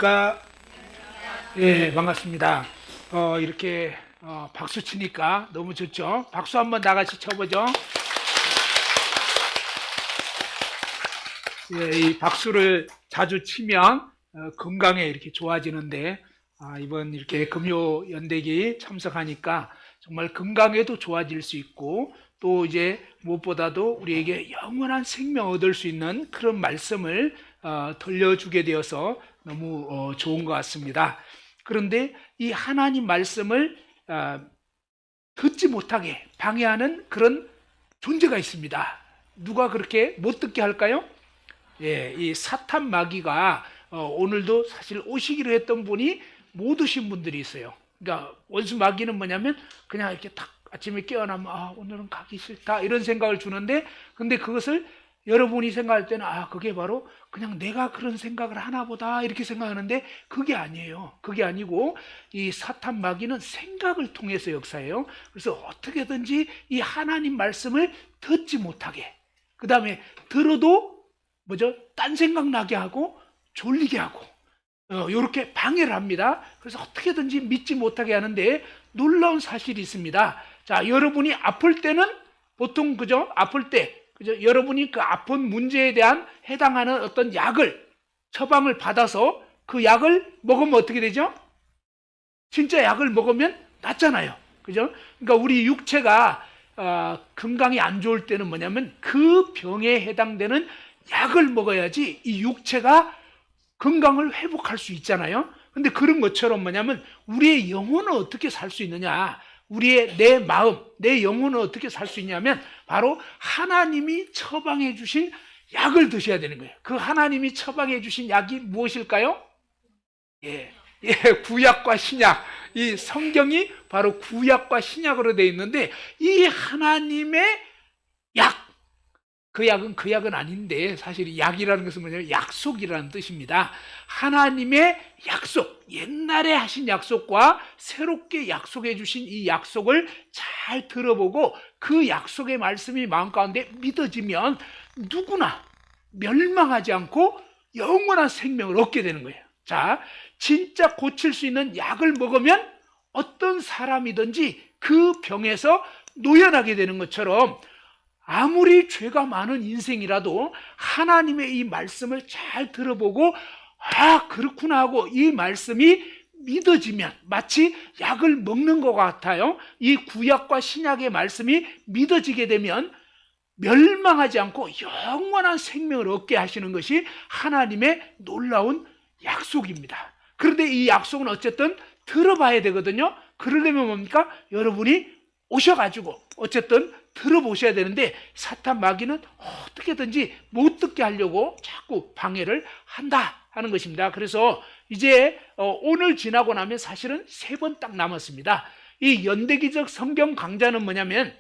안녕하십니까? 예, 반갑습니다. 이렇게 박수 치니까 너무 좋죠? 박수 한번 다 같이 쳐보죠. 예, 이 박수를 자주 치면 건강에 이렇게 좋아지는데, 이번 이렇게 금요 연대기 참석하니까 정말 건강에도 좋아질 수 있고, 또 이제 무엇보다도 우리에게 영원한 생명 얻을 수 있는 그런 말씀을 들려주게 되어서 너무 좋은 것 같습니다. 그런데 이 하나님 말씀을 듣지 못하게 방해하는 그런 존재가 있습니다. 누가 그렇게 못 듣게 할까요? 예, 이 사탄 마귀가 오늘도 사실 오시기로 했던 분이 못 오신 분들이 있어요. 그러니까 원수 마귀는 뭐냐면 그냥 이렇게 딱 아침에 깨어나면 오늘은 가기 싫다 이런 생각을 주는데, 근데 그것을 여러분이 생각할 때는 그게 바로 그냥 내가 그런 생각을 하나 보다 이렇게 생각하는데, 그게 아니에요. 그게 아니고 이 사탄 마귀는 생각을 통해서 역사해요. 그래서 어떻게든지 이 하나님 말씀을 듣지 못하게, 그 다음에 들어도 딴 생각 나게 하고 졸리게 하고 이렇게 방해를 합니다. 그래서 어떻게든지 믿지 못하게 하는데 놀라운 사실이 있습니다. 자, 여러분이 아플 때는 보통 아플 때 여러분이 그 아픈 문제에 대한 해당하는 어떤 약을 처방을 받아서 그 약을 먹으면 어떻게 되죠? 진짜 약을 먹으면 낫잖아요. 그죠? 그러니까 우리 육체가 건강이 안 좋을 때는 뭐냐면 그 병에 해당되는 약을 먹어야지 이 육체가 건강을 회복할 수 있잖아요. 근데 그런 것처럼 뭐냐면 우리의 영혼은 어떻게 살 수 있느냐, 내 마음, 내 영혼은 어떻게 살 수 있냐면 바로 하나님이 처방해 주신 약을 드셔야 되는 거예요. 그 하나님이 처방해 주신 약이 무엇일까요? 예, 구약과 신약. 이 성경이 바로 구약과 신약으로 되어 있는데, 이 하나님의 약, 그 약은 아닌데, 사실 약이라는 것은 뭐냐면 약속이라는 뜻입니다. 하나님의 약속, 옛날에 하신 약속과 새롭게 약속해 주신 이 약속을 잘 들어보고 그 약속의 말씀이 마음 가운데 믿어지면 누구나 멸망하지 않고 영원한 생명을 얻게 되는 거예요. 자, 진짜 고칠 수 있는 약을 먹으면 어떤 사람이든지 그 병에서 노연하게 되는 것처럼, 아무리 죄가 많은 인생이라도 하나님의 이 말씀을 잘 들어보고 그렇구나 하고 이 말씀이 믿어지면 마치 약을 먹는 것 같아요. 이 구약과 신약의 말씀이 믿어지게 되면 멸망하지 않고 영원한 생명을 얻게 하시는 것이 하나님의 놀라운 약속입니다. 그런데 이 약속은 어쨌든 들어봐야 되거든요. 그러려면 뭡니까? 여러분이 오셔가지고 어쨌든 들어보셔야 되는데, 사탄 마귀는 어떻게든지 못 듣게 하려고 자꾸 방해를 한다 하는 것입니다. 그래서 이제 오늘 지나고 나면 사실은 3번 딱 남았습니다. 이 연대기적 성경 강좌는 뭐냐면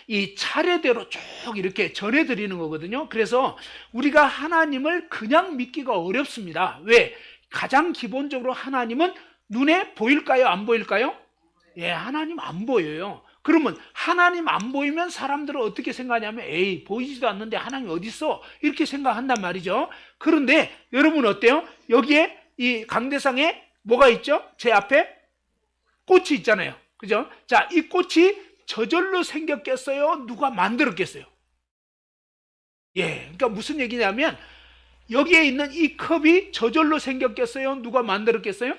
이 차례대로 쭉 이렇게 전해드리는 거거든요. 그래서 우리가 하나님을 그냥 믿기가 어렵습니다. 왜? 가장 기본적으로 하나님은 눈에 보일까요? 안 보일까요? 예, 하나님 안 보여요. 그러면 하나님 안 보이면 사람들은 어떻게 생각하냐면 보이지도 않는데 하나님 어디 있어? 이렇게 생각한단 말이죠. 그런데 여러분 어때요? 여기에 이 강대상에 뭐가 있죠? 제 앞에 꽃이 있잖아요. 그죠? 자, 이 꽃이 저절로 생겼겠어요? 누가 만들었겠어요? 예, 그러니까 무슨 얘기냐면 여기에 있는 이 컵이 저절로 생겼겠어요? 누가 만들었겠어요?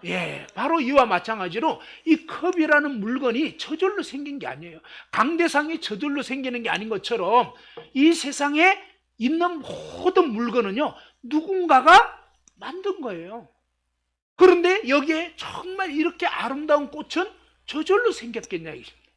예, 바로 이와 마찬가지로 이 컵이라는 물건이 저절로 생긴 게 아니에요. 강대상이 저절로 생기는 게 아닌 것처럼 이 세상에 있는 모든 물건은요, 누군가가 만든 거예요. 그런데 여기에 정말 이렇게 아름다운 꽃은 저절로 생겼겠냐 이것입니다.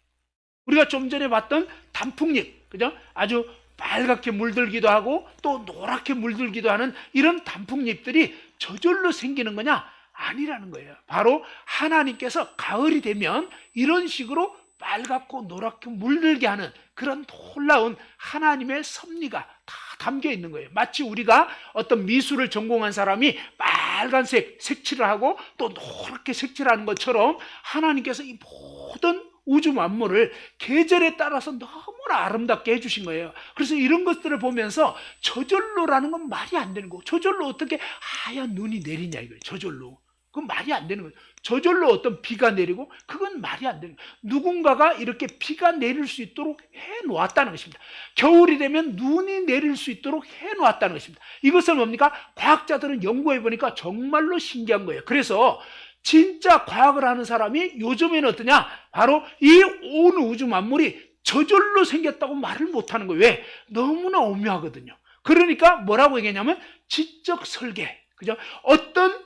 우리가 좀 전에 봤던 단풍잎, 그죠? 아주 빨갛게 물들기도 하고 또 노랗게 물들기도 하는 이런 단풍잎들이 저절로 생기는 거냐? 아니라는 거예요. 바로 하나님께서 가을이 되면 이런 식으로 빨갛고 노랗게 물들게 하는 그런 놀라운 하나님의 섭리가 다 담겨 있는 거예요. 마치 우리가 어떤 미술을 전공한 사람이 빨간색 색칠을 하고 또 노랗게 색칠하는 것처럼 하나님께서 이 모든 우주 만물을 계절에 따라서 너무나 아름답게 해주신 거예요. 그래서 이런 것들을 보면서 저절로라는 건 말이 안 되는 거고, 저절로 어떻게 하얀 눈이 내리냐 이거예요. 저절로. 그건 말이 안 되는 거예요. 저절로 어떤 비가 내리고 그건 말이 안 되는 거예요. 누군가가 이렇게 비가 내릴 수 있도록 해놓았다는 것입니다. 겨울이 되면 눈이 내릴 수 있도록 해놓았다는 것입니다. 이것은 뭡니까? 과학자들은 연구해 보니까 정말로 신기한 거예요. 그래서 진짜 과학을 하는 사람이 요즘에는 어떠냐? 바로 이 온 우주 만물이 저절로 생겼다고 말을 못하는 거예요. 왜? 너무나 오묘하거든요. 그러니까 뭐라고 얘기하냐면 지적 설계. 그죠? 어떤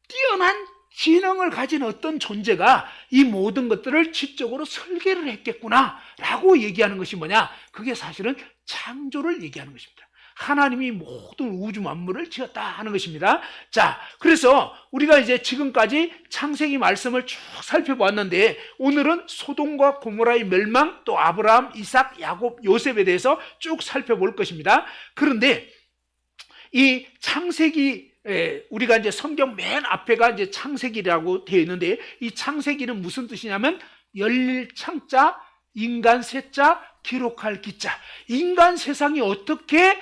뛰어난 지능을 가진 어떤 존재가 이 모든 것들을 지적으로 설계를 했겠구나 라고 얘기하는 것이 뭐냐? 그게 사실은 창조를 얘기하는 것입니다. 하나님이 모든 우주 만물을 지었다 하는 것입니다. 자, 그래서 우리가 이제 지금까지 창세기 말씀을 쭉 살펴보았는데 오늘은 소돔과 고모라의 멸망, 또 아브라함, 이삭, 야곱, 요셉에 대해서 쭉 살펴볼 것입니다. 그런데 이 창세기, 우리가 이제 성경 맨 앞에가 이제 창세기라고 되어 있는데 이 창세기는 무슨 뜻이냐면 열릴 창자, 인간 세자, 기록할 기자. 인간 세상이 어떻게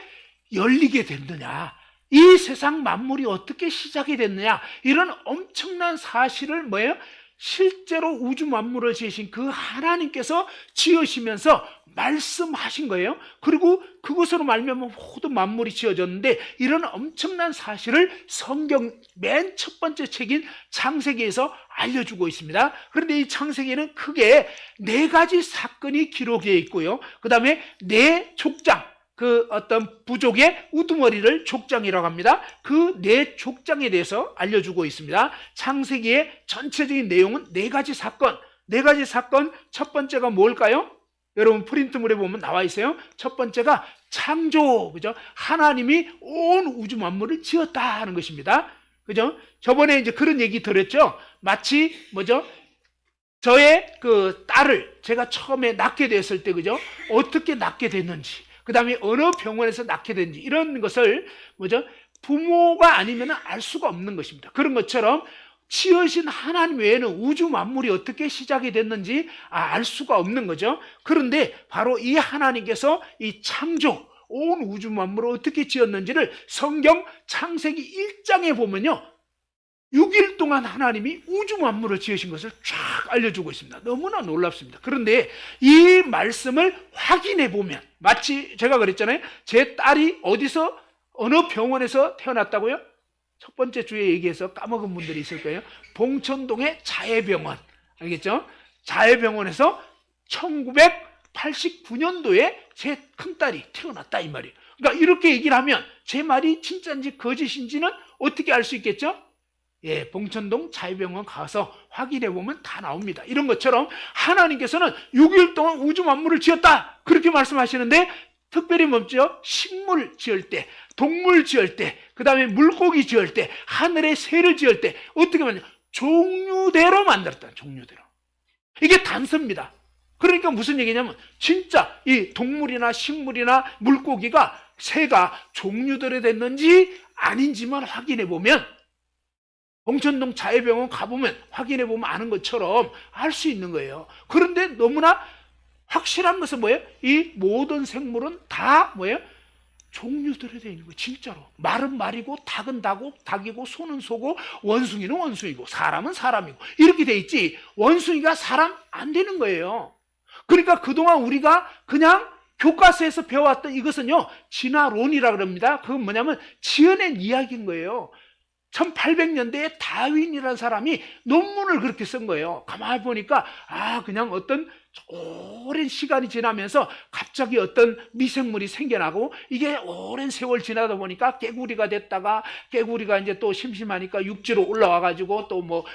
열리게 됐느냐, 이 세상 만물이 어떻게 시작이 됐느냐, 이런 엄청난 사실을 뭐예요? 실제로 우주 만물을 지으신 그 하나님께서 지으시면서 말씀하신 거예요. 그리고 그것으로 말미암아 모든 만물이 지어졌는데 이런 엄청난 사실을 성경 맨 첫 번째 책인 창세기에서 알려주고 있습니다. 그런데 이 창세기는 크게 4가지 사건이 기록되어 있고요. 그 다음에 4족장, 그 어떤 부족의 우두머리를 족장이라고 합니다. 그 4족장에 대해서 알려주고 있습니다. 창세기의 전체적인 내용은 4가지 사건. 4가지 사건, 첫 번째가 뭘까요? 여러분 프린트물에 보면 나와 있어요. 첫 번째가 창조, 그죠? 하나님이 온 우주 만물을 지었다 하는 것입니다. 그죠? 저번에 이제 그런 얘기 들었죠? 마치 뭐죠? 저의 그 딸을 제가 처음에 낳게 됐을 때, 그죠? 어떻게 낳게 됐는지, 그 다음에 어느 병원에서 낳게 된지, 이런 것을 뭐죠? 부모가 아니면 알 수가 없는 것입니다. 그런 것처럼 지으신 하나님 외에는 우주 만물이 어떻게 시작이 됐는지 알 수가 없는 거죠. 그런데 바로 이 하나님께서 이 창조, 온 우주 만물을 어떻게 지었는지를 성경 창세기 1장에 보면요, 6일 동안 하나님이 우주 만물을 지으신 것을 쫙 알려주고 있습니다. 너무나 놀랍습니다. 그런데 이 말씀을 확인해 보면, 마치 제가 그랬잖아요. 제 딸이 어디서 어느 병원에서 태어났다고요? 첫 번째 주에 얘기해서 까먹은 분들이 있을 거예요. 봉천동의 자해병원, 알겠죠? 자해병원에서 1989년도에 제 큰딸이 태어났다 이 말이에요. 그러니까 이렇게 얘기를 하면 제 말이 진짜인지 거짓인지는 어떻게 알 수 있겠죠? 예, 봉천동 자해병원 가서 확인해 보면 다 나옵니다. 이런 것처럼 하나님께서는 6일 동안 우주 만물을 지었다 그렇게 말씀하시는데, 특별히 뭐죠? 식물 지을 때, 동물 지을 때, 그 다음에 물고기 지을 때, 하늘의 새를 지을 때 어떻게 만드냐? 종류대로 만들었다. 종류대로. 이게 단서입니다. 그러니까 무슨 얘기냐면 진짜 이 동물이나 식물이나 물고기가, 새가 종류대로 됐는지 아닌지만 확인해 보면, 봉천동 자해병원 가보면 확인해 보면 아는 것처럼 알 수 있는 거예요. 그런데 너무나 확실한 것은 뭐예요? 이 모든 생물은 다 뭐예요? 종류대로 되어 있는 거예요. 진짜로. 말은 말이고, 닭은 닭이고, 소는 소고, 원숭이는 원숭이고, 사람은 사람이고, 이렇게 돼 있지 원숭이가 사람 안 되는 거예요. 그러니까 그동안 우리가 그냥 교과서에서 배워왔던 이것은요, 진화론이라고 그럽니다. 그건 뭐냐면 지어낸 이야기인 거예요. 1800년대에 다윈이라는 사람이 논문을 그렇게 쓴 거예요. 가만히 보니까 그냥 어떤 오랜 시간이 지나면서 갑자기 어떤 미생물이 생겨나고, 이게 오랜 세월 지나다 보니까 개구리가 됐다가, 개구리가 이제 또 심심하니까 육지로 올라와 가지고 또 뭐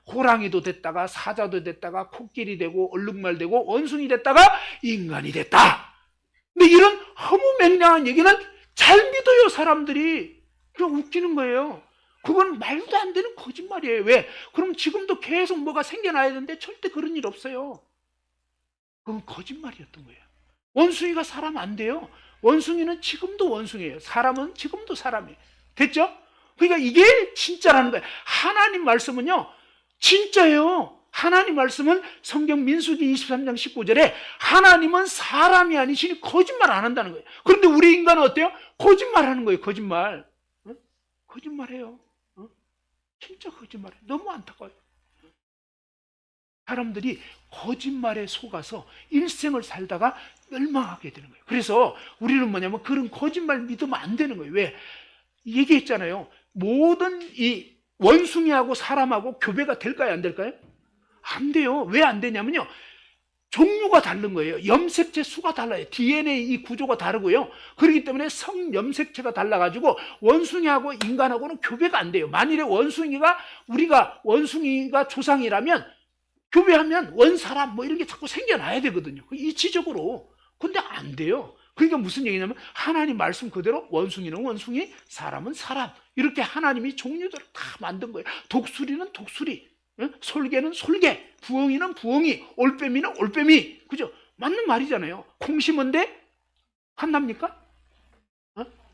호랑이도 됐다가, 사자도 됐다가, 코끼리 되고, 얼룩말 되고, 원숭이 됐다가 인간이 됐다. 근데 이런 허무맹랑한 얘기는 잘 믿어요, 사람들이. 그냥 웃기는 거예요. 그건 말도 안 되는 거짓말이에요. 왜? 그럼 지금도 계속 뭐가 생겨나야 되는데 절대 그런 일 없어요. 그건 거짓말이었던 거예요. 원숭이가 사람 안 돼요. 원숭이는 지금도 원숭이에요. 사람은 지금도 사람이에요. 됐죠? 그러니까 이게 진짜라는 거예요. 하나님 말씀은요, 진짜예요. 하나님 말씀은 성경 민수기 23장 19절에 하나님은 사람이 아니시니 거짓말 안 한다는 거예요. 그런데 우리 인간은 어때요? 거짓말 하는 거예요. 거짓말. 거짓말해요. 진짜 거짓말해요. 너무 안타까워요. 사람들이 거짓말에 속아서 일생을 살다가 멸망하게 되는 거예요. 그래서 우리는 뭐냐면 그런 거짓말 믿으면 안 되는 거예요. 왜? 얘기했잖아요. 모든 이 원숭이하고 사람하고 교배가 될까요? 안 될까요? 안 돼요. 왜 안 되냐면요. 종류가 다른 거예요. 염색체 수가 달라요. DNA 이 구조가 다르고요. 그렇기 때문에 성염색체가 달라가지고 원숭이하고 인간하고는 교배가 안 돼요. 만일에 우리가 원숭이가 조상이라면 교배하면 원사람 뭐 이런 게 자꾸 생겨나야 되거든요. 이치적으로. 근데 안 돼요. 그러니까 무슨 얘기냐면 하나님 말씀 그대로 원숭이는 원숭이, 사람은 사람. 이렇게 하나님이 종류대로 다 만든 거예요. 독수리는 독수리, 솔개는 솔개, 부엉이는 부엉이, 올빼미는 올빼미. 그죠? 맞는 말이잖아요. 콩 심은데 판납니까?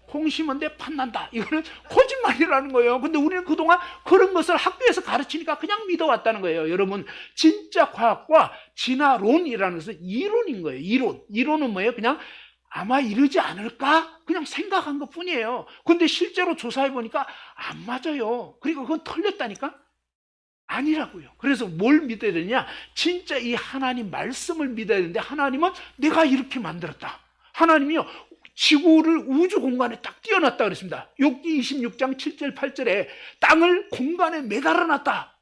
콩 심은데 판난다. 이거는 거짓말이라는 거예요. 근데 우리는 그동안 그런 것을 학교에서 가르치니까 그냥 믿어왔다는 거예요. 여러분, 진짜 과학과 진화론이라는 것은 이론인 거예요. 이론은 뭐예요? 그냥 아마 이러지 않을까? 그냥 생각한 것 뿐이에요. 근데 실제로 조사해보니까 안 맞아요. 그러니까 그건 틀렸다니까? 아니라고요. 그래서 뭘 믿어야 되냐? 진짜 이 하나님 말씀을 믿어야 되는데 하나님은 내가 이렇게 만들었다. 하나님이요. 지구를 우주 공간에 딱 띄워놨다 그랬습니다. 욥기 26장 7절 8절에 땅을 공간에 매달아 놨다.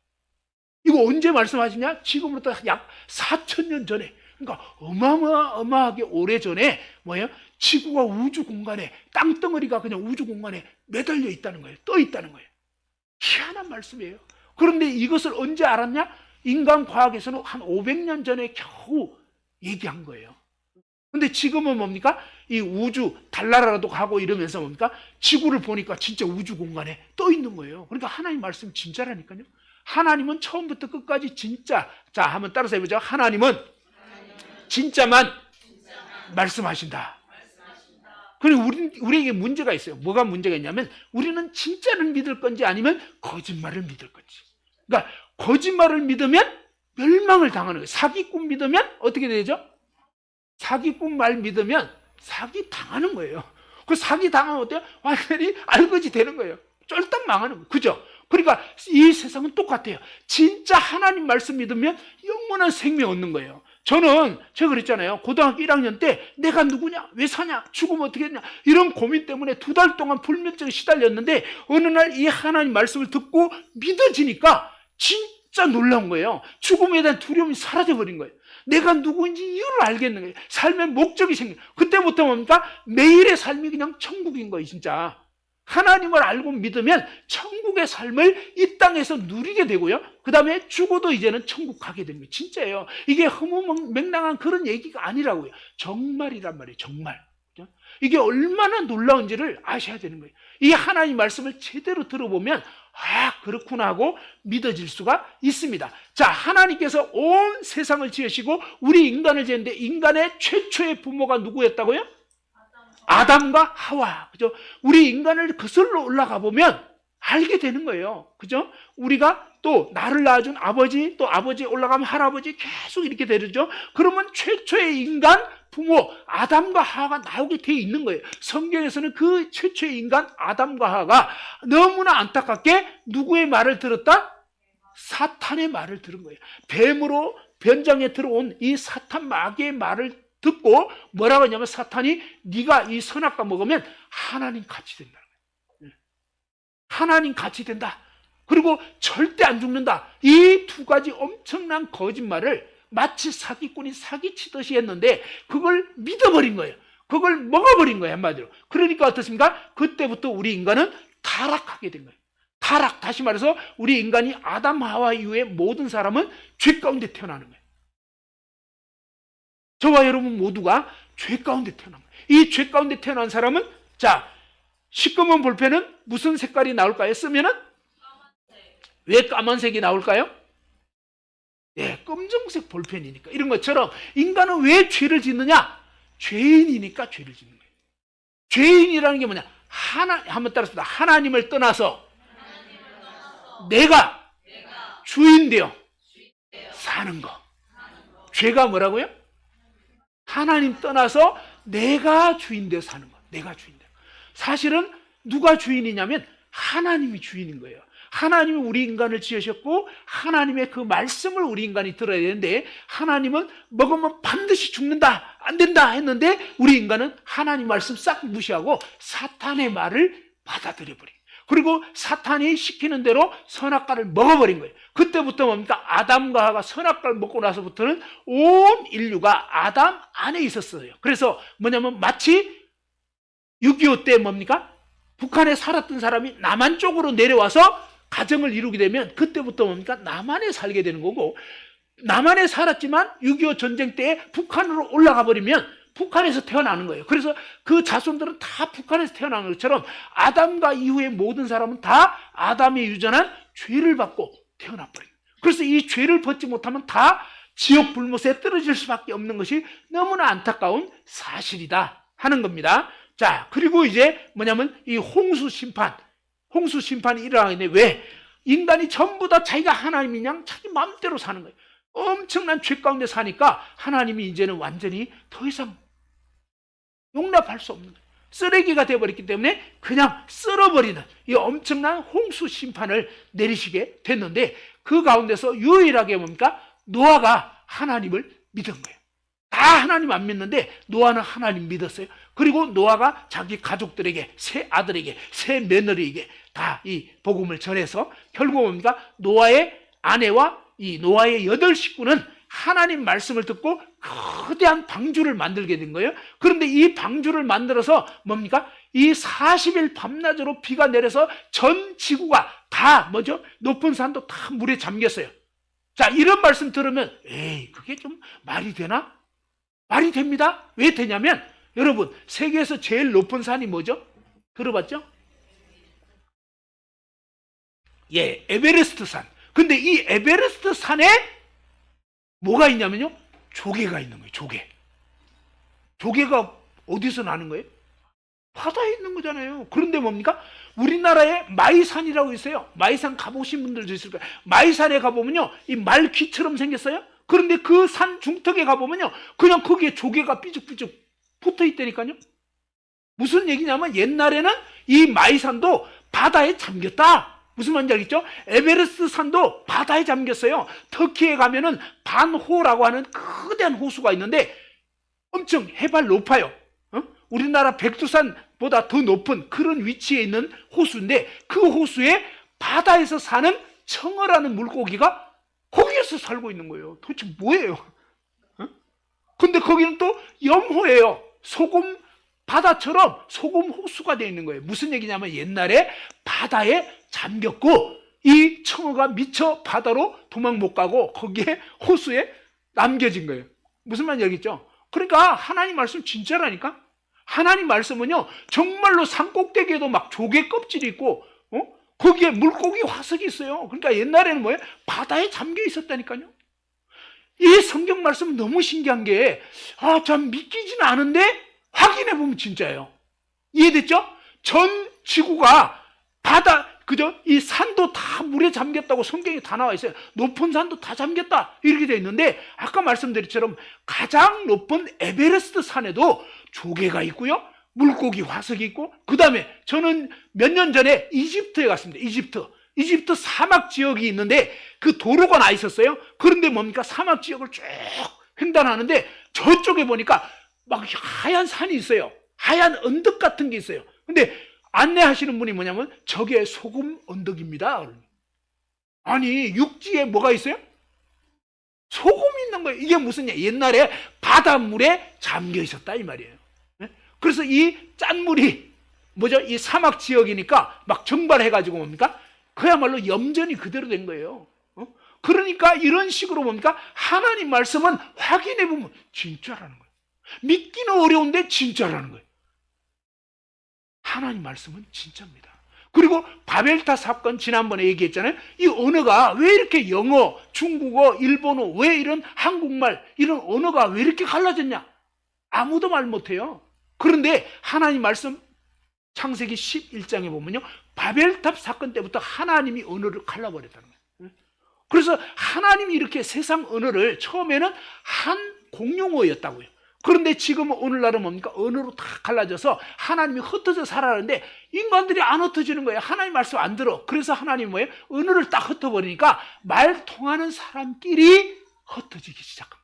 이거 언제 말씀하시냐? 지금부터 약 4,000년 전에. 그러니까 어마어마하게 오래전에 뭐예요? 지구가 우주 공간에, 땅덩어리가 그냥 우주 공간에 매달려 있다는 거예요. 떠 있다는 거예요. 희한한 말씀이에요. 그런데 이것을 언제 알았냐? 인간 과학에서는 한 500년 전에 겨우 얘기한 거예요. 근데 지금은 뭡니까? 이 우주, 달나라라도 가고 이러면서 뭡니까? 지구를 보니까 진짜 우주 공간에 떠 있는 거예요. 그러니까 하나님 말씀 진짜라니까요. 하나님은 처음부터 끝까지 진짜. 자, 한번 따라서 해보죠. 하나님은 진짜만 말씀하신다. 그리고 우리에게 문제가 있어요. 뭐가 문제가 있냐면 우리는 진짜를 믿을 건지 아니면 거짓말을 믿을 건지. 그러니까 거짓말을 믿으면 멸망을 당하는 거예요. 사기꾼 믿으면 어떻게 되죠? 사기꾼 말 믿으면 사기 당하는 거예요. 그 사기 당하면 어때요? 완전히 알거지 되는 거예요. 쫄딱 망하는 거예요. 그죠? 그러니까 이 세상은 똑같아요. 진짜 하나님 말씀 믿으면 영원한 생명 얻는 거예요. 제가 그랬잖아요. 고등학교 1학년 때 내가 누구냐? 왜 사냐? 죽으면 어떻게 되냐? 이런 고민 때문에 2달 동안 불면증에 시달렸는데 어느 날 이 하나님 말씀을 듣고 믿어지니까 진짜 놀라운 거예요. 죽음에 대한 두려움이 사라져버린 거예요. 내가 누구인지 이유를 알겠는 거예요. 삶의 목적이 생겨. 그때부터 뭡니까? 매일의 삶이 그냥 천국인 거예요, 진짜. 하나님을 알고 믿으면 천국의 삶을 이 땅에서 누리게 되고요. 그 다음에 죽어도 이제는 천국 가게 됩니다. 진짜예요. 이게 허무맹랑한 그런 얘기가 아니라고요. 정말이란 말이에요. 정말. 이게 얼마나 놀라운지를 아셔야 되는 거예요. 이 하나님 말씀을 제대로 들어보면 그렇구나 하고 믿어질 수가 있습니다. 자, 하나님께서 온 세상을 지으시고 우리 인간을 지었는데 인간의 최초의 부모가 누구였다고요? 아담과 하와. 그죠? 우리 인간을 거슬러 올라가 보면 알게 되는 거예요. 그죠? 우리가 또 나를 낳아준 아버지, 또 아버지 올라가면 할아버지 계속 이렇게 되죠. 그러면 최초의 인간 부모 아담과 하와가 나오게 되어 있는 거예요. 성경에서는 그 최초의 인간 아담과 하와가 너무나 안타깝게 누구의 말을 들었다? 사탄의 말을 들은 거예요. 뱀으로 변장에 들어온 이 사탄 마귀의 말을 듣고 뭐라고 하냐면 사탄이 네가 이 선악과 먹으면 하나님 같이 된다는 거예요. 하나님 같이 된다. 그리고 절대 안 죽는다. 이 두 가지 엄청난 거짓말을 마치 사기꾼이 사기치듯이 했는데 그걸 믿어버린 거예요. 그걸 먹어버린 거예요, 한마디로. 그러니까 어떻습니까? 그때부터 우리 인간은 타락하게 된 거예요. 타락, 다시 말해서 우리 인간이 아담 하와 이후에 모든 사람은 죄 가운데 태어나는 거예요. 저와 여러분 모두가 죄 가운데 태어난 거예요. 이 죄 가운데 태어난 사람은 자, 시꺼먼 볼펜은 무슨 색깔이 나올까요? 쓰면은? 왜 까만색이 나올까요? 네, 검정색 볼펜이니까. 이런 것처럼 인간은 왜 죄를 짓느냐? 죄인이니까 죄를 짓는 거예요. 죄인이라는 게 뭐냐? 한번 따라합니다. 하나님을 떠나서 내가 주인 되어 사는 거. 죄가 뭐라고요? 하나님 떠나서 내가 주인 되어 사는 거. 내가 주인 되어. 사실은 누가 주인이냐면 하나님이 주인인 거예요. 하나님이 우리 인간을 지으셨고 하나님의 그 말씀을 우리 인간이 들어야 되는데 하나님은 먹으면 반드시 죽는다, 안 된다 했는데 우리 인간은 하나님 말씀 싹 무시하고 사탄의 말을 받아들여 버린 거예요. 그리고 사탄이 시키는 대로 선악과를 먹어버린 거예요. 그때부터 뭡니까? 아담과 하와가 선악과를 먹고 나서부터는 온 인류가 아담 안에 있었어요. 그래서 뭐냐면 마치 6.25 때 뭡니까? 북한에 살았던 사람이 남한 쪽으로 내려와서 가정을 이루게 되면 그때부터 뭡니까? 남한에 살게 되는 거고, 남한에 살았지만 6.25 전쟁 때 북한으로 올라가 버리면 북한에서 태어나는 거예요. 그래서 그 자손들은 다 북한에서 태어나는 것처럼 아담과 이후의 모든 사람은 다 아담의 유전한 죄를 받고 태어나버려요. 그래서 이 죄를 벗지 못하면 다 지옥 불못에 떨어질 수밖에 없는 것이 너무나 안타까운 사실이다 하는 겁니다. 자, 그리고 이제 뭐냐면 이 홍수 심판이 일어나는데 왜? 인간이 전부 다 자기가 하나님인 양 자기 마음대로 사는 거예요. 엄청난 죄 가운데 사니까 하나님이 이제는 완전히 더 이상 용납할 수 없는 거예요. 쓰레기가 되어버렸기 때문에 그냥 쓸어버리는 이 엄청난 홍수 심판을 내리시게 됐는데 그 가운데서 유일하게 뭡니까? 노아가 하나님을 믿은 거예요. 다 하나님 안 믿는데 노아는 하나님 믿었어요. 그리고 노아가 자기 가족들에게, 세 아들에게, 세 며느리에게 다 이 복음을 전해서 결국 뭡니까? 노아의 아내와 이 노아의 8식구는 하나님 말씀을 듣고 거대한 방주를 만들게 된 거예요. 그런데 이 방주를 만들어서 뭡니까? 이 40일 밤낮으로 비가 내려서 전 지구가 다 뭐죠? 높은 산도 다 물에 잠겼어요. 자, 이런 말씀 들으면 에이, 그게 좀 말이 되나? 말이 됩니다. 왜 되냐면 여러분, 세계에서 제일 높은 산이 뭐죠? 들어봤죠? 예, 에베레스트 산. 근데 이 에베레스트 산에 뭐가 있냐면요, 조개가 있는 거예요. 조개가 어디서 나는 거예요? 바다에 있는 거잖아요. 그런데 뭡니까? 우리나라에 마이산이라고 있어요. 마이산 가보신 분들도 있을 거예요. 마이산에 가보면요, 이 말귀처럼 생겼어요. 그런데 그 산 중턱에 가보면요, 그냥 거기에 조개가 삐죽삐죽 붙어 있다니까요. 무슨 얘기냐면 옛날에는 이 마이산도 바다에 잠겼다. 무슨 말인지 알겠죠? 에베레스트 산도 바다에 잠겼어요. 터키에 가면은 반호라고 하는 거대한 호수가 있는데 엄청 해발 높아요. 우리나라 백두산보다 더 높은 그런 위치에 있는 호수인데 그 호수에 바다에서 사는 청어라는 물고기가 거기에서 살고 있는 거예요. 도대체 뭐예요? 근데 거기는 또 염호예요. 소금 바다처럼 소금 호수가 되어 있는 거예요. 무슨 얘기냐면 옛날에 바다에 잠겼고 이 청어가 미처 바다로 도망 못 가고 거기에 호수에 남겨진 거예요. 무슨 말인지 알겠죠? 그러니까 하나님 말씀 진짜라니까. 하나님 말씀은요, 정말로 산꼭대기에도 막 조개 껍질이 있고 거기에 물고기 화석이 있어요. 그러니까 옛날에는 뭐예요? 바다에 잠겨 있었다니까요. 이 성경 말씀은 너무 신기한 게 참 믿기지는 않은데 확인해 보면 진짜예요. 이해됐죠? 전 지구가 바다, 그죠? 이 산도 다 물에 잠겼다고 성경에 다 나와 있어요. 높은 산도 다 잠겼다 이렇게 되어 있는데 아까 말씀드렸처럼 가장 높은 에베레스트 산에도 조개가 있고요, 물고기 화석이 있고, 그 다음에 저는 몇 년 전에 이집트에 갔습니다. 이집트 사막 지역이 있는데 그 도로가 나 있었어요. 그런데 뭡니까? 사막 지역을 쭉 횡단하는데 저쪽에 보니까 막 하얀 산이 있어요. 하얀 언덕 같은 게 있어요. 근데 안내하시는 분이 뭐냐면 저게 소금 언덕입니다. 아니, 육지에 뭐가 있어요? 소금이 있는 거예요. 이게 무슨 얘기? 옛날에 바닷물에 잠겨 있었다 이 말이에요. 그래서 이 짠물이 뭐죠? 이 사막 지역이니까 막 증발해가지고 뭡니까? 그야말로 염전이 그대로 된 거예요. 그러니까 이런 식으로 뭡니까? 하나님 말씀은 확인해보면 진짜라는 거예요. 믿기는 어려운데 진짜라는 거예요. 하나님 말씀은 진짜입니다. 그리고 바벨탑 사건 지난번에 얘기했잖아요. 이 언어가 왜 이렇게 영어, 중국어, 일본어, 왜 이런 한국말, 이런 언어가 왜 이렇게 갈라졌냐? 아무도 말 못해요. 그런데 하나님 말씀 창세기 11장에 보면요, 바벨탑 사건 때부터 하나님이 언어를 갈라버렸다는 거예요. 그래서 하나님이 이렇게 세상 언어를 처음에는 한 공용어였다고요. 그런데 지금 오늘날은 뭡니까? 언어로 다 갈라져서 하나님이 흩어져 살아가는데 인간들이 안 흩어지는 거예요. 하나님 말씀 안 들어. 그래서 하나님이 뭐예요? 언어를 딱 흩어버리니까 말 통하는 사람끼리 흩어지기 시작합니다.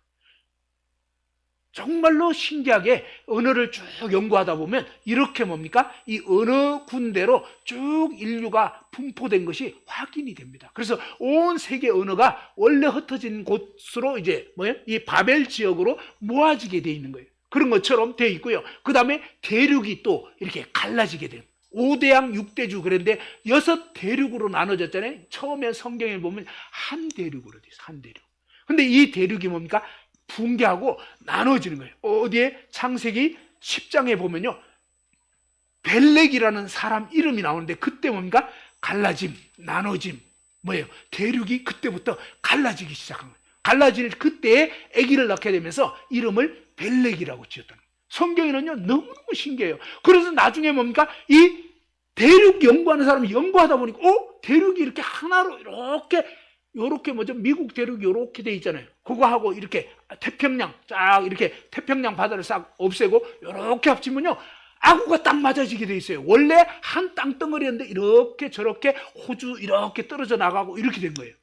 정말로 신기하게 언어를 쭉 연구하다 보면 이렇게 뭡니까? 이 언어 군대로 쭉 인류가 분포된 것이 확인이 됩니다. 그래서 온 세계 언어가 원래 흩어진 곳으로 이제 뭐예요? 이 바벨 지역으로 모아지게 돼 있는 거예요. 그런 것처럼 되어 있고요. 그 다음에 대륙이 또 이렇게 갈라지게 돼요. 5대양 6대주 그랬는데 6대륙으로 나눠졌잖아요. 처음에 성경에 보면 한 대륙으로 돼 있어요. 한 대륙. 근데 이 대륙이 뭡니까? 붕괴하고 나눠지는 거예요. 어디에? 창세기 10장에 보면요, 벨렉이라는 사람 이름이 나오는데 그때 뭡니까? 갈라짐, 나눠짐, 뭐예요? 대륙이 그때부터 갈라지기 시작한 거예요. 갈라질 그때에 아기를 낳게 되면서 이름을 벨렉이라고 지었다는 거예요. 성경에는요 너무너무 신기해요. 그래서 나중에 뭡니까? 이 대륙 연구하는 사람이 연구하다 보니까 대륙이 이렇게 하나로 요렇게 뭐죠? 미국 대륙이 요렇게 돼 있잖아요. 그거하고 이렇게 태평양 쫙 이렇게 태평양 바다를 싹 없애고 요렇게 합치면요 아구가 딱 맞아지게 돼 있어요. 원래 한 땅덩어리였는데 이렇게 저렇게 호주 이렇게 떨어져 나가고 이렇게 된 거예요.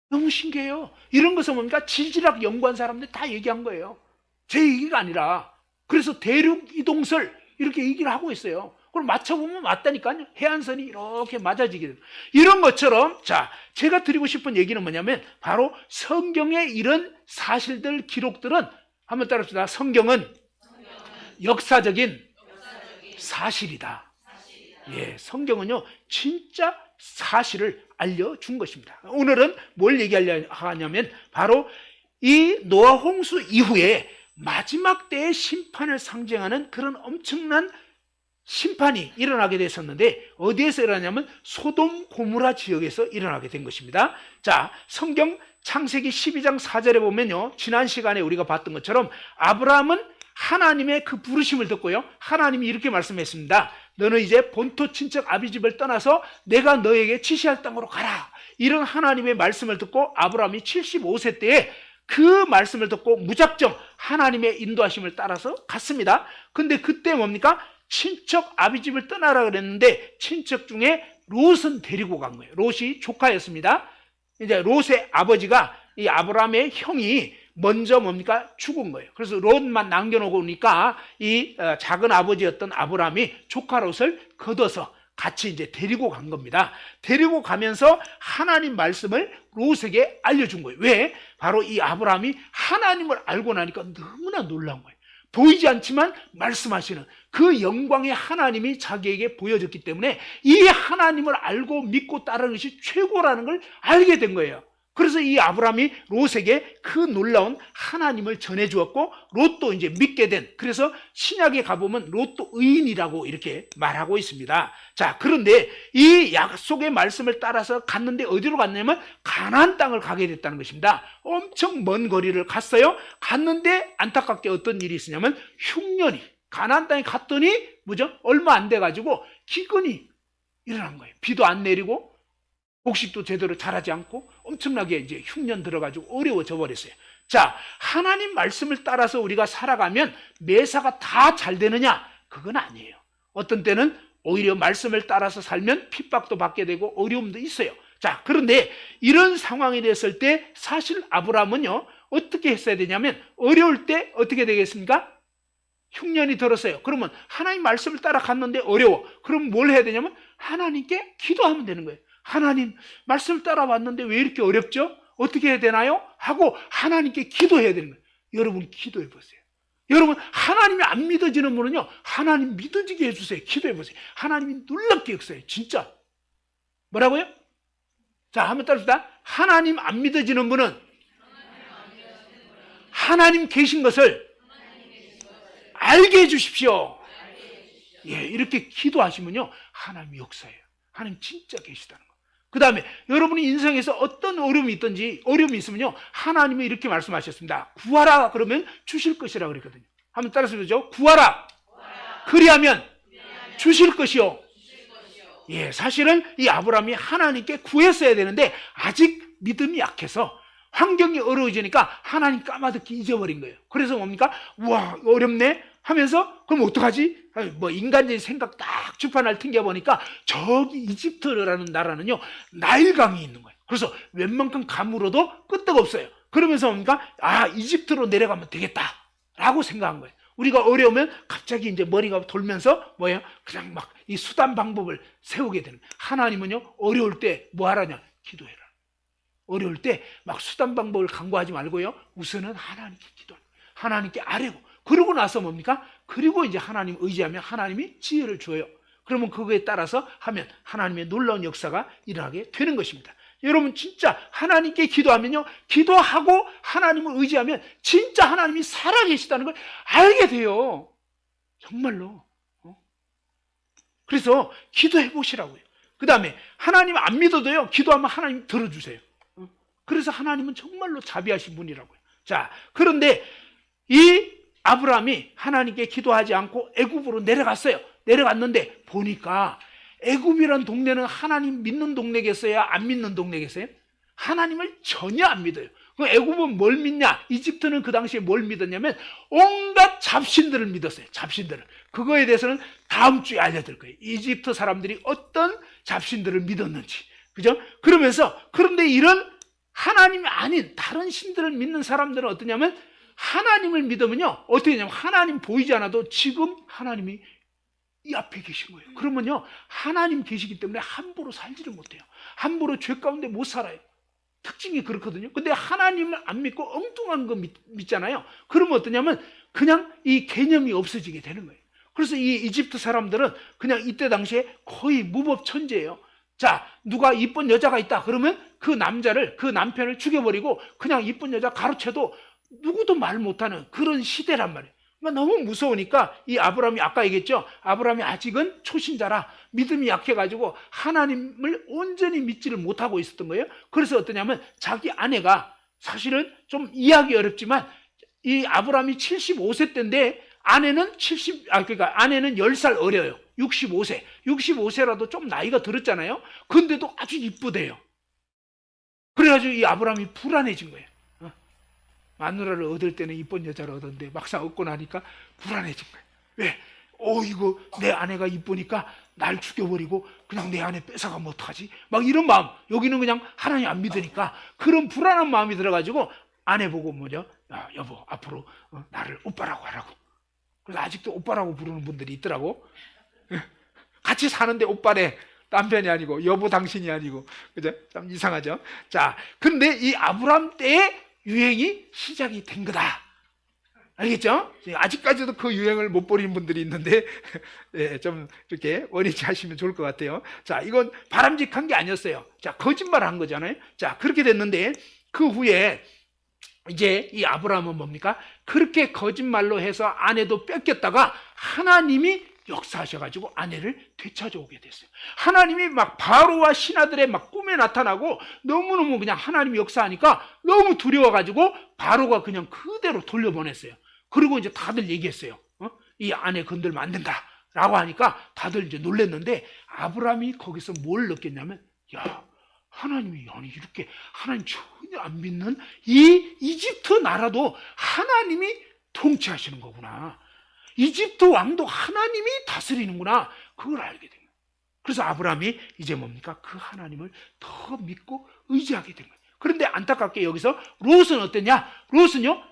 너무 신기해요. 이런 것은 뭡니까? 지질학 연구한 사람들 다 얘기한 거예요. 제 얘기가 아니라. 그래서 대륙 이동설 이렇게 얘기를 하고 있어요. 그럼 맞춰보면 맞다니까요. 해안선이 이렇게 맞아지게 돼요. 이런 것처럼 자, 제가 드리고 싶은 얘기는 뭐냐면 바로 성경의 이런 사실들 기록들은 한번 따라합시다. 성경은 역사적인 사실이다. 예, 성경은요 진짜 사실을 알려준 것입니다. 오늘은 뭘 얘기하려 하냐면 바로 이 노아 홍수 이후에 마지막 때의 심판을 상징하는 그런 엄청난 심판이 일어나게 됐었는데 어디에서 일어나냐면 소돔 고모라 지역에서 일어나게 된 것입니다. 자, 성경 창세기 12장 4절에 보면요, 지난 시간에 우리가 봤던 것처럼 아브라함은 하나님의 그 부르심을 듣고요, 하나님이 이렇게 말씀했습니다. 너는 이제 본토 친척 아비 집을 떠나서 내가 너에게 지시할 땅으로 가라. 이런 하나님의 말씀을 듣고 아브라함이 75세 때에 그 말씀을 듣고 무작정 하나님의 인도하심을 따라서 갔습니다. 근데 그때 뭡니까? 친척 아비집을 떠나라 그랬는데 친척 중에 롯은 데리고 간 거예요. 롯이 조카였습니다. 이제 롯의 아버지가 이 아브라함의 형이 먼저 뭡니까? 죽은 거예요. 그래서 롯만 남겨놓으니까 이 작은 아버지였던 아브라함이 조카 롯을 걷어서 같이 이제 데리고 간 겁니다. 데리고 가면서 하나님 말씀을 롯에게 알려준 거예요. 왜? 바로 이 아브라함이 하나님을 알고 나니까 너무나 놀라운 거예요. 보이지 않지만 말씀하시는 그 영광의 하나님이 자기에게 보여졌기 때문에 이 하나님을 알고 믿고 따르는 것이 최고라는 걸 알게 된 거예요. 그래서 이 아브라함이 롯에게 그 놀라운 하나님을 전해주었고 롯도 이제 믿게 된, 그래서 신약에 가보면 롯도 의인이라고 이렇게 말하고 있습니다. 자, 그런데 이 약속의 말씀을 따라서 갔는데 어디로 갔냐면 가나안 땅을 가게 됐다는 것입니다. 엄청 먼 거리를 갔어요. 갔는데 안타깝게 어떤 일이 있었냐면 흉년이, 가나안 땅에 갔더니 뭐죠? 얼마 안 돼가지고 기근이 일어난 거예요. 비도 안 내리고 곡식도 제대로 자라지 않고 엄청나게 이제 흉년 들어가지고 어려워져 버렸어요. 자, 하나님 말씀을 따라서 우리가 살아가면 매사가 다 잘 되느냐? 그건 아니에요. 어떤 때는 오히려 말씀을 따라서 살면 핍박도 받게 되고 어려움도 있어요. 자, 그런데 이런 상황이 됐을 때 사실 아브라함은요 어떻게 했어야 되냐면 어려울 때 어떻게 되겠습니까? 흉년이 들었어요. 그러면 하나님 말씀을 따라 갔는데 어려워. 그럼 뭘 해야 되냐면 하나님께 기도하면 되는 거예요. 하나님 말씀을 따라왔는데 왜 이렇게 어렵죠? 어떻게 해야 되나요? 하고 하나님께 기도해야 되는 거예요. 여러분 기도해 보세요. 여러분 하나님이 안 믿어지는 분은요 하나님 믿어지게 해주세요. 기도해 보세요. 하나님이 놀랍게 역사해요. 진짜. 뭐라고요? 자, 한번 따라합시다. 하나님 안 믿어지는 분은 하나님 계신 것을 알게 해주십시오. 예, 이렇게 기도하시면요 하나님이 역사해요. 하나님 진짜 계시다는 거. 그 다음에 여러분이 인생에서 어떤 어려움이 있든지 어려움이 있으면요 하나님이 이렇게 말씀하셨습니다. 구하라 그러면 주실 것이라 그랬거든요. 한번 따라서 보죠. 구하라 그리하면 주실 것이요 예, 사실은 이 아브라함이 하나님께 구했어야 되는데 아직 믿음이 약해서 환경이 어려워지니까 하나님 까마득히 잊어버린 거예요. 그래서 뭡니까? 우와, 어렵네 하면서 그럼 어떡하지? 뭐 인간적인 생각 딱 주판을 튕겨보니까 저기 이집트라는 나라는요 나일강이 있는 거예요. 그래서 웬만큼 가물어도 끄떡없어요. 그러면서 뭡니까? 아, 이집트로 내려가면 되겠다 라고 생각한 거예요. 우리가 어려우면 갑자기 이제 머리가 돌면서 뭐예요? 그냥 막 이 수단 방법을 세우게 되는 거예요. 하나님은요 어려울 때 뭐 하라냐? 기도해라. 어려울 때 막 수단 방법을 강구하지 말고요 우선은 하나님께 기도하는 거예요. 하나님께 아뢰고 그러고 나서 뭡니까? 그리고 이제 하나님 의지하면 하나님이 지혜를 줘요. 그러면 그거에 따라서 하면 하나님의 놀라운 역사가 일어나게 되는 것입니다. 여러분 진짜 하나님께 기도하면요 기도하고 하나님을 의지하면 진짜 하나님이 살아계시다는 걸 알게 돼요. 정말로. 그래서 기도해 보시라고요. 그 다음에 하나님 안 믿어도요 기도하면 하나님 들어주세요. 그래서 하나님은 정말로 자비하신 분이라고요. 자, 그런데 이 아브라함이 하나님께 기도하지 않고 애굽으로 내려갔어요. 내려갔는데 보니까 애굽이란 동네는 하나님 믿는 동네겠어요? 안 믿는 동네겠어요? 하나님을 전혀 안 믿어요. 애굽은 뭘 믿냐? 이집트는 그 당시에 뭘 믿었냐면 온갖 잡신들을 믿었어요. 잡신들을. 그거에 대해서는 다음 주에 알려드릴 거예요. 이집트 사람들이 어떤 잡신들을 믿었는지. 그죠? 그러면서 그런데 이런 하나님이 아닌 다른 신들을 믿는 사람들은 어떠냐면 하나님을 믿으면요 어떻게 되냐면 하나님 보이지 않아도 지금 하나님이 이 앞에 계신 거예요. 그러면요 하나님 계시기 때문에 함부로 살지를 못해요. 함부로 죄 가운데 못 살아요. 특징이 그렇거든요. 근데 하나님을 안 믿고 엉뚱한 거 믿잖아요. 그러면 어떠냐면 그냥 이 개념이 없어지게 되는 거예요. 그래서 이 이집트 사람들은 그냥 이때 당시에 거의 무법천지예요. 자, 누가 이쁜 여자가 있다 그러면 그 남자를, 그 남편을 죽여버리고 그냥 이쁜 여자 가로채도 누구도 말 못하는 그런 시대란 말이에요. 그러니까 너무 무서우니까 이 아브라함이 아까 얘기했죠. 아브라함이 아직은 초신자라 믿음이 약해가지고 하나님을 온전히 믿지를 못하고 있었던 거예요. 그래서 어떠냐면 자기 아내가 사실은 좀 이해하기 어렵지만 이 아브라함이 75세 때인데 아내는 10살 어려요. 65세. 65세라도 좀 나이가 들었잖아요. 근데도 아주 이쁘대요. 그래가지고 이 아브라함이 불안해진 거예요. 마누라를 얻을 때는 이쁜 여자를 얻었는데 막상 얻고 나니까 불안해진 거예요. 왜? 이거 내 아내가 이쁘니까 날 죽여버리고 그냥 내 아내 뺏어가면 어떡하지? 막 이런 마음. 여기는 그냥 하나님 안 믿으니까 그런 불안한 마음이 들어가지고 아내 보고 뭐죠? 야, 여보 앞으로 나를 오빠라고 하라고. 그래서 아직도 오빠라고 부르는 분들이 있더라고. 같이 사는데 오빠래. 남편이 아니고 여보 당신이 아니고. 그죠? 참 이상하죠? 자, 근데 이 아브라함 때의 유행이 시작이 된 거다. 알겠죠? 아직까지도 그 유행을 못 버리는 분들이 있는데 예, 좀 이렇게 원위치 하시면 좋을 것 같아요. 자, 이건 바람직한 게 아니었어요. 자, 거짓말을 한 거잖아요. 자, 그렇게 됐는데 그 후에 이제 이 아브라함은 뭡니까? 그렇게 거짓말로 해서 아내도 뺏겼다가 하나님이 역사하셔가지고 아내를 되찾아오게 됐어요. 하나님이 막 바로와 신하들의 막 꿈에 나타나고 너무너무 그냥 하나님이 역사하니까 너무 두려워가지고 바로가 그냥 그대로 돌려보냈어요. 그리고 이제 다들 얘기했어요. 이 아내 건들면 안 된다 라고 하니까 다들 이제 놀랬는데 아브라함이 거기서 뭘 느꼈냐면 야, 하나님이 아니 이렇게 하나님 전혀 안 믿는 이 이집트 나라도 하나님이 통치하시는 거구나. 이집트 왕도 하나님이 다스리는구나. 그걸 알게 된 거예요. 그래서 아브라함이 이제 뭡니까? 그 하나님을 더 믿고 의지하게 된 거예요. 그런데 안타깝게 여기서 롯은 어땠냐? 롯은요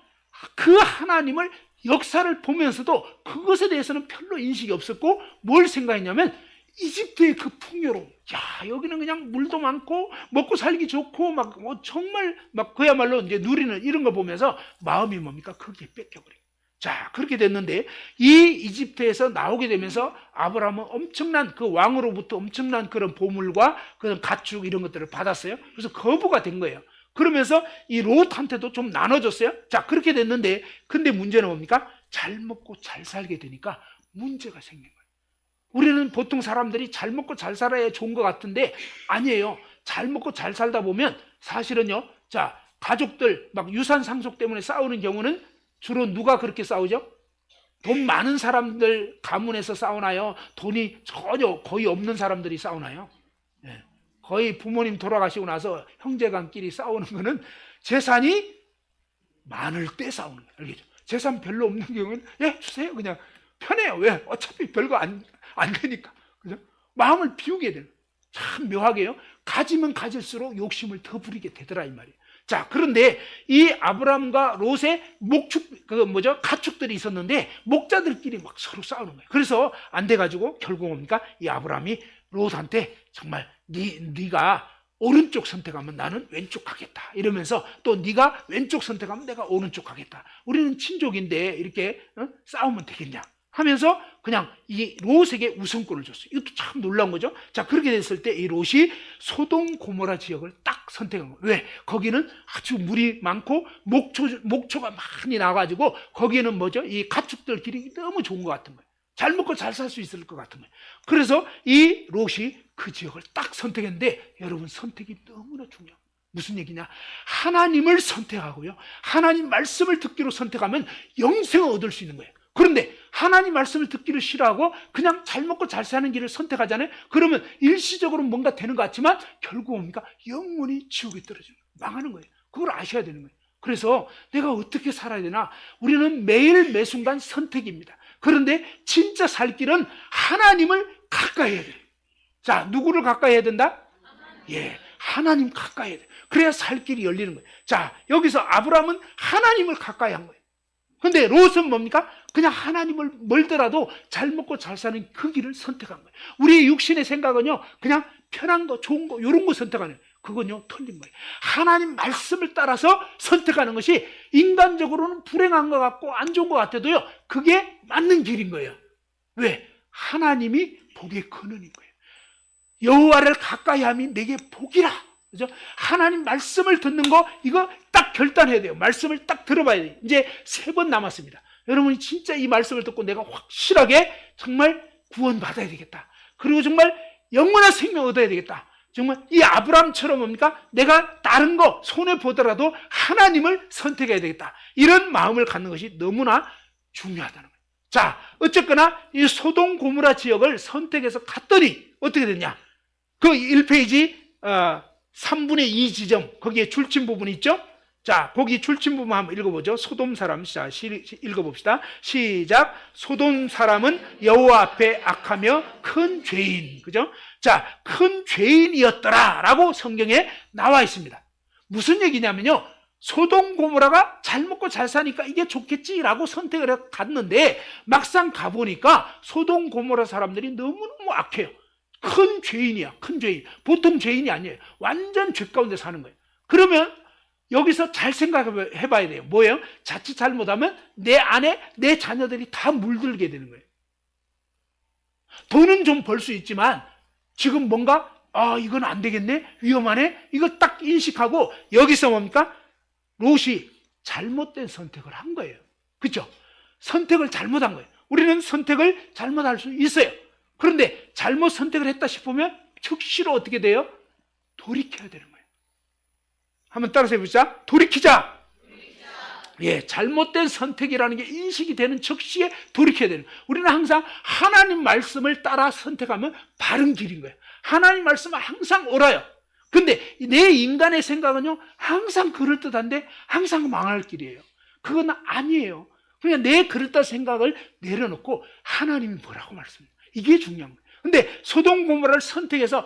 그 하나님을 역사를 보면서도 그것에 대해서는 별로 인식이 없었고 뭘 생각했냐면 이집트의 그 풍요로움, 야 여기는 그냥 물도 많고 먹고 살기 좋고 막 정말 막 그야말로 이제 누리는 이런 거 보면서 마음이 뭡니까? 거기에 뺏겨버려요. 자, 그렇게 됐는데 이 이집트에서 나오게 되면서 아브라함은 엄청난 그 왕으로부터 엄청난 그런 보물과 그런 가축 이런 것들을 받았어요. 그래서 거부가 된 거예요. 그러면서 이 롯한테도 좀 나눠줬어요. 자, 그렇게 됐는데 근데 문제는 뭡니까? 잘 먹고 잘 살게 되니까 문제가 생긴 거예요. 우리는 보통 사람들이 잘 먹고 잘 살아야 좋은 것 같은데 아니에요. 잘 먹고 잘 살다 보면 사실은요. 자, 가족들 막 유산 상속 때문에 싸우는 경우는 주로 누가 그렇게 싸우죠? 돈 많은 사람들 가문에서 싸우나요? 돈이 전혀 거의 없는 사람들이 싸우나요? 예. 거의 부모님 돌아가시고 나서 형제간끼리 싸우는 거는 재산이 많을 때 싸우는 거예요. 알겠죠? 재산 별로 없는 경우는 예 주세요 그냥 편해요. 왜? 어차피 별거 안 되니까. 그죠? 마음을 비우게 되는. 참 묘하게요. 가지면 가질수록 욕심을 더 부리게 되더라 이 말이에요. 자, 그런데 이 아브람과 롯의 가축들이 있었는데 목자들끼리 막 서로 싸우는 거예요. 그래서 안 돼가지고 결국 뭡니까? 이 아브람이 롯한테 정말 네가 오른쪽 선택하면 나는 왼쪽 가겠다 이러면서 또 네가 왼쪽 선택하면 내가 오른쪽 가겠다. 우리는 친족인데 이렇게 싸우면 되겠냐 하면서 그냥 이 롯에게 우선권을 줬어요. 이것도 참 놀라운 거죠. 자, 그렇게 됐을 때 이 롯이 소돔 고모라 지역을 딱 선택한 거예요. 왜? 거기는 아주 물이 많고 목초가 많이 나가지고 거기는 뭐죠? 이 가축들끼리 너무 좋은 것 같은 거예요. 잘 먹고 잘 살 수 있을 것 같은 거예요. 그래서 이 롯이 그 지역을 딱 선택했는데 여러분 선택이 너무나 중요해요. 무슨 얘기냐? 하나님을 선택하고요. 하나님 말씀을 듣기로 선택하면 영생을 얻을 수 있는 거예요. 그런데 하나님 말씀을 듣기를 싫어하고 그냥 잘 먹고 잘 사는 길을 선택하잖아요. 그러면 일시적으로 뭔가 되는 것 같지만 결국 뭡니까? 영원히 지옥에 떨어지는 거예요. 망하는 거예요. 그걸 아셔야 되는 거예요. 그래서 내가 어떻게 살아야 되나? 우리는 매일 매순간 선택입니다. 그런데 진짜 살 길은 하나님을 가까이 해야 돼요. 자, 누구를 가까이 해야 된다? 예, 하나님 가까이 해야 돼요. 그래야 살 길이 열리는 거예요. 자, 여기서 아브라함은 하나님을 가까이 한 거예요. 근데 롯은 뭡니까? 그냥 하나님을 멀더라도 잘 먹고 잘 사는 그 길을 선택한 거예요. 우리의 육신의 생각은요, 그냥 편한 거, 좋은 거, 이런 거 선택하는 거예요. 그건요, 틀린 거예요. 하나님 말씀을 따라서 선택하는 것이 인간적으로는 불행한 것 같고 안 좋은 것 같아도요, 그게 맞는 길인 거예요. 왜? 하나님이 복의 근원인 거예요. 여호와를 가까이 함이 내게 복이라. 그죠? 하나님 말씀을 듣는 거, 이거 딱 결단해야 돼요. 말씀을 딱 들어봐야 돼요. 이제 3번 남았습니다. 여러분이 진짜 이 말씀을 듣고 내가 확실하게 정말 구원받아야 되겠다. 그리고 정말 영원한 생명 얻어야 되겠다. 정말 이 아브람처럼 뭡니까? 내가 다른 거 손해보더라도 하나님을 선택해야 되겠다. 이런 마음을 갖는 것이 너무나 중요하다는 거예요. 자, 어쨌거나 이 소돔 고모라 지역을 선택해서 갔더니 어떻게 됐냐? 그 1페이지 3분의 2 지점, 거기에 줄침 부분이 있죠? 자, 거기 줄침 부분 한번 읽어보죠. 소돔 사람, 자, 읽어봅시다. 시작. 소돔 사람은 여호와 앞에 악하며 큰 죄인. 그죠? 자, 큰 죄인이었더라 라고 성경에 나와 있습니다. 무슨 얘기냐면요, 소돔 고모라가 잘 먹고 잘 사니까 이게 좋겠지라고 선택을 해서 갔는데 막상 가보니까 소돔 고모라 사람들이 너무너무 악해요. 큰 죄인이야. 큰 죄인. 보통 죄인이 아니에요. 완전 죄 가운데 사는 거예요. 그러면 여기서 잘 생각해 봐야 돼요. 뭐예요? 자칫 잘못하면 내 안에 내 자녀들이 다 물들게 되는 거예요. 돈은 좀 벌 수 있지만 지금 뭔가 이건 안 되겠네? 위험하네? 이거 딱 인식하고 여기서 뭡니까? 롯이 잘못된 선택을 한 거예요. 그렇죠? 선택을 잘못한 거예요. 우리는 선택을 잘못할 수 있어요. 그런데 잘못 선택을 했다 싶으면 즉시로 어떻게 돼요? 돌이켜야 되는 거예요. 한번 따라서 해보자. 돌이키자. 예, 잘못된 선택이라는 게 인식이 되는 즉시에 돌이켜야 되는 거예요. 우리는 항상 하나님 말씀을 따라 선택하면 바른 길인 거예요. 하나님 말씀은 항상 옳아요. 근데 내 인간의 생각은요, 항상 그럴듯한데 항상 망할 길이에요. 그건 아니에요. 그냥 내 그럴듯한 생각을 내려놓고 하나님이 뭐라고 말씀해요. 이게 중요한 거예요. 근데 소돔 고모라를 선택해서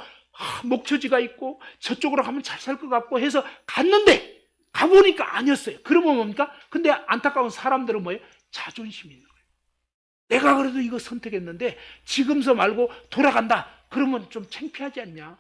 목초지가 있고 저쪽으로 가면 잘 살 것 같고 해서 갔는데 가보니까 아니었어요. 그러면 뭡니까? 근데 안타까운 사람들은 뭐예요? 자존심이 있는 거예요. 내가 그래도 이거 선택했는데 지금서 말고 돌아간다. 그러면 좀 창피하지 않냐?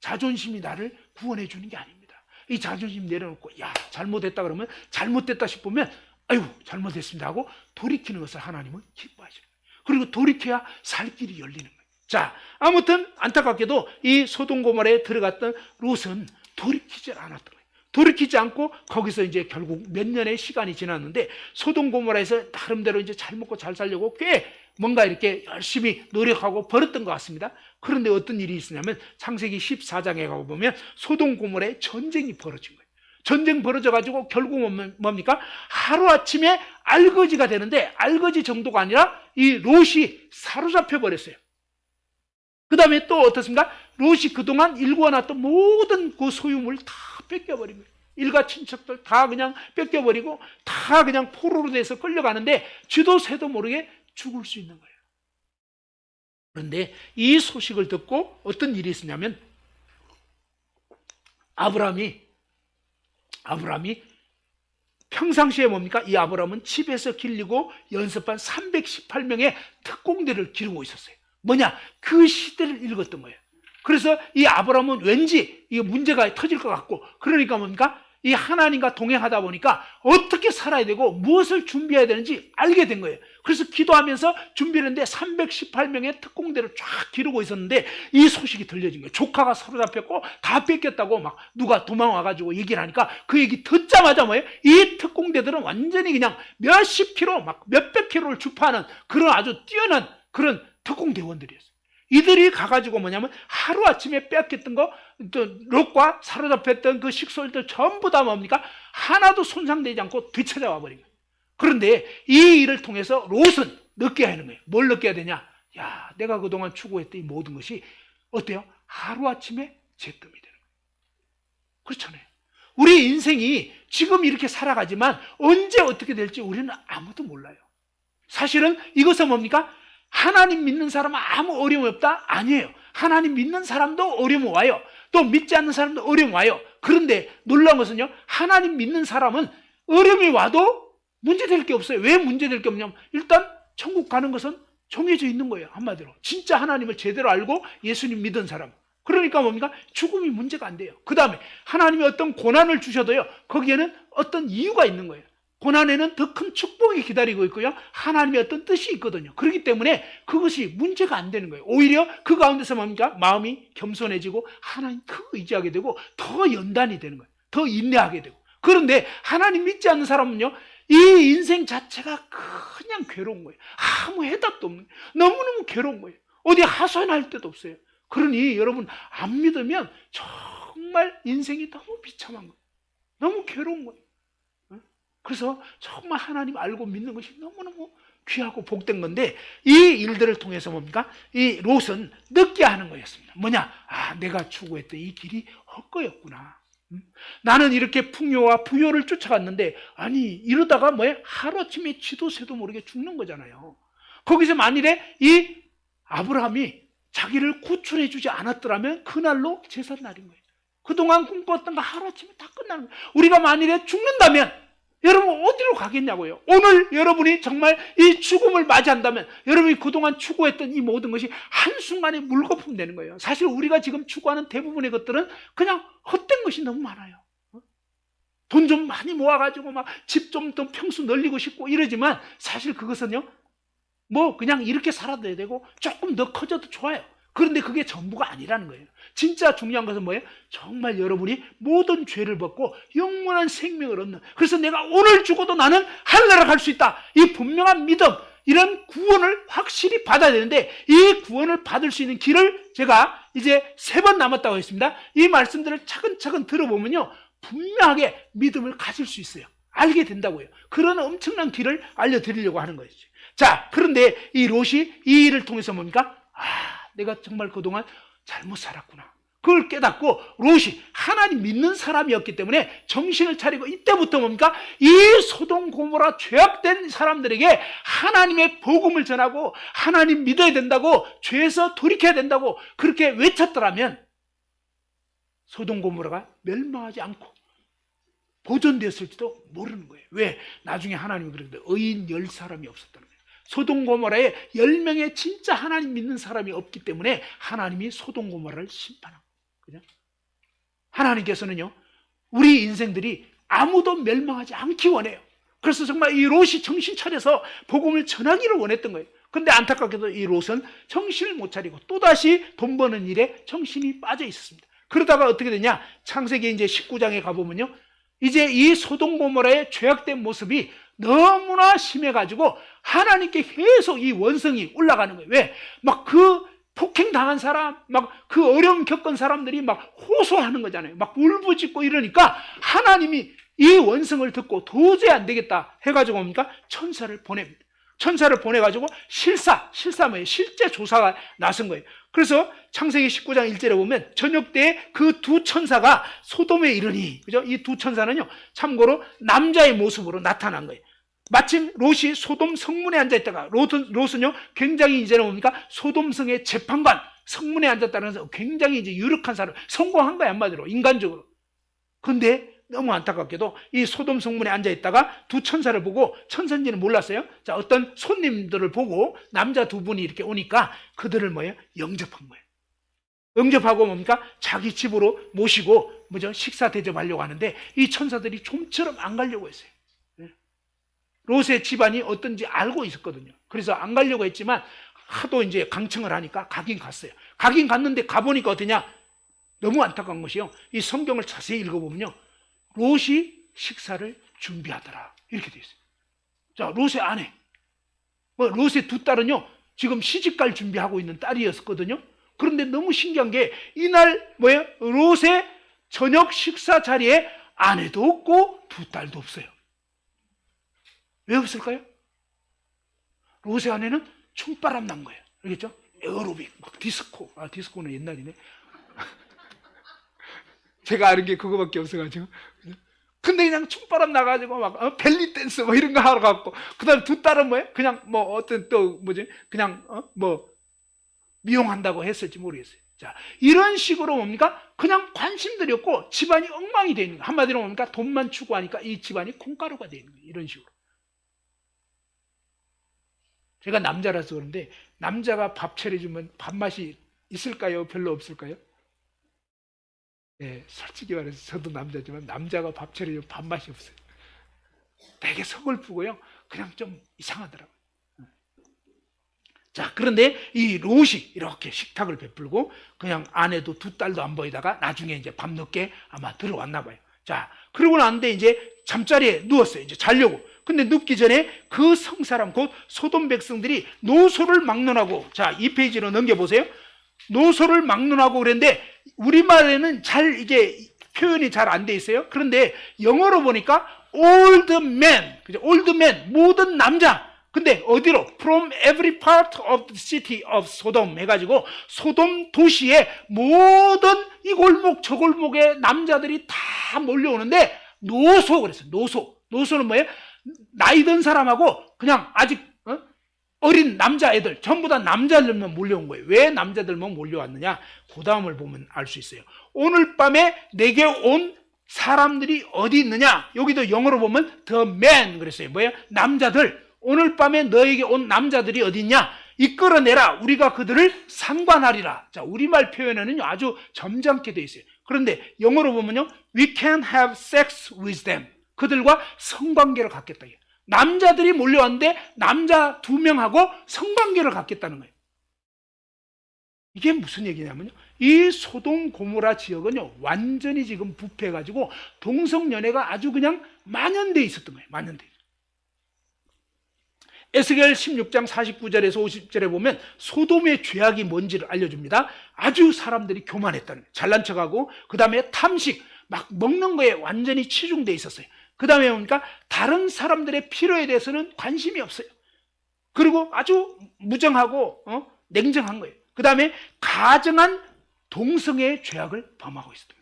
자존심이 나를 구원해 주는 게 아닙니다. 이 자존심 내려놓고 잘못했다 그러면 잘못됐다 싶으면 아유 잘못했습니다 하고 돌이키는 것을 하나님은 기뻐하시는 거예요. 그리고 돌이켜야 살 길이 열리는 거예요. 자, 아무튼 안타깝게도 이 소돔 고모라에 들어갔던 롯은 돌이키질 않았던 거예요. 돌이키지 않고 거기서 이제 결국 몇 년의 시간이 지났는데 소돔 고모라에서 나름대로 이제 잘 먹고 잘 살려고 꽤 뭔가 이렇게 열심히 노력하고 벌었던 것 같습니다. 그런데 어떤 일이 있었냐면 창세기 14장에 가보면 소돔 고모라에 전쟁이 벌어진 거예요. 전쟁 벌어져가지고 결국은 뭡니까? 하루아침에 알거지가 되는데 알거지 정도가 아니라 이 롯이 사로잡혀 버렸어요. 그 다음에 또 어떻습니까? 롯이 그동안 일구어놨던 모든 그 소유물 다 뺏겨버린 거예요. 일가 친척들 다 그냥 뺏겨버리고 다 그냥 포로로 돼서 끌려가는데 쥐도 새도 모르게 죽을 수 있는 거예요. 그런데 이 소식을 듣고 어떤 일이 있었냐면 아브라함이 평상시에 뭡니까? 이 아브라함은 집에서 길리고 연습한 318명의 특공대를 기르고 있었어요. 뭐냐? 그 시대를 읽었던 거예요. 그래서 이 아브라함은 왠지 이 문제가 터질 것 같고, 그러니까 뭡니까? 이 하나님과 동행하다 보니까 어떻게 살아야 되고 무엇을 준비해야 되는지 알게 된 거예요. 그래서 기도하면서 준비를 했는데 318명의 특공대를 쫙 기르고 있었는데 이 소식이 들려진 거예요. 조카가 사로잡혔고 다 뺏겼다고 막 누가 도망와가지고 얘기를 하니까 그 얘기 듣자마자 뭐예요? 이 특공대들은 완전히 그냥 몇십 킬로, 막 몇백 킬로를 주파하는 그런 아주 뛰어난 그런 특공대원들이었어요. 이들이 가가지고 뭐냐면 하루아침에 빼앗겼던 거, 또 롯과 사로잡혔던 그 식솔들 전부 다 뭡니까? 하나도 손상되지 않고 되찾아와 버린 거예요. 그런데 이 일을 통해서 롯은 느껴야 하는 거예요. 뭘 느껴야 되냐? 야, 내가 그동안 추구했던 이 모든 것이 어때요? 하루아침에 잿더미 되는 거예요. 그렇잖아요. 우리 인생이 지금 이렇게 살아가지만 언제 어떻게 될지 우리는 아무도 몰라요. 사실은 이것은 뭡니까? 하나님 믿는 사람은 아무 어려움이 없다? 아니에요. 하나님 믿는 사람도 어려움이 와요. 또 믿지 않는 사람도 어려움이 와요. 그런데 놀라운 것은요, 하나님 믿는 사람은 어려움이 와도 문제될 게 없어요. 왜 문제될 게 없냐면 일단 천국 가는 것은 정해져 있는 거예요. 한마디로 진짜 하나님을 제대로 알고 예수님 믿은 사람, 그러니까 뭡니까? 죽음이 문제가 안 돼요. 그 다음에 하나님이 어떤 고난을 주셔도요, 거기에는 어떤 이유가 있는 거예요. 고난에는 더 큰 축복이 기다리고 있고요, 하나님의 어떤 뜻이 있거든요. 그렇기 때문에 그것이 문제가 안 되는 거예요. 오히려 그 가운데서 뭡니까? 마음이 겸손해지고 하나님 더 의지하게 되고 더 연단이 되는 거예요. 더 인내하게 되고. 그런데 하나님 믿지 않는 사람은요, 이 인생 자체가 그냥 괴로운 거예요. 아무 해답도 없는 거예요. 너무너무 괴로운 거예요. 어디 하소연할 데도 없어요. 그러니 여러분, 안 믿으면 정말 인생이 너무 비참한 거예요. 너무 괴로운 거예요. 그래서 정말 하나님 알고 믿는 것이 너무너무 귀하고 복된 건데, 이 일들을 통해서 뭡니까? 이 롯은 느껴야 하는 거였습니다. 뭐냐? 아, 내가 추구했던 이 길이 헛거였구나. 나는 이렇게 풍요와 부요를 쫓아갔는데, 아니 이러다가 뭐예요? 하루아침에 쥐도 새도 모르게 죽는 거잖아요. 거기서 만일에 이 아브라함이 자기를 구출해 주지 않았더라면 그날로 제삿날인 거예요. 그동안 꿈꿨던 거 하루아침에 다 끝나는 거예요. 우리가 만일에 죽는다면 여러분 어디로 가겠냐고요? 오늘 여러분이 정말 이 죽음을 맞이한다면 여러분이 그동안 추구했던 이 모든 것이 한순간에 물거품 되는 거예요. 사실 우리가 지금 추구하는 대부분의 것들은 그냥 헛된 것이 너무 많아요. 돈 좀 많이 모아가지고 막 집 좀 더 평수 늘리고 싶고 이러지만, 사실 그것은요, 뭐 그냥 이렇게 살아도 되고 조금 더 커져도 좋아요. 그런데 그게 전부가 아니라는 거예요. 진짜 중요한 것은 뭐예요? 정말 여러분이 모든 죄를 벗고 영원한 생명을 얻는, 그래서 내가 오늘 죽어도 나는 하늘나라 갈 수 있다, 이 분명한 믿음, 이런 구원을 확실히 받아야 되는데, 이 구원을 받을 수 있는 길을 제가 이제 3번 남았다고 했습니다. 이 말씀들을 차근차근 들어보면요, 분명하게 믿음을 가질 수 있어요. 알게 된다고요. 그런 엄청난 길을 알려드리려고 하는 것이죠. 자, 그런데 이 롯이 이 일을 통해서 뭡니까? 아, 내가 정말 그동안 잘못 살았구나. 그걸 깨닫고 롯이 하나님 믿는 사람이었기 때문에 정신을 차리고, 이때부터 뭡니까? 이 소돔 고모라 죄악된 사람들에게 하나님의 복음을 전하고 하나님 믿어야 된다고, 죄에서 돌이켜야 된다고 그렇게 외쳤더라면 소돔 고모라가 멸망하지 않고 보존되었을지도 모르는 거예요. 왜? 나중에 하나님이 그러는데 의인 10사람이 없었다는 거예요. 소돔 고모라에 10명의 진짜 하나님 믿는 사람이 없기 때문에 하나님이 소돔 고모라를 심판한 거예요. 그죠? 하나님께서는요, 우리 인생들이 아무도 멸망하지 않기 원해요. 그래서 정말 이 롯이 정신 차려서 복음을 전하기를 원했던 거예요. 근데 안타깝게도 이 롯은 정신을 못 차리고 또다시 돈 버는 일에 정신이 빠져 있었습니다. 그러다가 어떻게 되냐? 창세기 이제 19장에 가보면요, 이제 이 소돔 고모라의 죄악된 모습이 너무나 심해가지고 하나님께 계속 이 원성이 올라가는 거예요. 왜? 막 그 폭행당한 사람, 막 그 어려움 겪은 사람들이 막 호소하는 거잖아요. 막 울부짖고 이러니까 하나님이 이 원성을 듣고 도저히 안 되겠다 해가지고 뭡니까? 천사를 보냅니다. 천사를 보내가지고 실사 뭐예요? 실제 조사가 나선 거예요. 그래서 창세기 19장 1절에 보면 저녁 때에 그 두 천사가 소돔에 이르니, 그죠? 이 두 천사는요, 참고로 남자의 모습으로 나타난 거예요. 마침 롯이 소돔 성문에 앉아있다가, 롯은요, 굉장히 이제는 뭡니까? 소돔성의 재판관, 성문에 앉았다는 것은 굉장히 이제 유력한 사람, 성공한 거야, 한마디로, 인간적으로. 근데 너무 안타깝게도 이 소돔 성문에 앉아있다가 두 천사를 보고, 천사인지는 몰랐어요. 자, 어떤 손님들을 보고 남자 두 분이 이렇게 오니까 그들을 뭐예요? 영접한 거예요. 영접하고 뭡니까? 자기 집으로 모시고, 뭐죠? 식사 대접하려고 하는데 이 천사들이 좀처럼 안 가려고 했어요. 롯의 집안이 어떤지 알고 있었거든요. 그래서 안 가려고 했지만 하도 이제 강청을 하니까 가긴 갔어요. 가긴 갔는데 가보니까 어떠냐? 너무 안타까운 것이요. 이 성경을 자세히 읽어보면요. 롯이 식사를 준비하더라. 이렇게 돼 있어요. 자, 롯의 아내. 롯의 두 딸은요. 지금 시집갈 준비하고 있는 딸이었거든요. 그런데 너무 신기한 게 이날 뭐예요? 롯의 저녁 식사 자리에 아내도 없고 두 딸도 없어요. 왜 없을까요? 롯의 아내는 춤바람 난 거예요. 알겠죠? 에어로빅, 막 디스코. 아, 디스코는 옛날이네. 제가 아는 게 그거밖에 없어가지고. 근데 그냥 춤바람 나가지고 막 벨리 댄스 뭐 이런 거 하러 갔고, 그 다음에 두 딸은 뭐예요? 그냥 뭐 어떤 또 뭐지? 그냥 뭐 미용한다고 했을지 모르겠어요. 자, 이런 식으로 뭡니까? 그냥 관심들이 없고 집안이 엉망이 되는 거예요. 한마디로 뭡니까? 돈만 추구하니까 이 집안이 콩가루가 되는 거예요. 이런 식으로. 제가 남자라서 그런데 남자가 밥 차려주면 밥맛이 있을까요? 별로 없을까요? 네, 솔직히 말해서 저도 남자지만 남자가 밥 차려주면 밥맛이 없어요. 되게 서글프고요. 그냥 좀 이상하더라고요. 자, 그런데 이 롯이 이렇게 식탁을 베풀고 그냥 아내도 두 딸도 안 보이다가 나중에 이제 밤늦게 아마 들어왔나 봐요. 자, 그러고 나는데 이제 잠자리에 누웠어요. 이제 자려고. 근데 눕기 전에 그 성사람 곧 소돔 백성들이 노소를 막론하고, 자, 이 페이지로 넘겨보세요. 노소를 막론하고 그랬는데 우리말에는 잘 이게 표현이 잘 안 돼 있어요. 그런데 영어로 보니까 old man, 그죠? old man, 모든 남자. 근데 어디로? From every part of the city of Sodom 해가지고 소돔 도시의 모든 이 골목 저 골목에 남자들이 다 몰려오는데 노소 그랬어요. 노소는 뭐예요? 나이 든 사람하고 그냥 아직 어린 남자애들 전부 다 남자들만 몰려온 거예요. 왜 남자들만 몰려왔느냐? 그 다음을 보면 알 수 있어요. 오늘 밤에 내게 온 사람들이 어디 있느냐? 여기도 영어로 보면 the men 그랬어요. 뭐예요? 남자들. 오늘 밤에 너에게 온 남자들이 어디 있냐? 이끌어내라. 우리가 그들을 상관하리라. 자, 우리말 표현에는요 아주 점잖게 돼 있어요. 그런데 영어로 보면요, we can have sex with them. 그들과 성관계를 갖겠다. 남자들이 몰려왔는데 남자 2명하고 성관계를 갖겠다는 거예요. 이게 무슨 얘기냐면요, 이 소돔 고모라 지역은요 완전히 지금 부패해가지고 동성연애가 아주 그냥 만연돼 있었던 거예요. 만연돼. 에스겔 16장 49절에서 50절에 보면 소돔의 죄악이 뭔지를 알려줍니다. 아주 사람들이 교만했다는 거예요. 잘난 척하고, 그 다음에 탐식, 막 먹는 거에 완전히 치중돼 있었어요. 그 다음에 보니까 다른 사람들의 필요에 대해서는 관심이 없어요. 그리고 아주 무정하고 냉정한 거예요. 그 다음에 가증한 동성애의 죄악을 범하고 있습니다.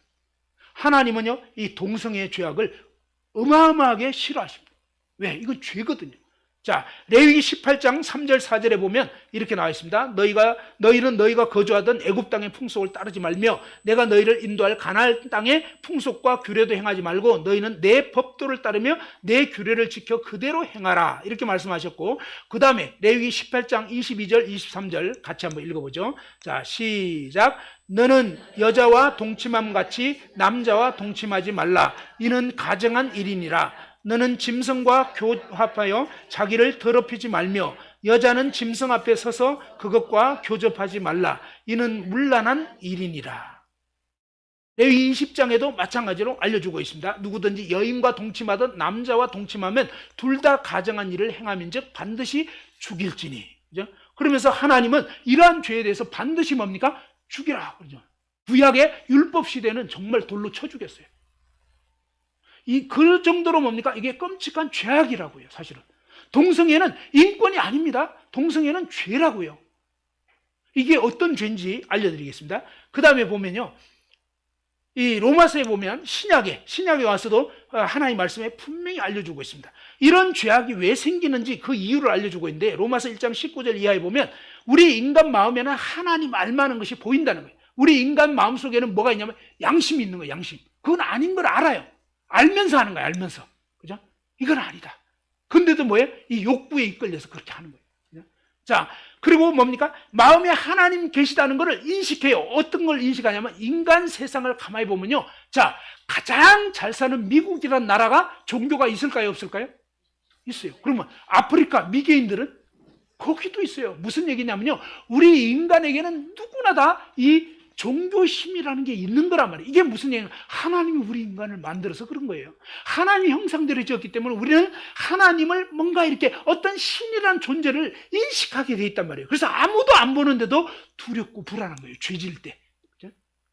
하나님은요 이 동성애의 죄악을 어마어마하게 싫어하십니다. 왜? 이건 죄거든요. 자, 레위기 18장 3절 4절에 보면 이렇게 나와 있습니다. 너희는 너희가 거주하던 애굽 땅의 풍속을 따르지 말며 내가 너희를 인도할 가나안 땅의 풍속과 규례도 행하지 말고 너희는 내 법도를 따르며 내 규례를 지켜 그대로 행하라. 이렇게 말씀하셨고, 그 다음에 레위기 18장 22절 23절 같이 한번 읽어보죠. 자, 시작. 너는 여자와 동침함 같이 남자와 동침하지 말라. 이는 가증한 일이니라. 너는 짐승과 교합하여 자기를 더럽히지 말며 여자는 짐승 앞에 서서 그것과 교접하지 말라. 이는 문란한 일이니라. 레위기 20장에도 마찬가지로 알려주고 있습니다. 누구든지 여인과 동침하든 남자와 동침하면 둘 다 가증한 일을 행함인즉 반드시 죽일지니. 그죠? 그러면서 하나님은 이러한 죄에 대해서 반드시 뭡니까? 죽이라 그러죠. 구약의 율법 시대는 정말 돌로 쳐 죽였어요. 그 정도로 뭡니까? 이게 끔찍한 죄악이라고요, 사실은. 동성애는 인권이 아닙니다. 동성애는 죄라고요. 이게 어떤 죄인지 알려드리겠습니다. 그 다음에 보면요, 이 로마서에 보면 신약에 와서도 하나님 말씀에 분명히 알려주고 있습니다. 이런 죄악이 왜 생기는지 그 이유를 알려주고 있는데, 로마서 1장 19절 이하에 보면 우리 인간 마음에는 하나님 알만한 것이 보인다는 거예요. 우리 인간 마음 속에는 뭐가 있냐면 양심이 있는 거예요. 양심. 그건 아닌 걸 알아요. 알면서 하는 거예요. 알면서. 그죠? 이건 아니다. 근데도 뭐예요? 이 욕구에 이끌려서 그렇게 하는 거예요. 그죠? 자, 그리고 뭡니까? 마음에 하나님 계시다는 것을 인식해요. 어떤 걸 인식하냐면 인간 세상을 가만히 보면요. 자, 가장 잘 사는 미국이라는 나라가 종교가 있을까요? 없을까요? 있어요. 그러면 아프리카 미개인들은 거기도 있어요. 무슨 얘기냐면요. 우리 인간에게는 누구나 다 이 종교심이라는 게 있는 거란 말이에요. 이게 무슨 얘기냐면 하나님이 우리 인간을 만들어서 그런 거예요. 하나님 형상대로 지었기 때문에 우리는 하나님을 뭔가 이렇게 어떤 신이라는 존재를 인식하게 돼 있단 말이에요. 그래서 아무도 안 보는데도 두렵고 불안한 거예요. 죄질 때.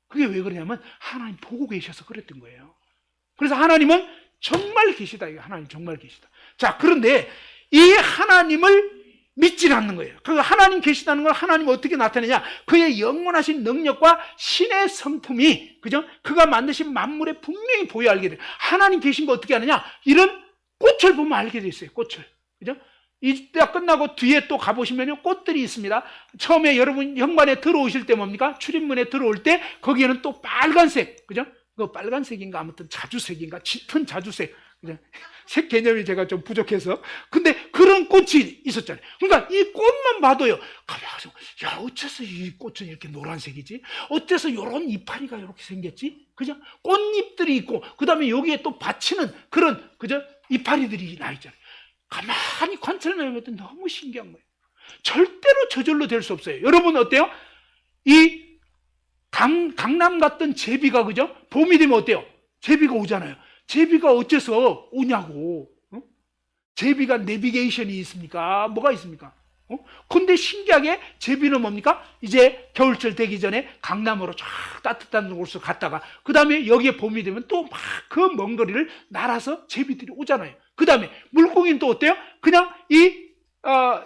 그게 왜 그러냐면 하나님 보고 계셔서 그랬던 거예요. 그래서 하나님은 정말 계시다. 하나님 정말 계시다. 자, 그런데 이 하나님을 믿지 않는 거예요. 그 하나님 계시다는 걸 하나님 어떻게 나타내냐? 그의 영원하신 능력과 신의 성품이, 그죠? 그가 만드신 만물에 분명히 보여 알게 돼요. 하나님 계신 거 어떻게 아느냐? 이런 꽃을 보면 알게 돼 있어요. 꽃을. 그죠? 이때가 끝나고 뒤에 또 가보시면요. 꽃들이 있습니다. 처음에 여러분 현관에 들어오실 때 뭡니까? 출입문에 들어올 때 거기에는 또 빨간색, 그죠? 그 빨간색인가 아무튼 자주색인가 짙은 자주색. 그죠? 색 개념이 제가 좀 부족해서. 근데 그런 꽃이 있었잖아요. 그러니까 이 꽃만 봐도요. 가만히 야, 어째서 이 꽃은 이렇게 노란색이지? 어째서 이런 이파리가 이렇게 생겼지? 그죠? 꽃잎들이 있고, 그 다음에 여기에 또 받치는 그런, 그죠? 이파리들이 나 있잖아요. 가만히 관찰만 해도 너무 신기한 거예요. 절대로 저절로 될 수 없어요. 여러분 어때요? 이 강남 갔던 제비가, 그죠? 봄이 되면 어때요? 제비가 오잖아요. 제비가 어째서 오냐고. 제비가 내비게이션이 있습니까? 뭐가 있습니까? 근데 신기하게 제비는 뭡니까? 이제 겨울철 되기 전에 강남으로 쫙 따뜻한 곳으로 갔다가 그 다음에 여기에 봄이 되면 또 막 그 먼 거리를 날아서 제비들이 오잖아요. 그 다음에 물고기는 또 어때요? 그냥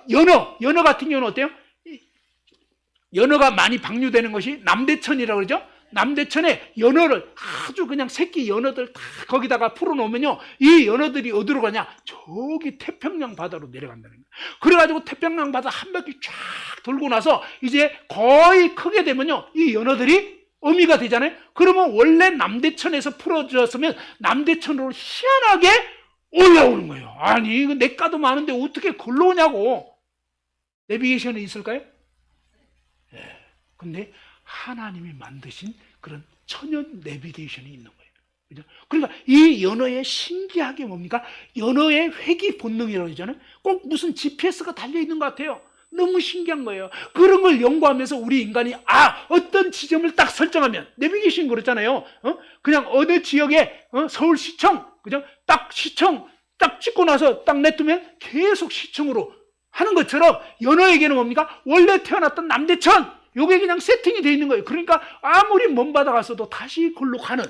연어 같은 경우는 어때요? 연어가 많이 방류되는 것이 남대천이라고 그러죠? 남대천에 연어를 아주 그냥 새끼 연어들 다 거기다가 풀어놓으면요. 이 연어들이 어디로 가냐? 저기 태평양 바다로 내려간다는 거예요. 그래가지고 태평양 바다 한 바퀴 쫙 돌고 나서 이제 거의 크게 되면요. 이 연어들이 어미가 되잖아요. 그러면 원래 남대천에서 풀어졌으면 남대천으로 희한하게 올라오는 거예요. 아니, 내과도 많은데 어떻게 걸러오냐고. 내비게이션이 있을까요? 근데 하나님이 만드신 그런 천연 내비게이션이 있는 거예요. 그죠? 그러니까 이 연어의 신기하게 뭡니까? 연어의 회귀 본능이라고 하잖아요. 꼭 무슨 GPS가 달려있는 것 같아요. 너무 신기한 거예요. 그런 걸 연구하면서 우리 인간이 어떤 지점을 딱 설정하면 내비게이션 그렇잖아요. 그냥 어느 지역에 서울시청, 그죠? 딱 시청 딱 찍고 나서 딱 냅두면 계속 시청으로 하는 것처럼 연어에게는 뭡니까? 원래 태어났던 남대천 요게 그냥 세팅이 되어 있는 거예요. 그러니까 아무리 먼 바다 갔어도 다시 걸로 가는.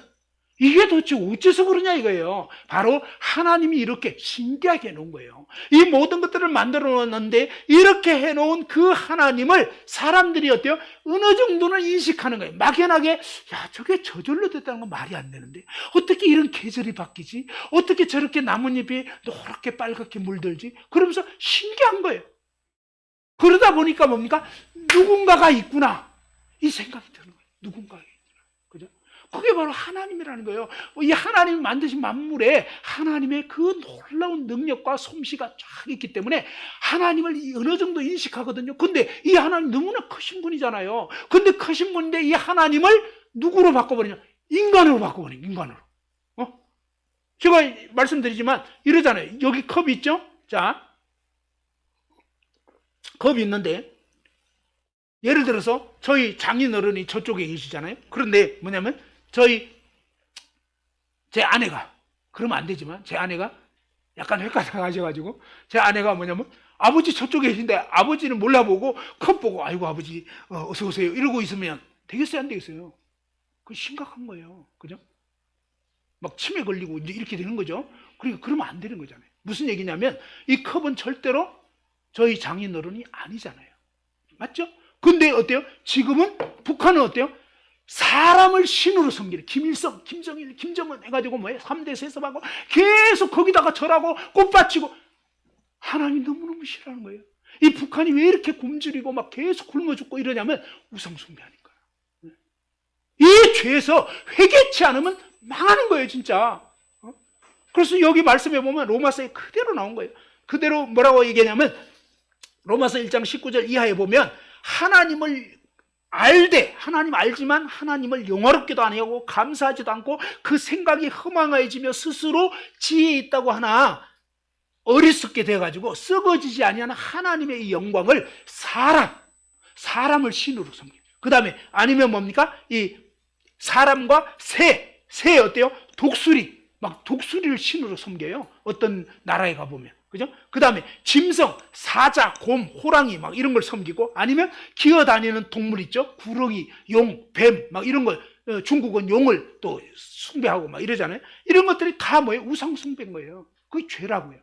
이게 도대체 어째서 그러냐 이거예요. 바로 하나님이 이렇게 신기하게 해놓은 거예요. 이 모든 것들을 만들어 놓았는데 이렇게 해놓은 그 하나님을 사람들이 어때요? 어느 정도는 인식하는 거예요. 막연하게 야, 저게 저절로 됐다는 건 말이 안 되는데 어떻게 이런 계절이 바뀌지? 어떻게 저렇게 나뭇잎이 노랗게 빨갛게 물들지? 그러면서 신기한 거예요. 그러다 보니까 뭡니까? 누군가가 있구나. 이 생각이 드는 거예요. 누군가가 있구나. 그죠? 그게 바로 하나님이라는 거예요. 이 하나님이 만드신 만물에 하나님의 그 놀라운 능력과 솜씨가 쫙 있기 때문에 하나님을 어느 정도 인식하거든요. 근데 이 하나님 너무나 크신 분이잖아요. 근데 크신 분인데 이 하나님을 누구로 바꿔버리냐? 인간으로 바꿔버리냐. 인간으로. 제가 말씀드리지만 이러잖아요. 여기 컵이 있죠? 자, 컵이 있는데 예를 들어서 저희 장인어른이 저쪽에 계시잖아요. 그런데 뭐냐면 제 아내가, 그러면 안 되지만 제 아내가 약간 헷갈려 하셔가지고 제 아내가 뭐냐면 아버지 저쪽에 계신데 아버지는 몰라보고 컵 보고 아이고 아버지 어서 오세요 이러고 있으면 되겠어요 안 되겠어요? 그건 심각한 거예요. 그죠? 막 치매 걸리고 이제 이렇게 되는 거죠. 그러니까 그러면 안 되는 거잖아요. 무슨 얘기냐면 이 컵은 절대로 저희 장인어른이 아니잖아요. 맞죠? 근데 어때요? 지금은 북한은 어때요? 사람을 신으로 섬기는 김일성, 김정일, 김정은 해가지고 뭐예요? 3대 세습하고 계속 거기다가 절하고 꽃바치고 하나님 너무너무 싫어하는 거예요. 이 북한이 왜 이렇게 굶주리고 막 계속 굶어 죽고 이러냐면 우상숭배하니까. 이 죄에서 회개치 않으면 망하는 거예요, 진짜. 그래서 여기 말씀해 보면 로마서에 그대로 나온 거예요. 그대로 뭐라고 얘기하냐면 로마서 1장 19절 이하에 보면 하나님을 알되 하나님 알지만 하나님을 영화롭게도 안 하고 감사하지도 않고 그 생각이 허망해지며 스스로 지혜 있다고 하나 어리석게 돼가지고 썩어지지 아니하는 하나님의 이 영광을 사람을 신으로 섬겨요. 그 다음에 아니면 뭡니까? 이 사람과 새 어때요? 독수리 막 독수리를 신으로 섬겨요. 어떤 나라에 가보면. 그죠? 그 다음에 짐승, 사자, 곰, 호랑이 막 이런 걸 섬기고 아니면 기어다니는 동물 있죠? 구렁이, 용, 뱀 막 이런 걸 중국은 용을 또 숭배하고 막 이러잖아요. 이런 것들이 다 뭐예요? 우상 숭배인 거예요. 그게 죄라고요.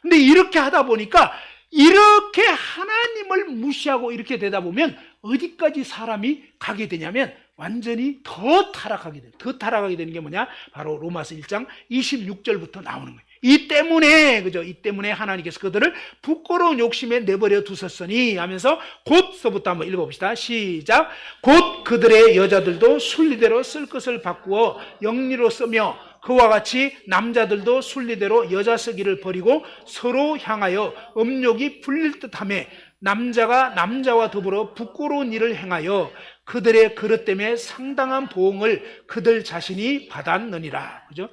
근데 이렇게 하다 보니까 이렇게 하나님을 무시하고 이렇게 되다 보면 어디까지 사람이 가게 되냐면 완전히 더 타락하게 돼요. 더 타락하게 되는 게 뭐냐? 바로 로마서 1장 26절부터 나오는 거예요. 이 때문에 그죠? 이 때문에 하나님께서 그들을 부끄러운 욕심에 내버려 두셨으니 하면서 곧서부터 한번 읽어봅시다. 시작. 곧 그들의 여자들도 순리대로 쓸 것을 바꾸어 영리로 쓰며 그와 같이 남자들도 순리대로 여자 쓰기를 버리고 서로 향하여 음욕이 불릴 듯하며 남자가 남자와 더불어 부끄러운 일을 행하여 그들의 그릇 때문에 상당한 보응을 그들 자신이 받았느니라. 그죠?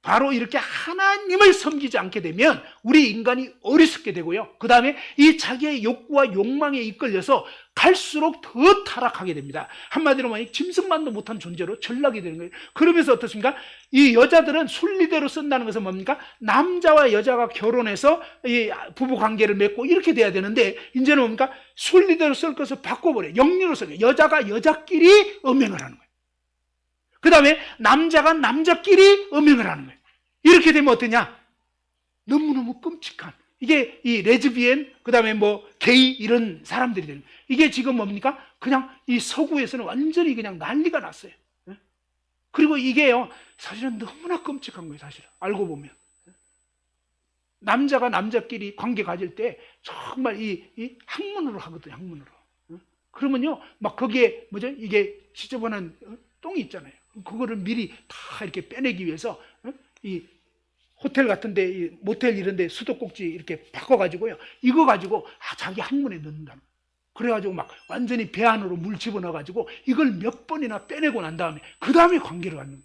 바로 이렇게 하나님을 섬기지 않게 되면 우리 인간이 어리석게 되고요. 그 다음에 이 자기의 욕구와 욕망에 이끌려서 갈수록 더 타락하게 됩니다. 한마디로 말하면 짐승만도 못한 존재로 전락이 되는 거예요. 그러면서 어떻습니까? 이 여자들은 순리대로 쓴다는 것은 뭡니까? 남자와 여자가 결혼해서 이 부부 관계를 맺고 이렇게 돼야 되는데 이제는 뭡니까? 순리대로 쓸 것을 바꿔버려요. 영리로 써요. 여자가 여자끼리 음행을 하는 거예요. 그 다음에 남자가 남자끼리 음행을 하는 거예요. 이렇게 되면 어떠냐? 너무너무 끔찍한 이게 이 레즈비언 그 다음에 뭐 게이 이런 사람들이 되는 거예요. 이게 지금 뭡니까? 그냥 이 서구에서는 완전히 그냥 난리가 났어요. 그리고 이게요 사실은 너무나 끔찍한 거예요. 사실은 알고 보면 남자가 남자끼리 관계 가질 때 정말 이 학문으로 하거든요. 학문으로. 그러면요 막 거기에 뭐죠? 이게 지저분한 똥이 있잖아요. 그거를 미리 다 이렇게 빼내기 위해서 이 호텔 같은데 이 모텔 이런데 수도꼭지 이렇게 바꿔가지고요 이거 가지고 자기 항문에 넣는다. 그래가지고 막 완전히 배 안으로 물 집어넣어가지고 이걸 몇 번이나 빼내고 난 다음에 그 다음에 관계를 갖는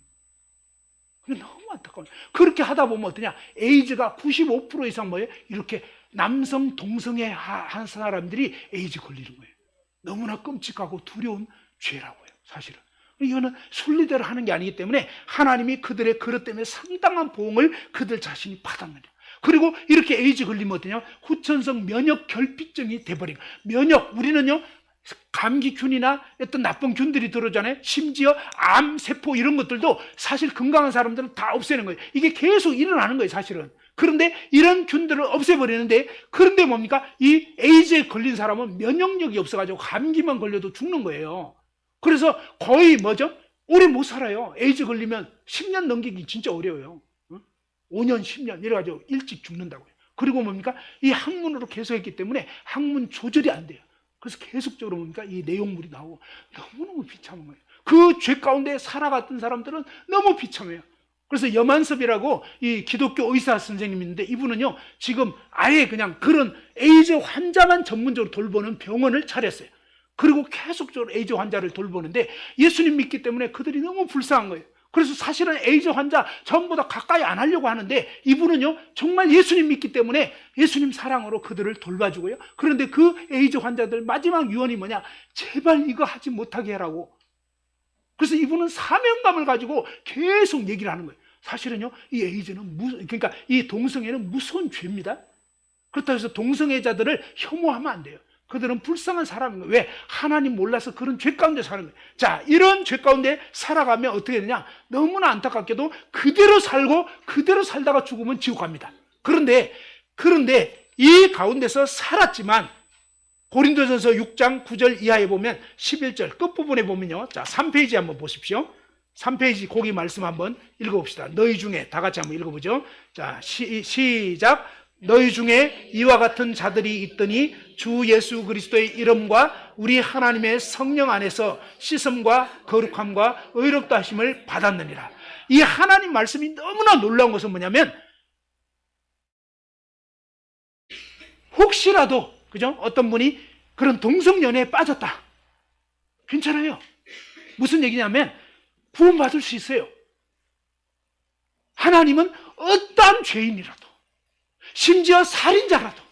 거예요. 너무 안타까워요. 그렇게 하다 보면 어떠냐? 에이즈가 95% 이상 뭐예요? 이렇게 남성 동성애 한 사람들이 에이즈 걸리는 거예요. 너무나 끔찍하고 두려운 죄라고요. 사실은. 이거는 순리대로 하는 게 아니기 때문에 하나님이 그들의 그릇 때문에 상당한 보응을 그들 자신이 받았느냐. 그리고 이렇게 에이즈 걸리면 어떠냐? 후천성 면역 결핍증이 돼버린 거예요. 면역, 우리는요 감기균이나 어떤 나쁜 균들이 들어오잖아요. 심지어 암세포 이런 것들도 사실 건강한 사람들은 다 없애는 거예요. 이게 계속 일어나는 거예요 사실은. 그런데 이런 균들을 없애버리는데 그런데 뭡니까? 이 에이즈에 걸린 사람은 면역력이 없어가지고 감기만 걸려도 죽는 거예요. 그래서 거의 뭐죠? 오래 못 살아요. 에이즈 걸리면 10년 넘기기 진짜 어려워요. 5년, 10년 이래가지고 일찍 죽는다고요. 그리고 뭡니까? 이 학문으로 계속 했기 때문에 학문 조절이 안 돼요. 그래서 계속적으로 뭡니까? 이 내용물이 나오고 너무너무 비참한 거예요. 그 죄 가운데 살아갔던 사람들은 너무 비참해요. 그래서 여만섭이라고 이 기독교 의사 선생님이 있는데 이분은요 지금 아예 그냥 그런 에이즈 환자만 전문적으로 돌보는 병원을 차렸어요. 그리고 계속적으로 에이즈 환자를 돌보는데 예수님 믿기 때문에 그들이 너무 불쌍한 거예요. 그래서 사실은 에이즈 환자 전부 다 가까이 안 하려고 하는데 이분은요 정말 예수님 믿기 때문에 예수님 사랑으로 그들을 돌봐주고요. 그런데 그 에이즈 환자들 마지막 유언이 뭐냐? 제발 이거 하지 못하게 해라고. 그래서 이분은 사명감을 가지고 계속 얘기를 하는 거예요. 사실은요 이 에이즈는 그러니까 이 동성애는 무서운 죄입니다. 그렇다고 해서 동성애자들을 혐오하면 안 돼요. 그들은 불쌍한 사람인 거예요. 왜? 하나님 몰라서 그런 죄 가운데 사는 거예요. 자, 이런 죄 가운데 살아가면 어떻게 되냐? 너무나 안타깝게도 그대로 살고 그대로 살다가 죽으면 지옥 갑니다. 그런데 이 가운데서 살았지만 고린도전서 6장 9절 이하에 보면 11절 끝부분에 보면요. 자, 3페이지 한번 보십시오. 3페이지 거기 말씀 한번 읽어봅시다. 너희 중에 다 같이 한번 읽어보죠. 자, 시작. 너희 중에 이와 같은 자들이 있더니 주 예수 그리스도의 이름과 우리 하나님의 성령 안에서 씻음과 거룩함과 의롭다 하심을 받았느니라. 이 하나님 말씀이 너무나 놀라운 것은 뭐냐면 혹시라도 그죠? 어떤 분이 그런 동성연애에 빠졌다. 괜찮아요. 무슨 얘기냐면 구원받을 수 있어요. 하나님은 어떠한 죄인이라도 심지어 살인자라도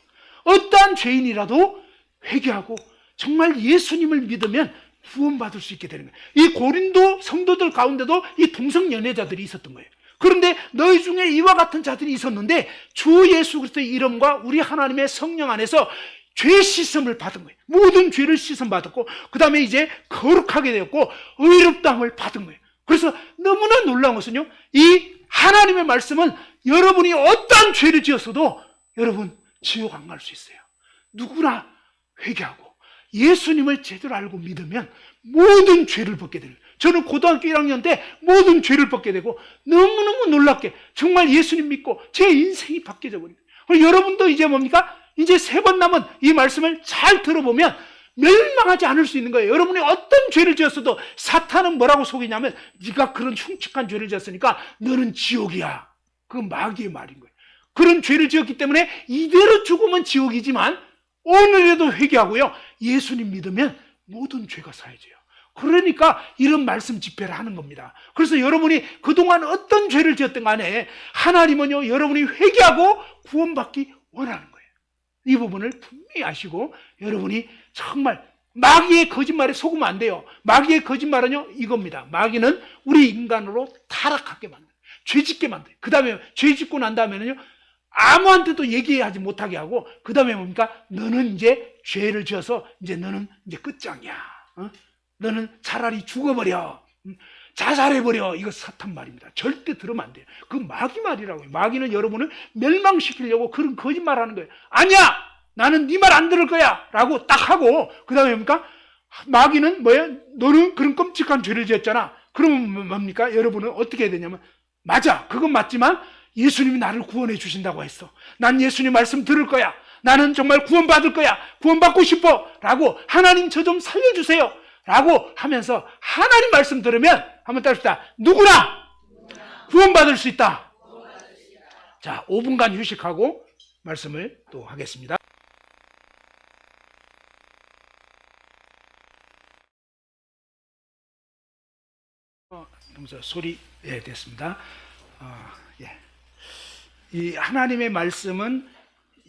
어떠한 죄인이라도 회개하고 정말 예수님을 믿으면 구원받을 수 있게 되는 거예요. 이 고린도 성도들 가운데도 이 동성연애자들이 있었던 거예요. 그런데 너희 중에 이와 같은 자들이 있었는데 주 예수 그리스도의 이름과 우리 하나님의 성령 안에서 죄 씻음을 받은 거예요. 모든 죄를 씻음 받았고 그 다음에 이제 거룩하게 되었고 의롭다함을 받은 거예요. 그래서 너무나 놀라운 것은요, 이 하나님의 말씀은 여러분이 어떠한 죄를 지었어도 여러분 지옥 안 갈 수 있어요. 누구나 회개하고 예수님을 제대로 알고 믿으면 모든 죄를 벗게 되는 거예요. 저는 고등학교 1학년 때 모든 죄를 벗게 되고 너무너무 놀랍게 정말 예수님 믿고 제 인생이 바뀌어져 버린 거예요. 여러분도 이제 뭡니까? 이제 3번 남은 이 말씀을 잘 들어보면 멸망하지 않을 수 있는 거예요. 여러분이 어떤 죄를 지었어도 사탄은 뭐라고 속이냐면 네가 그런 흉측한 죄를 지었으니까 너는 지옥이야. 그건 마귀의 말인 거예요. 그런 죄를 지었기 때문에 이대로 죽으면 지옥이지만 오늘에도 회개하고요, 예수님 믿으면 모든 죄가 사해져요. 그러니까 이런 말씀 집회를 하는 겁니다. 그래서 여러분이 그동안 어떤 죄를 지었든 간에 하나님은요, 여러분이 회개하고 구원받기 원하는 거예요. 이 부분을 분명히 아시고 여러분이 정말 마귀의 거짓말에 속으면 안 돼요. 마귀의 거짓말은요 이겁니다. 마귀는 우리 인간으로 타락하게 만들어요. 죄짓게 만들어요. 그 다음에 죄짓고 난 다음에는요 아무한테도 얘기하지 못하게 하고 그 다음에 뭡니까? 너는 이제 죄를 지어서 이제 너는 이제 끝장이야. 너는 차라리 죽어버려. 자살해버려. 이거 사탄 말입니다. 절대 들으면 안 돼요. 그 마귀 말이라고요. 마귀는 여러분을 멸망시키려고 그런 거짓말 하는 거예요. 아니야! 나는 네 말 안 들을 거야! 라고 딱 하고, 그 다음에 뭡니까? 마귀는 뭐예요? 너는 그런 끔찍한 죄를 지었잖아. 그러면 뭡니까? 여러분은 어떻게 해야 되냐면, 맞아! 그건 맞지만 예수님이 나를 구원해 주신다고 했어. 난 예수님 말씀 들을 거야. 나는 정말 구원받을 거야. 구원받고 싶어. 라고 하나님 저 좀 살려주세요. 라고 하면서 하나님 말씀 들으면 한번 따릅시다. 누구나 구원받을 수 있다. 자, 5분간 휴식하고 말씀을 또 하겠습니다. 소리 됐습니다. 예. 이 하나님의 말씀은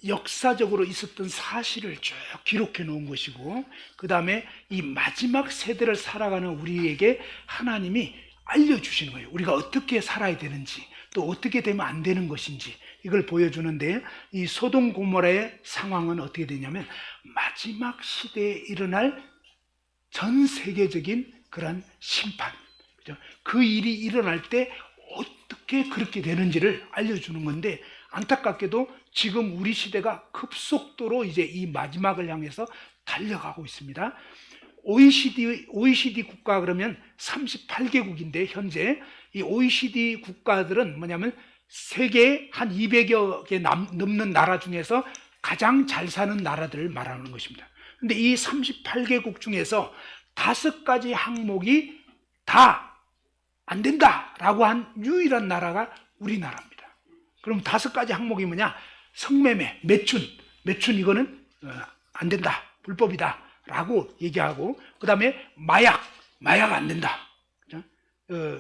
역사적으로 있었던 사실을 쭉 기록해 놓은 것이고 그 다음에 이 마지막 세대를 살아가는 우리에게 하나님이 알려주시는 거예요. 우리가 어떻게 살아야 되는지 또 어떻게 되면 안 되는 것인지 이걸 보여주는데 이 소돔 고모라의 상황은 어떻게 되냐면 마지막 시대에 일어날 전 세계적인 그런 심판, 그죠? 그 일이 일어날 때 어떻게 그렇게 되는지를 알려주는 건데 안타깝게도 지금 우리 시대가 급속도로 이제 이 마지막을 향해서 달려가고 있습니다. OECD 국가 그러면 38개국인데 현재 이 OECD 국가들은 뭐냐면 세계 한 200여 개 넘는 나라 중에서 가장 잘 사는 나라들을 말하는 것입니다. 근데 이 38개국 중에서 5가지 항목이 다 안 된다라고 한 유일한 나라가 우리나라입니다. 그럼 5가지 항목이 뭐냐? 성매매, 매춘 이거는 안 된다, 불법이다 라고 얘기하고 그 다음에 마약 안 된다. 그렇죠?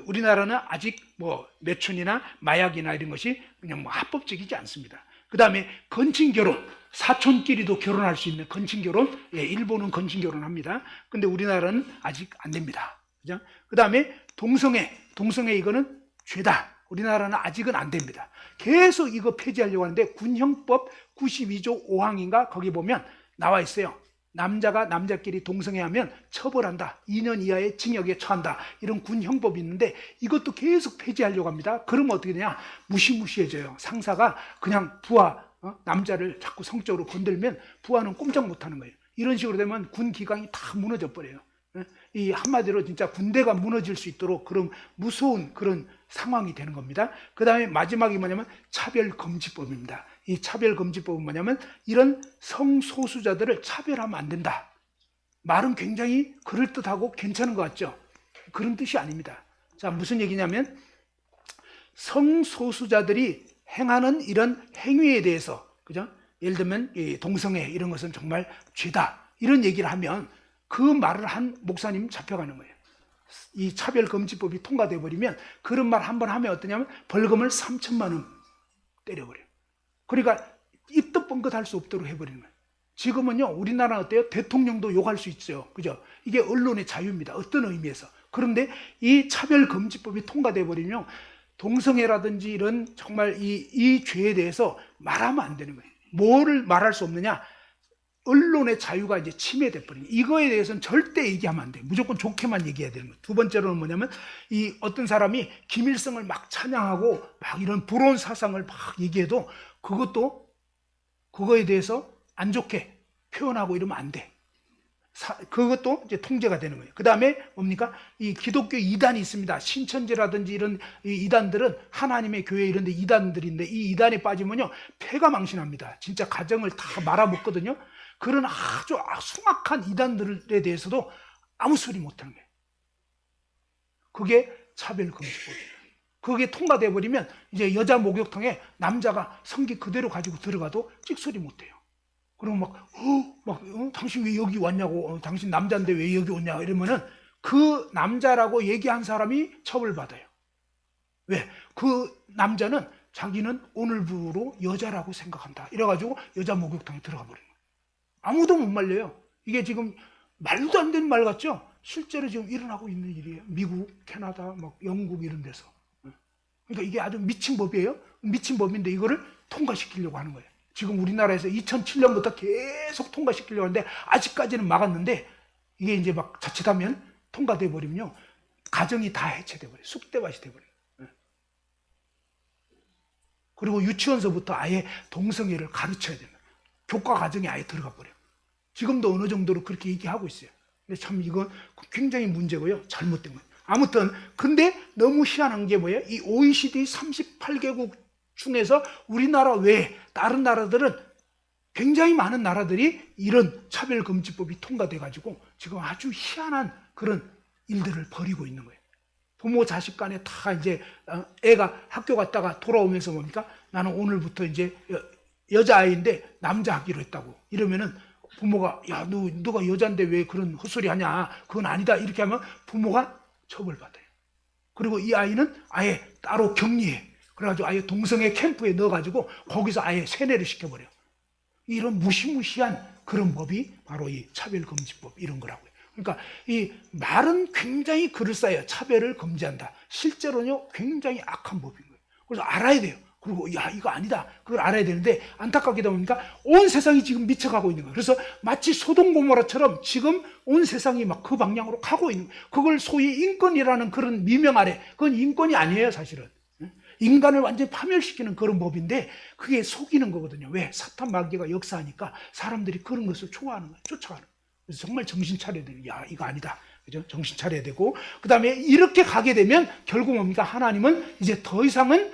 우리나라는 아직 뭐 매춘이나 마약이나 이런 것이 그냥 뭐 합법적이지 않습니다. 그 다음에 건친결혼, 사촌끼리도 결혼할 수 있는 건친결혼, 일본은 건친결혼합니다. 근데 우리나라는 아직 안 됩니다. 그죠? 그 다음에 동성애 이거는 죄다. 우리나라는 아직은 안 됩니다. 계속 이거 폐지하려고 하는데 군형법 92조 5항인가 거기 보면 나와 있어요. 남자가 남자끼리 동성애하면 처벌한다. 2년 이하의 징역에 처한다. 이런 군형법이 있는데 이것도 계속 폐지하려고 합니다. 그러면 어떻게 되냐? 무시무시해져요. 상사가 그냥 부하 남자를 자꾸 성적으로 건들면 부하는 꼼짝 못하는 거예요. 이런 식으로 되면 군 기강이 다 무너져 버려요. 이 한마디로 진짜 군대가 무너질 수 있도록 그런 무서운 그런 상황이 되는 겁니다. 그 다음에 마지막이 뭐냐면 차별금지법입니다. 이 차별금지법은 뭐냐면 이런 성소수자들을 차별하면 안 된다. 말은 굉장히 그럴듯하고 괜찮은 것 같죠? 그런 뜻이 아닙니다. 자, 무슨 얘기냐면 성소수자들이 행하는 이런 행위에 대해서, 그죠? 예를 들면 이 동성애 이런 것은 정말 죄다. 이런 얘기를 하면 그 말을 한 목사님 잡혀가는 거예요. 이 차별금지법이 통과돼 버리면 그런 말 한번 하면 어떠냐면 벌금을 3천만 원 때려버려요. 그러니까 입도 뻥긋할 수 없도록 해버리는 거예요. 지금은요, 우리나라 어때요? 대통령도 욕할 수 있어요. 그죠? 이게 언론의 자유입니다. 어떤 의미에서. 그런데 이 차별금지법이 통과돼 버리면 동성애라든지 이런 정말 이 죄에 대해서 말하면 안 되는 거예요. 뭐를 말할 수 없느냐? 언론의 자유가 이제 침해돼 버리는 거예요. 이거에 대해서는 절대 얘기하면 안 돼요. 무조건 좋게만 얘기해야 되는 거예요. 두 번째로는 뭐냐면 이 어떤 사람이 김일성을 막 찬양하고 막 이런 불온 사상을 막 얘기해도 그것도 그거에 대해서 안 좋게 표현하고 이러면 안 돼. 그것도 이제 통제가 되는 거예요. 그 다음에 뭡니까? 이 기독교 이단이 있습니다. 신천지라든지 이런 이단들은 하나님의 교회 이런 데 이단들인데 이 이단에 빠지면요, 폐가 망신합니다. 진짜 가정을 다 말아먹거든요. 그런 아주 숭악한 이단들에 대해서도 아무 소리 못하는 거예요. 그게 차별금지법이에요. 그게 통과돼 버리면 이제 여자 목욕탕에 남자가 성기 그대로 가지고 들어가도 찍소리 못해요. 그리고 당신 왜 여기 왔냐고, 당신 남자인데 왜 여기 왔냐 이러면은 그 남자라고 얘기한 사람이 처벌받아요. 왜? 그 남자는 자기는 오늘부로 여자라고 생각한다. 이래가지고 여자 목욕탕에 들어가 버리는 거예요. 아무도 못 말려요. 이게 지금 말도 안 되는 말 같죠? 실제로 지금 일어나고 있는 일이에요. 미국, 캐나다, 영국 이런 데서. 그러니까 이게 아주 미친 법이에요. 미친 법인데 이거를 통과시키려고 하는 거예요. 지금 우리나라에서 2007년부터 계속 통과시키려고 하는데 아직까지는 막았는데 이게 이제 막 자칫하면 통과돼 버리면요, 가정이 다 해체돼 버려요. 쑥대밭이 돼 버려요. 그리고 유치원서부터 아예 동성애를 가르쳐야 됩니다. 교과 과정에 아예 들어가 버려요. 지금도 어느 정도로 그렇게 얘기하고 있어요. 근데 참 이건 굉장히 문제고요. 잘못된 거예요. 아무튼 근데 너무 희한한 게 뭐예요? 이 OECD 38개국 중에서 우리나라 외에 다른 나라들은 굉장히 많은 나라들이 이런 차별금지법이 통과돼 가지고 지금 아주 희한한 그런 일들을 벌이고 있는 거예요. 부모 자식 간에 다 이제 애가 학교 갔다가 돌아오면서 뭡니까? 나는 오늘부터 이제 여자아이인데 남자 하기로 했다고. 이러면은 부모가 야, 너가 여잔데 왜 그런 헛소리 하냐? 그건 아니다. 이렇게 하면 부모가 처벌받아요. 그리고 이 아이는 아예 따로 격리해. 그래가지고 아예 동성애 캠프에 넣어가지고 거기서 아예 세뇌를 시켜버려요. 이런 무시무시한 그런 법이 바로 이 차별금지법 이런 거라고요. 그러니까 이 말은 굉장히 그럴싸해요. 차별을 금지한다. 실제로는요, 굉장히 악한 법인 거예요. 그래서 알아야 돼요. 그리고 야, 이거 아니다. 그걸 알아야 되는데 안타깝게도 보니까 온 세상이 지금 미쳐가고 있는 거예요. 그래서 마치 소돔고모라처럼 지금 온 세상이 막 그 방향으로 가고 있는 거예요. 그걸 소위 인권이라는 그런 미명 아래, 그건 인권이 아니에요, 사실은. 인간을 완전히 파멸시키는 그런 법인데 그게 속이는 거거든요. 왜? 사탄 마귀가 역사하니까 사람들이 그런 것을 좋아하는 거예요. 쫓아가는 거예요. 그래서 정말 정신 차려야 돼요. 야, 이거 아니다. 그죠? 정신 차려야 되고, 그 다음에 이렇게 가게 되면 결국 뭡니까? 하나님은 이제 더 이상은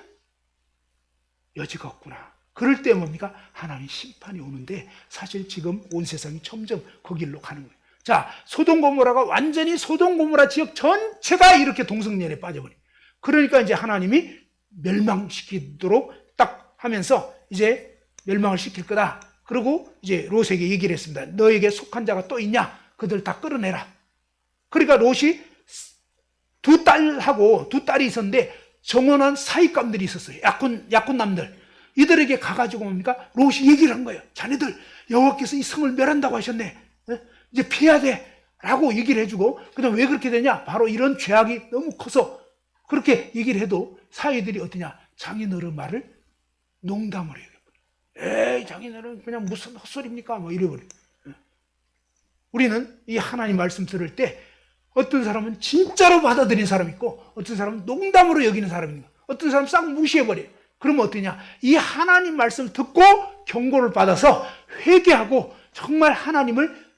여지가 없구나. 그럴 때 뭡니까? 하나님 심판이 오는데 사실 지금 온 세상이 점점 그 길로 가는 거예요. 자, 소돔고모라가 완전히 소돔고모라 지역 전체가 이렇게 동성연애에 빠져버려요. 그러니까 이제 하나님이 멸망시키도록 딱 하면서 이제 멸망을 시킬 거다. 그리고 이제 롯에게 얘기를 했습니다. 너에게 속한 자가 또 있냐? 그들 다 끌어내라. 그러니까 롯이 두 딸이 있었는데 정원한 사익감들이 있었어요. 약혼남들. 이들에게 가가지고 뭡니까? 롯이 얘기를 한 거예요. 자네들 여호와께서 이 성을 멸한다고 하셨네. 이제 피해야 돼. 라고 얘기를 해주고, 그 다음 왜 그렇게 되냐? 바로 이런 죄악이 너무 커서 그렇게 얘기를 해도 사회들이 어떠냐? 장인어른 말을 농담으로 해요. 에이, 장인어른 그냥 무슨 헛소리입니까? 뭐 이래버려요. 우리는 이 하나님 말씀 들을 때 어떤 사람은 진짜로 받아들인 사람이 있고 어떤 사람은 농담으로 여기는 사람이 있고 어떤 사람은 싹 무시해버려요. 그러면 어떠냐? 이 하나님 말씀 듣고 경고를 받아서 회개하고 정말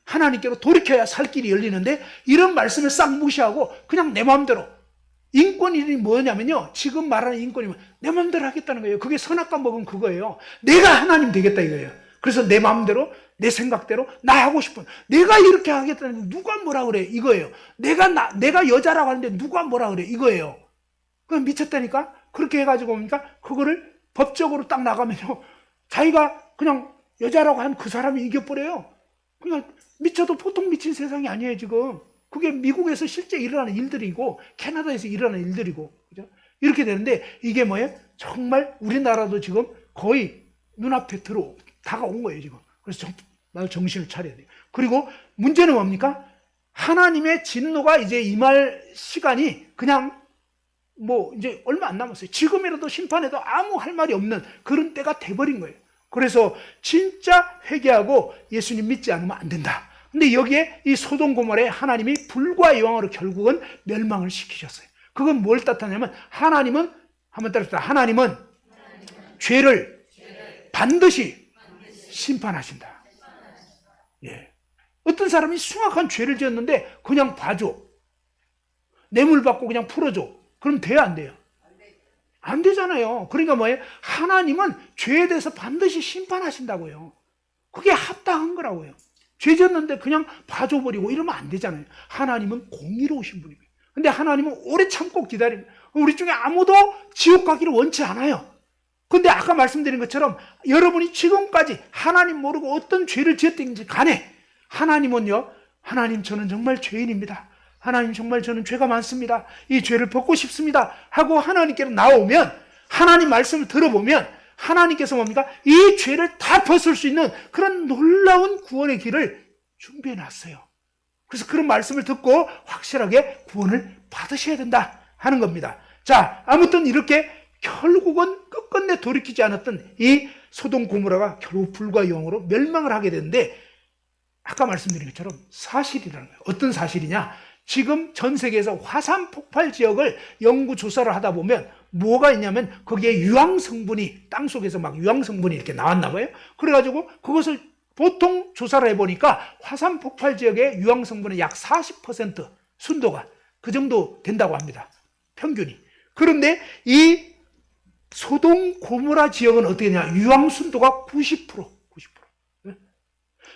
하나님께로 돌이켜야 살 길이 열리는데 이런 말씀을 싹 무시하고 그냥 내 마음대로 인권이 뭐냐면요. 지금 말하는 인권이 내 마음대로 하겠다는 거예요. 그게 선악과 먹은 그거예요. 내가 하나님 되겠다 이거예요. 그래서 내 마음대로 내 생각대로 나 하고 싶은 내가 이렇게 하겠다는 누가 뭐라 그래 이거예요. 내가 여자라고 하는데 누가 뭐라 그래 이거예요. 그건 미쳤다니까. 그렇게 해가지고 보니까 그거를 법적으로 딱 나가면요. 자기가 그냥 여자라고 한 그 사람이 이겨버려요. 그러니까 미쳐도 보통 미친 세상이 아니에요 지금. 그게 미국에서 실제 일어나는 일들이고 캐나다에서 일어나는 일들이고 그죠? 이렇게 되는데 이게 뭐예요? 정말 우리나라도 지금 거의 눈앞에 다가온 거예요 지금. 그래서 정말 정신을 차려야 돼요. 그리고 문제는 뭡니까? 하나님의 진노가 이제 임할 시간이 그냥 뭐 이제 얼마 안 남았어요. 지금이라도 심판해도 아무 할 말이 없는 그런 때가 돼버린 거예요. 그래서 진짜 회개하고 예수님 믿지 않으면 안 된다. 근데 여기에 이 소돔 고모라에 하나님이 불과 여왕으로 결국은 멸망을 시키셨어요. 그건 뭘 뜻하냐면 하나님은 한번 따라합시다. 하나님은 죄를 반드시 심판하신다. 예. 어떤 사람이 숭악한 죄를 지었는데 그냥 봐줘. 뇌물 받고 그냥 풀어줘. 그럼 돼요, 안 돼요? 안 되잖아요. 그러니까 뭐예요? 하나님은 죄에 대해서 반드시 심판하신다고요. 그게 합당한 거라고요. 죄 지었는데 그냥 봐줘버리고 이러면 안 되잖아요. 하나님은 공의로우신 분이에요. 근데 하나님은 오래 참고 기다립니다. 우리 중에 아무도 지옥 가기를 원치 않아요. 근데 아까 말씀드린 것처럼 여러분이 지금까지 하나님 모르고 어떤 죄를 지었든지 간에 하나님은요, 하나님 저는 정말 죄인입니다. 하나님 정말 저는 죄가 많습니다. 이 죄를 벗고 싶습니다. 하고 하나님께로 나오면 하나님 말씀을 들어보면 하나님께서 뭡니까? 이 죄를 다 벗을 수 있는 그런 놀라운 구원의 길을 준비해 놨어요. 그래서 그런 말씀을 듣고 확실하게 구원을 받으셔야 된다 하는 겁니다. 자, 아무튼 이렇게 결국은 끝끝내 돌이키지 않았던 이 소돔 고모라가 결국 불과 영으로 멸망을 하게 되는데 아까 말씀드린 것처럼 사실이라는 거예요. 어떤 사실이냐? 지금 전 세계에서 화산 폭발 지역을 연구 조사를 하다 보면 뭐가 있냐면 거기에 유황 성분이 땅속에서 막 유황 성분이 이렇게 나왔나 봐요. 그래가지고 그것을 보통 조사를 해보니까 화산 폭발 지역의 유황 성분의 약 40% 순도가 그 정도 된다고 합니다. 평균이. 그런데 이 소돔 고모라 지역은 어떻게 되냐? 유황 순도가 90%.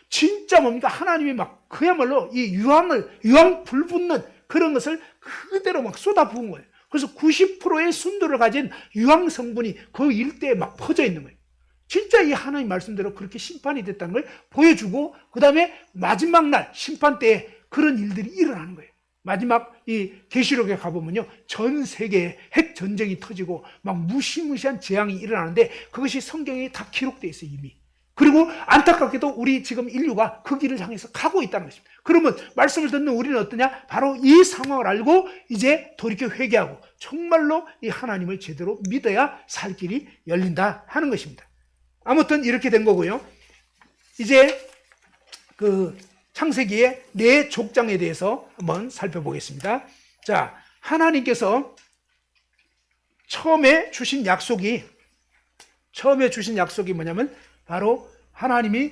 진짜 뭡니까? 하나님이 막 그야말로 이 유황 불 붙는 그런 것을 그대로 막 쏟아 부은 거예요. 그래서 90%의 순도를 가진 유황 성분이 그 일대에 막 퍼져 있는 거예요. 진짜 이 하나님 말씀대로 그렇게 심판이 됐다는 걸 보여주고 그 다음에 마지막 날 심판 때에 그런 일들이 일어나는 거예요. 마지막 이 계시록에 가보면요, 전 세계에 핵 전쟁이 터지고 막 무시무시한 재앙이 일어나는데 그것이 성경에 다 기록되어 있어요, 이미. 그리고 안타깝게도 우리 지금 인류가 그 길을 향해서 가고 있다는 것입니다. 그러면 말씀을 듣는 우리는 어떠냐? 바로 이 상황을 알고 이제 돌이켜 회개하고 정말로 이 하나님을 제대로 믿어야 살 길이 열린다 하는 것입니다. 아무튼 이렇게 된 거고요. 이제 그 창세기의 네 족장에 대해서 한번 살펴보겠습니다. 자, 하나님께서 처음에 주신 약속이 뭐냐면 바로 하나님이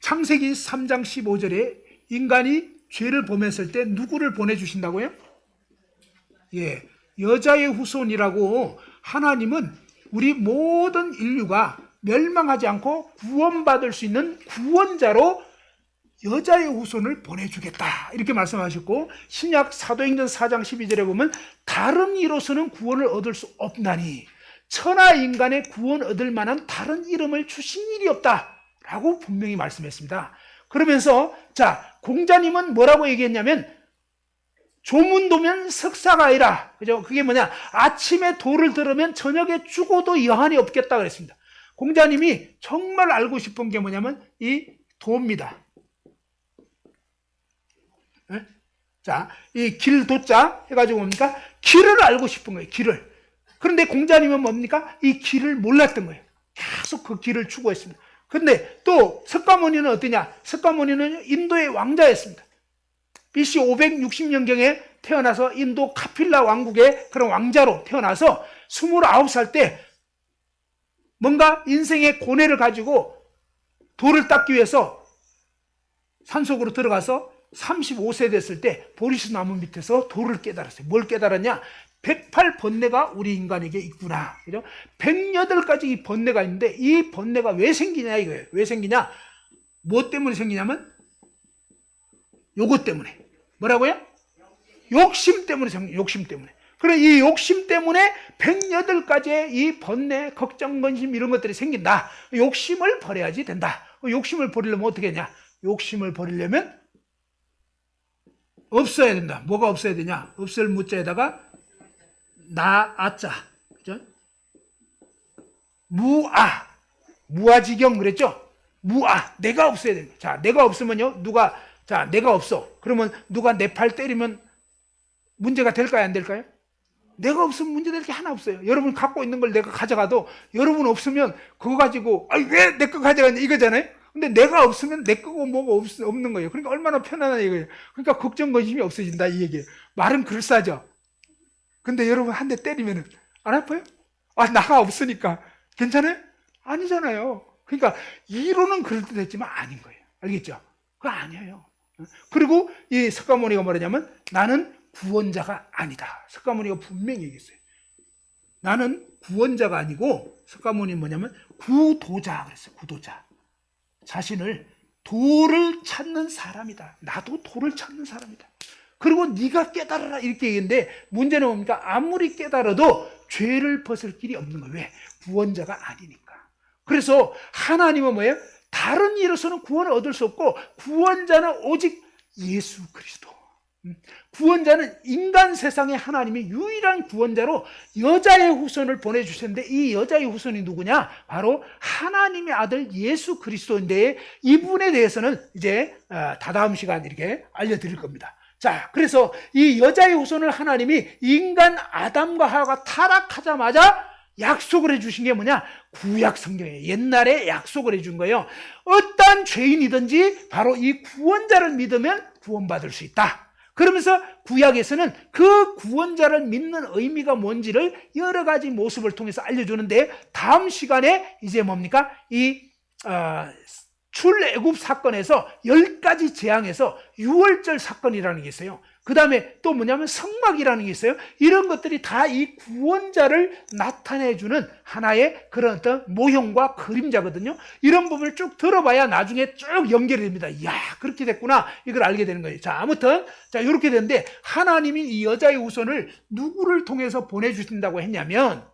창세기 3장 15절에 인간이 죄를 범했을 때 누구를 보내주신다고요? 예, 여자의 후손이라고 하나님은 우리 모든 인류가 멸망하지 않고 구원받을 수 있는 구원자로 여자의 후손을 보내주겠다 이렇게 말씀하셨고 신약 사도행전 4장 12절에 보면 다른 이로서는 구원을 얻을 수 없나니 천하 인간의 구원 얻을 만한 다른 이름을 주신 일이 없다라고 분명히 말씀했습니다. 그러면서 자, 공자님은 뭐라고 얘기했냐면 조문도면 석사가 아니라 그죠? 그게 뭐냐? 아침에 도를 들으면 저녁에 죽어도 여한이 없겠다 그랬습니다. 공자님이 정말 알고 싶은 게 뭐냐면 이 도입니다. 자, 이 길도자 해가지고 뭡니까? 길을 알고 싶은 거예요. 길을. 그런데 공자님은 뭡니까? 이 길을 몰랐던 거예요. 계속 그 길을 추구했습니다. 그런데 또 석가모니는 어떠냐? 석가모니는 인도의 왕자였습니다. BC 560년경에 태어나서 인도 카필라 왕국의 그런 왕자로 태어나서 29살 때 뭔가 인생의 고뇌를 가지고 돌을 닦기 위해서 산속으로 들어가서 35세 됐을 때 보리수 나무 밑에서 돌을 깨달았어요. 뭘 깨달았냐? 108번뇌가 우리 인간에게 있구나. 그죠? 108가지 이 번뇌가 있는데 이 번뇌가 왜 생기냐 이거예요. 왜 생기냐? 뭐 때문에 생기냐면 요것 때문에. 뭐라고요? 욕심 때문에 생겨요. 욕심 때문에. 그래 이 욕심 때문에 108가지의 이 번뇌, 걱정, 근심 이런 것들이 생긴다. 욕심을 버려야지 된다. 욕심을 버리려면 어떻게 하냐? 욕심을 버리려면 없어야 된다. 뭐가 없어야 되냐? 없을 무자에다가 나아자. 그죠? 무아. 무아지경 그랬죠? 무아. 내가 없어야 된다. 자, 내가 없으면요. 자, 내가 없어. 그러면 누가 내 팔 때리면 문제가 될까요? 안 될까요? 내가 없으면 문제될 게 하나 없어요. 여러분 갖고 있는 걸 내가 가져가도 여러분 없으면 그거 가지고 왜 내 거 가져갔냐 이거잖아요. 근데 내가 없으면 내 거고 뭐가 없는 거예요. 그러니까 얼마나 편안한 이거예요. 그러니까 걱정 근심이 없어진다 이 얘기예요. 말은 그럴싸하죠. 근데 여러분 한 대 때리면은 안 아파요? 나가 없으니까 괜찮아요? 아니잖아요. 그러니까 이론은 그럴듯했지만 아닌 거예요. 알겠죠? 그거 아니에요. 그리고 이 석가모니가 뭐라냐면 나는 구원자가 아니다. 석가모니가 분명히 얘기했어요. 나는 구원자가 아니고 석가모니 뭐냐면 구도자 그랬어요. 구도자. 자신을 도를 찾는 사람이다. 나도 도를 찾는 사람이다. 그리고 네가 깨달아라 이렇게 얘기했는데 문제는 뭡니까? 아무리 깨달아도 죄를 벗을 길이 없는 거예요. 왜? 구원자가 아니니까. 그래서 하나님은 뭐예요? 다른 일로서는 구원을 얻을 수 없고 구원자는 오직 예수 그리스도. 구원자는 인간 세상에 하나님이 유일한 구원자로 여자의 후손을 보내주셨는데 이 여자의 후손이 누구냐? 바로 하나님의 아들 예수 그리스도인데 이분에 대해서는 이제 다다음 시간 이렇게 알려드릴 겁니다. 자, 그래서 이 여자의 후손을 하나님이 인간 아담과 하와가 타락하자마자 약속을 해주신 게 뭐냐? 구약 성경에 옛날에 약속을 해준 거예요. 어떠한 죄인이든지 바로 이 구원자를 믿으면 구원받을 수 있다. 그러면서 구약에서는 그 구원자를 믿는 의미가 뭔지를 여러 가지 모습을 통해서 알려주는데 다음 시간에 이제 뭡니까? 이 출애굽 사건에서 10가지 재앙에서 유월절 사건이라는 게 있어요. 그 다음에 또 뭐냐면 성막이라는 게 있어요. 이런 것들이 다 이 구원자를 나타내주는 하나의 그런 어떤 모형과 그림자거든요. 이런 부분을 쭉 들어봐야 나중에 쭉 연결이 됩니다. 이야, 그렇게 됐구나. 이걸 알게 되는 거예요. 자, 아무튼, 자, 이렇게 되는데 하나님이 이 여자의 후손을 누구를 통해서 보내주신다고 했냐면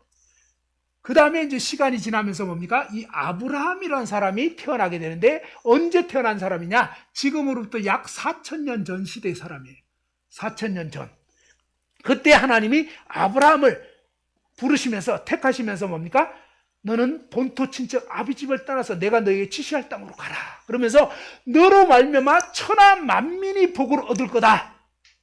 그 다음에 이제 시간이 지나면서 뭡니까? 이 아브라함이라는 사람이 태어나게 되는데 언제 태어난 사람이냐? 지금으로부터 약 4,000년 전 시대의 사람이에요. 4,000년 전. 그때 하나님이 아브라함을 부르시면서 택하시면서 뭡니까? 너는 본토 친척 아비집을 떠나서 내가 너에게 지시할 땅으로 가라. 그러면서 너로 말미암아 천하 만민이 복을 얻을 거다.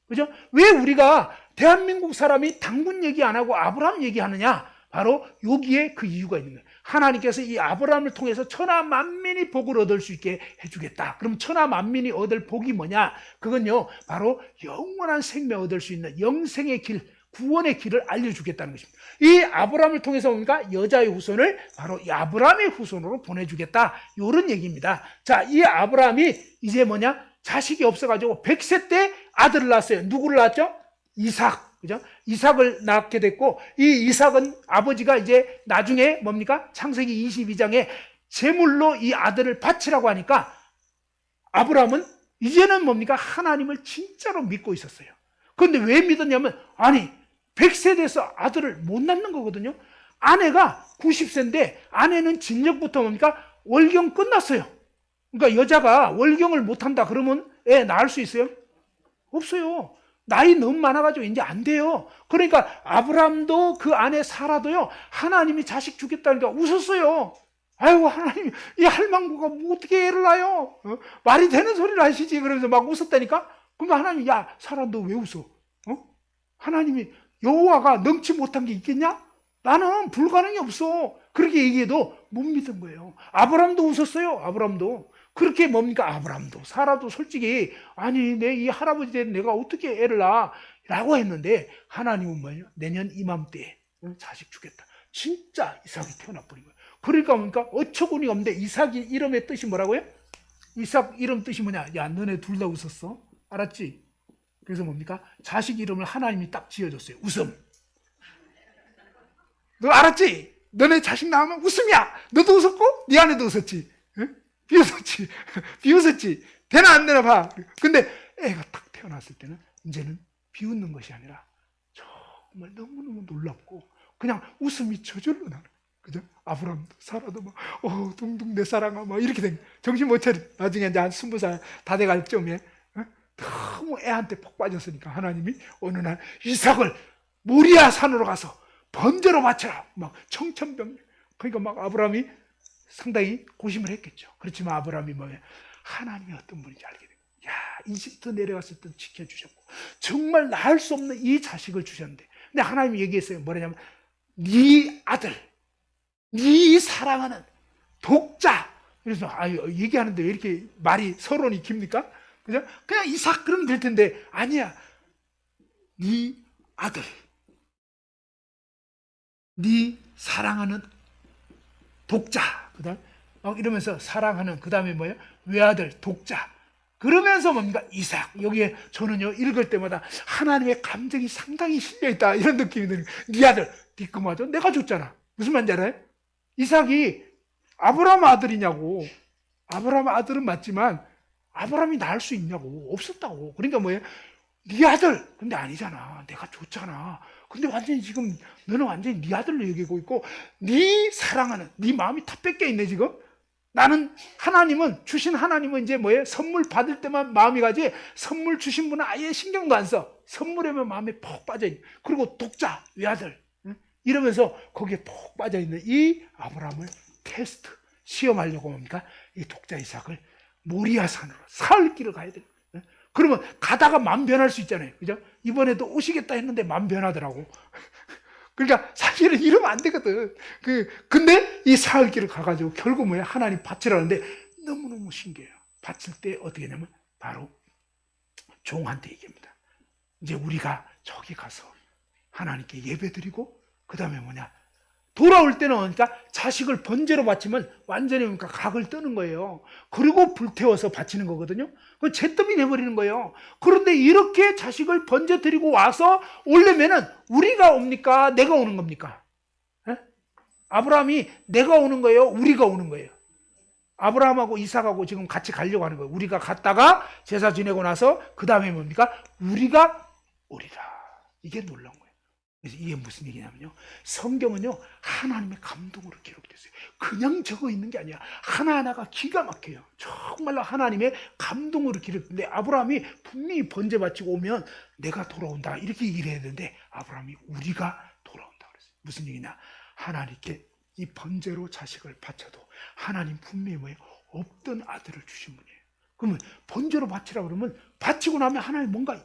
그죠? 왜 우리가 대한민국 사람이 당군 얘기 안 하고 아브라함 얘기하느냐? 바로 여기에 그 이유가 있는 거예요. 하나님께서 이 아브라함을 통해서 천하 만민이 복을 얻을 수 있게 해주겠다. 그럼 천하 만민이 얻을 복이 뭐냐? 그건요, 바로 영원한 생명 얻을 수 있는 영생의 길, 구원의 길을 알려주겠다는 것입니다. 이 아브라함을 통해서 뭡니까? 여자의 후손을 바로 이 아브라함의 후손으로 보내주겠다. 이런 얘기입니다. 자, 이 아브라함이 이제 뭐냐? 자식이 없어가지고 100세 때 아들을 낳았어요. 누구를 낳았죠? 이삭. 그죠? 이삭을 낳게 됐고, 이 이삭은 아버지가 이제 나중에 뭡니까? 창세기 22장에 제물로 이 아들을 바치라고 하니까 아브라함은 이제는 뭡니까? 하나님을 진짜로 믿고 있었어요. 그런데 왜 믿었냐면, 아니, 100세 돼서 아들을 못 낳는 거거든요. 아내가 90세인데 아내는 진력부터 뭡니까? 월경 끝났어요. 그러니까 여자가 월경을 못 한다 그러면 애 낳을 수 있어요? 없어요. 나이 너무 많아가지고 이제 안 돼요. 그러니까 아브라함도 그 아내 사라도요, 하나님이 자식 주겠다니까 웃었어요. 아이고, 하나님, 이 할망구가 뭐 어떻게 애를 낳아요? 말이 되는 소리를 하시지. 그러면서 막 웃었다니까? 그러니까 하나님, 야, 사라, 너 왜 웃어? 하나님이 여호와가 능치 못한 게 있겠냐? 나는 불가능이 없어. 그렇게 얘기해도 못 믿은 거예요. 아브라함도 웃었어요. 아브라함도. 그렇게 뭡니까? 아브라함도 사라도 솔직히 아니 내 이 할아버지 된 내가 어떻게 애를 낳아? 라고 했는데 하나님은 뭐예요? 내년 이맘때에 자식 주겠다. 진짜 이삭이 태어나버린 거예요. 그러니까 뭡니까? 어처구니 없는데 이삭이 이름의 뜻이 뭐라고요? 이삭 이름 뜻이 뭐냐? 야 너네 둘 다 웃었어. 알았지? 그래서 뭡니까? 자식 이름을 하나님이 딱 지어줬어요. 웃음. 너 알았지? 너네 자식 나오면 웃음이야. 너도 웃었고 네 아내도 웃었지. 응? 비웃었지. 비웃었지. 되나 안 되나 봐. 근데 애가 딱 태어났을 때는 이제는 비웃는 것이 아니라 정말 너무너무 놀랍고 그냥 웃음이 저절로 나는. 그죠? 아브라함도 사라도 막 둥둥 내 사랑아 막 이렇게 된 정신 못 차려. 나중에 이제 한 20살 다 돼갈 쯤에 너무 애한테 폭 빠졌으니까 하나님이 어느 날 이삭을 모리아 산으로 가서 번제로 바쳐라. 막 청천벽력. 그러니까 막 아브라함이 상당히 고심을 했겠죠. 그렇지만 아브라함이 뭐예요? 하나님이 어떤 분인지 알게 된 거예요. 야, 이집트 내려갔을 때 지켜주셨고 정말 낳을 수 없는 이 자식을 주셨는데 근데 하나님이 얘기했어요. 뭐냐면 네 아들, 네 사랑하는 독자. 그래서 얘기하는데 왜 이렇게 말이 서론이 깁니까? 그죠? 그냥 이삭 그러면 될 텐데 아니야. 네 아들, 네 사랑하는 독자. 그다음 막 이러면서 사랑하는 그다음에 뭐예요? 외아들, 독자. 그러면서 뭡니까? 이삭. 여기에 저는요 읽을 때마다 하나님의 감정이 상당히 실려 있다 이런 느낌이 드는 거예요. 네 아들, 네 맞아? 내가 줬잖아. 무슨 말인지 알아요? 이삭이 아브라함 아들이냐고. 아브라함 아들은 맞지만 아브라함이 낳을 수 있냐고. 없었다고. 그러니까 뭐예요? 네 아들. 근데 아니잖아. 내가 줬잖아. 근데 완전히 지금 너는 완전히 네 아들로 여기고 있고 네 사랑하는 네 마음이 다 뺏겨 있네 지금. 나는 하나님은 주신 하나님은 이제 뭐예요? 선물 받을 때만 마음이 가지 선물 주신 분은 아예 신경도 안 써. 선물에만 마음에 푹 빠져 있는. 그리고 독자 외아들 이러면서 거기에 푹 빠져 있는 이 아브라함을 테스트 시험하려고 뭡니까? 이 독자 이삭을 모리아 산으로 사흘 길을 가야 돼요. 그러면 가다가 마음 변할 수 있잖아요. 그죠? 이번에도 오시겠다 했는데 마음 변하더라고. 그러니까 사실은 이러면 안 되거든. 근데 이 사흘 길을 가가지고 결국 뭐야? 하나님 바치라는데 너무너무 신기해요. 바칠 때 어떻게 하냐면 바로 종한테 얘기합니다. 이제 우리가 저기 가서 하나님께 예배드리고 그 다음에 뭐냐? 돌아올 때는 그러니까 자식을 번제로 바치면 완전히 그러니까 각을 뜨는 거예요. 그리고 불태워서 바치는 거거든요. 그 잿더미 내버리는 거예요. 그런데 이렇게 자식을 번제 드리고 와서 오려면은 우리가 옵니까? 내가 오는 겁니까? 에? 아브라함이 내가 오는 거예요? 우리가 오는 거예요? 아브라함하고 이삭하고 지금 같이 가려고 하는 거예요. 우리가 갔다가 제사 지내고 나서 그 다음에 뭡니까? 우리가 오리라. 이게 놀라운 거예요. 그래서 이게 무슨 얘기냐면요. 성경은요, 하나님의 감동으로 기록됐어요. 그냥 적어 있는 게 아니야. 하나하나가 기가 막혀요. 정말로 하나님의 감동으로 기록됐는데 아브라함이 분명히 번제 바치고 오면 내가 돌아온다. 이렇게 얘기를 해야 되는데 아브라함이 우리가 돌아온다 그랬어요. 무슨 얘기냐. 하나님께 이 번제로 자식을 바쳐도 하나님 분명히 뭐예요? 없던 아들을 주신 분이에요. 그러면 번제로 바치라 그러면 바치고 나면 하나님 뭔가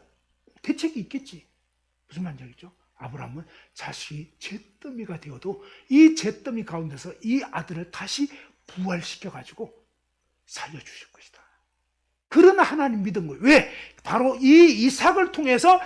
대책이 있겠지. 무슨 말인지 알겠죠? 아브라함은 자식이 잿더미가 되어도 이 잿더미 가운데서 이 아들을 다시 부활시켜가지고 살려주실 것이다. 그런 하나님 믿은 거예요. 왜? 바로 이 이삭을 통해서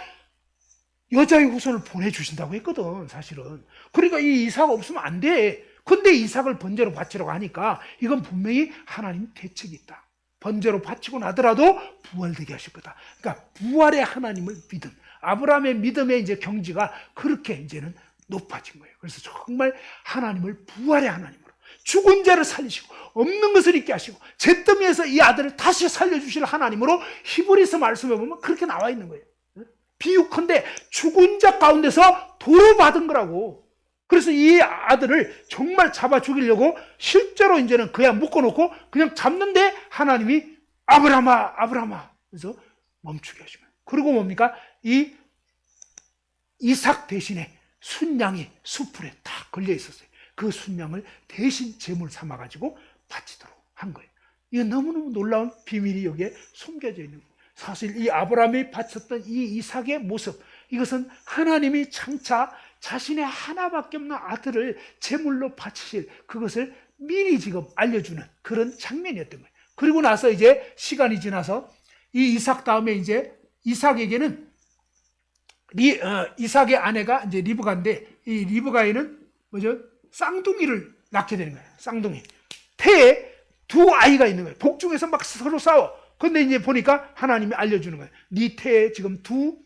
여자의 후손을 보내주신다고 했거든, 사실은. 그러니까 이 이삭 없으면 안 돼. 근데 이삭을 번제로 바치라고 하니까 이건 분명히 하나님 대책이 있다. 번제로 바치고 나더라도 부활되게 하실 거다. 그러니까 부활의 하나님을 믿음. 아브라함의 믿음의 이제 경지가 그렇게 이제는 높아진 거예요. 그래서 정말 하나님을 부활의 하나님으로 죽은 자를 살리시고 없는 것을 있게 하시고 잿더미에서 이 아들을 다시 살려주실 하나님으로 히브리서 말씀에 보면 그렇게 나와 있는 거예요. 비유컨대 죽은 자 가운데서 도로 받은 거라고. 그래서 이 아들을 정말 잡아 죽이려고 실제로 이제는 그야 묶어놓고 그냥 잡는데 하나님이 아브라함아 아브라함아 그래서 멈추게 하시면. 그리고 뭡니까? 이 이삭 대신에 순양이 수풀에 딱 걸려 있었어요. 그 순양을 대신 제물 삼아가지고 바치도록 한 거예요. 이건 너무너무 놀라운 비밀이 여기에 숨겨져 있는 거예요. 사실 이 아브라함이 바쳤던 이 이삭의 모습, 이것은 하나님이 장차 자신의 하나밖에 없는 아들을 제물로 바치실 그것을 미리 지금 알려주는 그런 장면이었던 거예요. 그리고 나서 이제 시간이 지나서 이 이삭 다음에 이제 이삭에게는 이삭의 아내가 이제 리브가인데, 이 리브가에는 뭐죠? 쌍둥이를 낳게 되는 거예요. 쌍둥이. 태에 두 아이가 있는 거예요. 복중에서 막 서로 싸워. 근데 이제 보니까 하나님이 알려주는 거예요. 네 태에 지금 두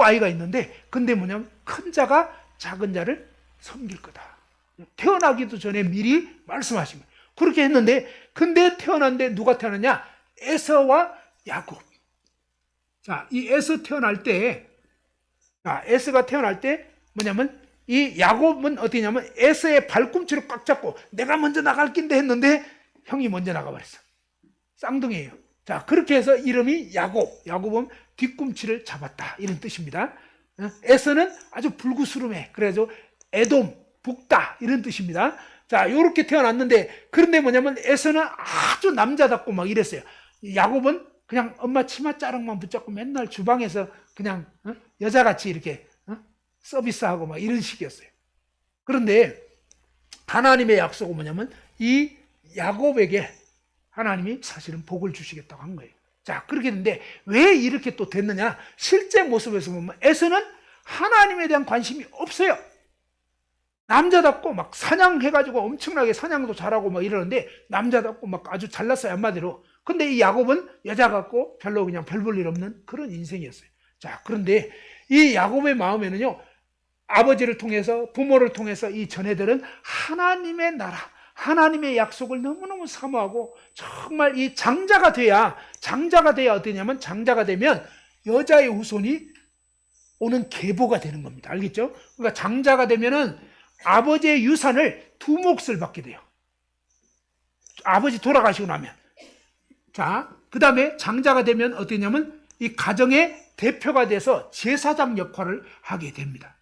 아이가 있는데, 근데 뭐냐면 큰 자가 작은 자를 섬길 거다. 태어나기도 전에 미리 말씀하신 거예요. 그렇게 했는데, 근데 태어났는데 누가 태어났냐? 에서와 야곱. 자, 이 에서 태어날 때, 에서가 태어날 때 뭐냐면 이 야곱은 어떻게냐면 에서의 발꿈치를 꽉 잡고 내가 먼저 나갈 낀데 했는데 형이 먼저 나가버렸어. 쌍둥이에요. 자, 그렇게 해서 이름이 야곱. 야곱은 뒤꿈치를 잡았다. 이런 뜻입니다. 에서는 아주 불구스름해. 그래서 에돔, 북다. 이런 뜻입니다. 자, 요렇게 태어났는데, 그런데 뭐냐면 에서는 아주 남자답고 막 이랬어요. 야곱은 그냥 엄마 치마 자락만 붙잡고 맨날 주방에서 그냥 여자같이 이렇게 서비스하고 막 이런 식이었어요. 그런데 하나님의 약속은 뭐냐면 이 야곱에게 하나님이 사실은 복을 주시겠다고 한 거예요. 자, 그렇게 됐는데 왜 이렇게 또 됐느냐? 실제 모습에서 보면 에서는 하나님에 대한 관심이 없어요. 남자답고 막 사냥해가지고 엄청나게 사냥도 잘하고 막 이러는데 남자답고 막 아주 잘났어요, 한마디로. 근데 이 야곱은 여자 같고 별로 그냥 별 볼 일 없는 그런 인생이었어요. 자, 그런데 이 야곱의 마음에는요, 아버지를 통해서, 부모를 통해서 이 전애들은 하나님의 나라, 하나님의 약속을 너무너무 사모하고 정말 이 장자가 돼야 어떠냐면 장자가 되면 여자의 후손이 오는 계보가 되는 겁니다. 알겠죠? 그러니까 장자가 되면은 아버지의 유산을 두 몫을 받게 돼요. 아버지 돌아가시고 나면. 자, 그 다음에 장자가 되면 어떠냐면 이 가정의 대표가 돼서 제사장 역할을 하게 됩니다.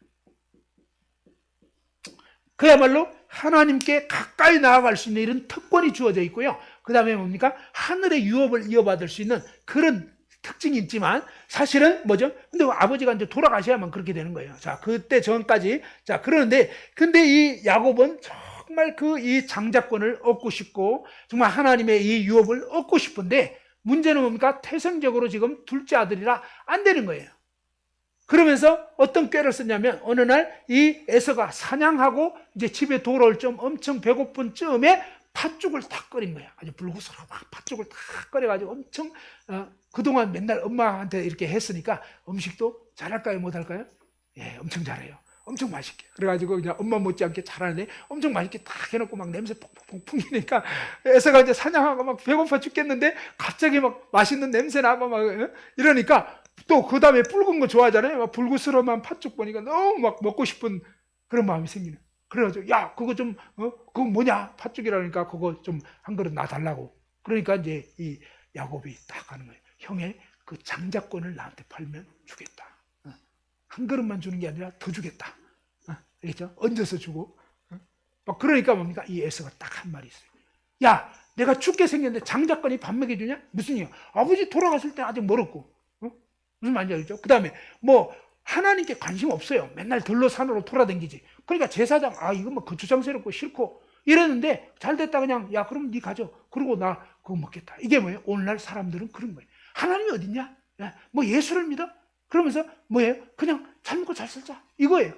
그야말로 하나님께 가까이 나아갈 수 있는 이런 특권이 주어져 있고요. 그 다음에 뭡니까? 하늘의 유업을 이어받을 수 있는 그런 특징이 있지만 사실은 뭐죠? 근데 아버지가 이제 돌아가셔야만 그렇게 되는 거예요. 자, 그때 전까지. 자, 그러는데 근데 이 야곱은 정말 그 이 장자권을 얻고 싶고 정말 하나님의 이 유업을 얻고 싶은데 문제는 뭡니까? 태생적으로 지금 둘째 아들이라 안 되는 거예요. 그러면서 어떤 꾀를 썼냐면 어느 날 이 에서가 사냥하고 이제 집에 돌아올 좀 엄청 배고픈 쯤에 팥죽을 탁 끓인 거야. 아주 불구스러워 팥죽을 탁 끓여가지고 엄청 그동안 맨날 엄마한테 이렇게 했으니까 음식도 잘할까요? 못할까요? 예, 엄청 잘해요. 엄청 맛있게. 그래가지고 그냥 엄마 못지않게 잘하는데 엄청 맛있게 딱 해놓고 막 냄새 폭폭폭 풍기니까 에서가 이제 사냥하고 막 배고파 죽겠는데 갑자기 막 맛있는 냄새 나고 막 이러니까 또 그 다음에 붉은 거 좋아하잖아요. 막 불구스러운 팥죽 보니까 너무 막 먹고 싶은 그런 마음이 생기는. 그래가지고 야 그거 좀 그거 뭐냐 팥죽이라니까 그거 좀 한 그릇 놔달라고. 그러니까 이제 이 야곱이 딱 하는 거예요. 형의 그 장자권을 나한테 팔면 주겠다. 한 그릇만 주는 게 아니라 더 주겠다. 알겠죠? 얹어서 주고. 막 그러니까 뭡니까? 이 에서가 딱 한 말이 있어요. 야, 내가 죽게 생겼는데 장자권이 밥 먹여주냐? 무슨 일이야? 아버지 돌아갔을 때 아직 멀었고. 무슨 말인지 알죠? 그 다음에 뭐 하나님께 관심 없어요. 맨날 들로 산으로 돌아다니지. 그러니까 제사장 이거 뭐 거추장스럽고 싫고 이랬는데 잘 됐다 그냥 야 그럼 네 가져. 그러고 나 그거 먹겠다. 이게 뭐예요? 오늘날 사람들은 그런 거예요. 하나님이 어딨냐? 뭐 예수를 믿어? 그러면서 뭐예요? 그냥 잘 먹고 잘 살자. 이거예요.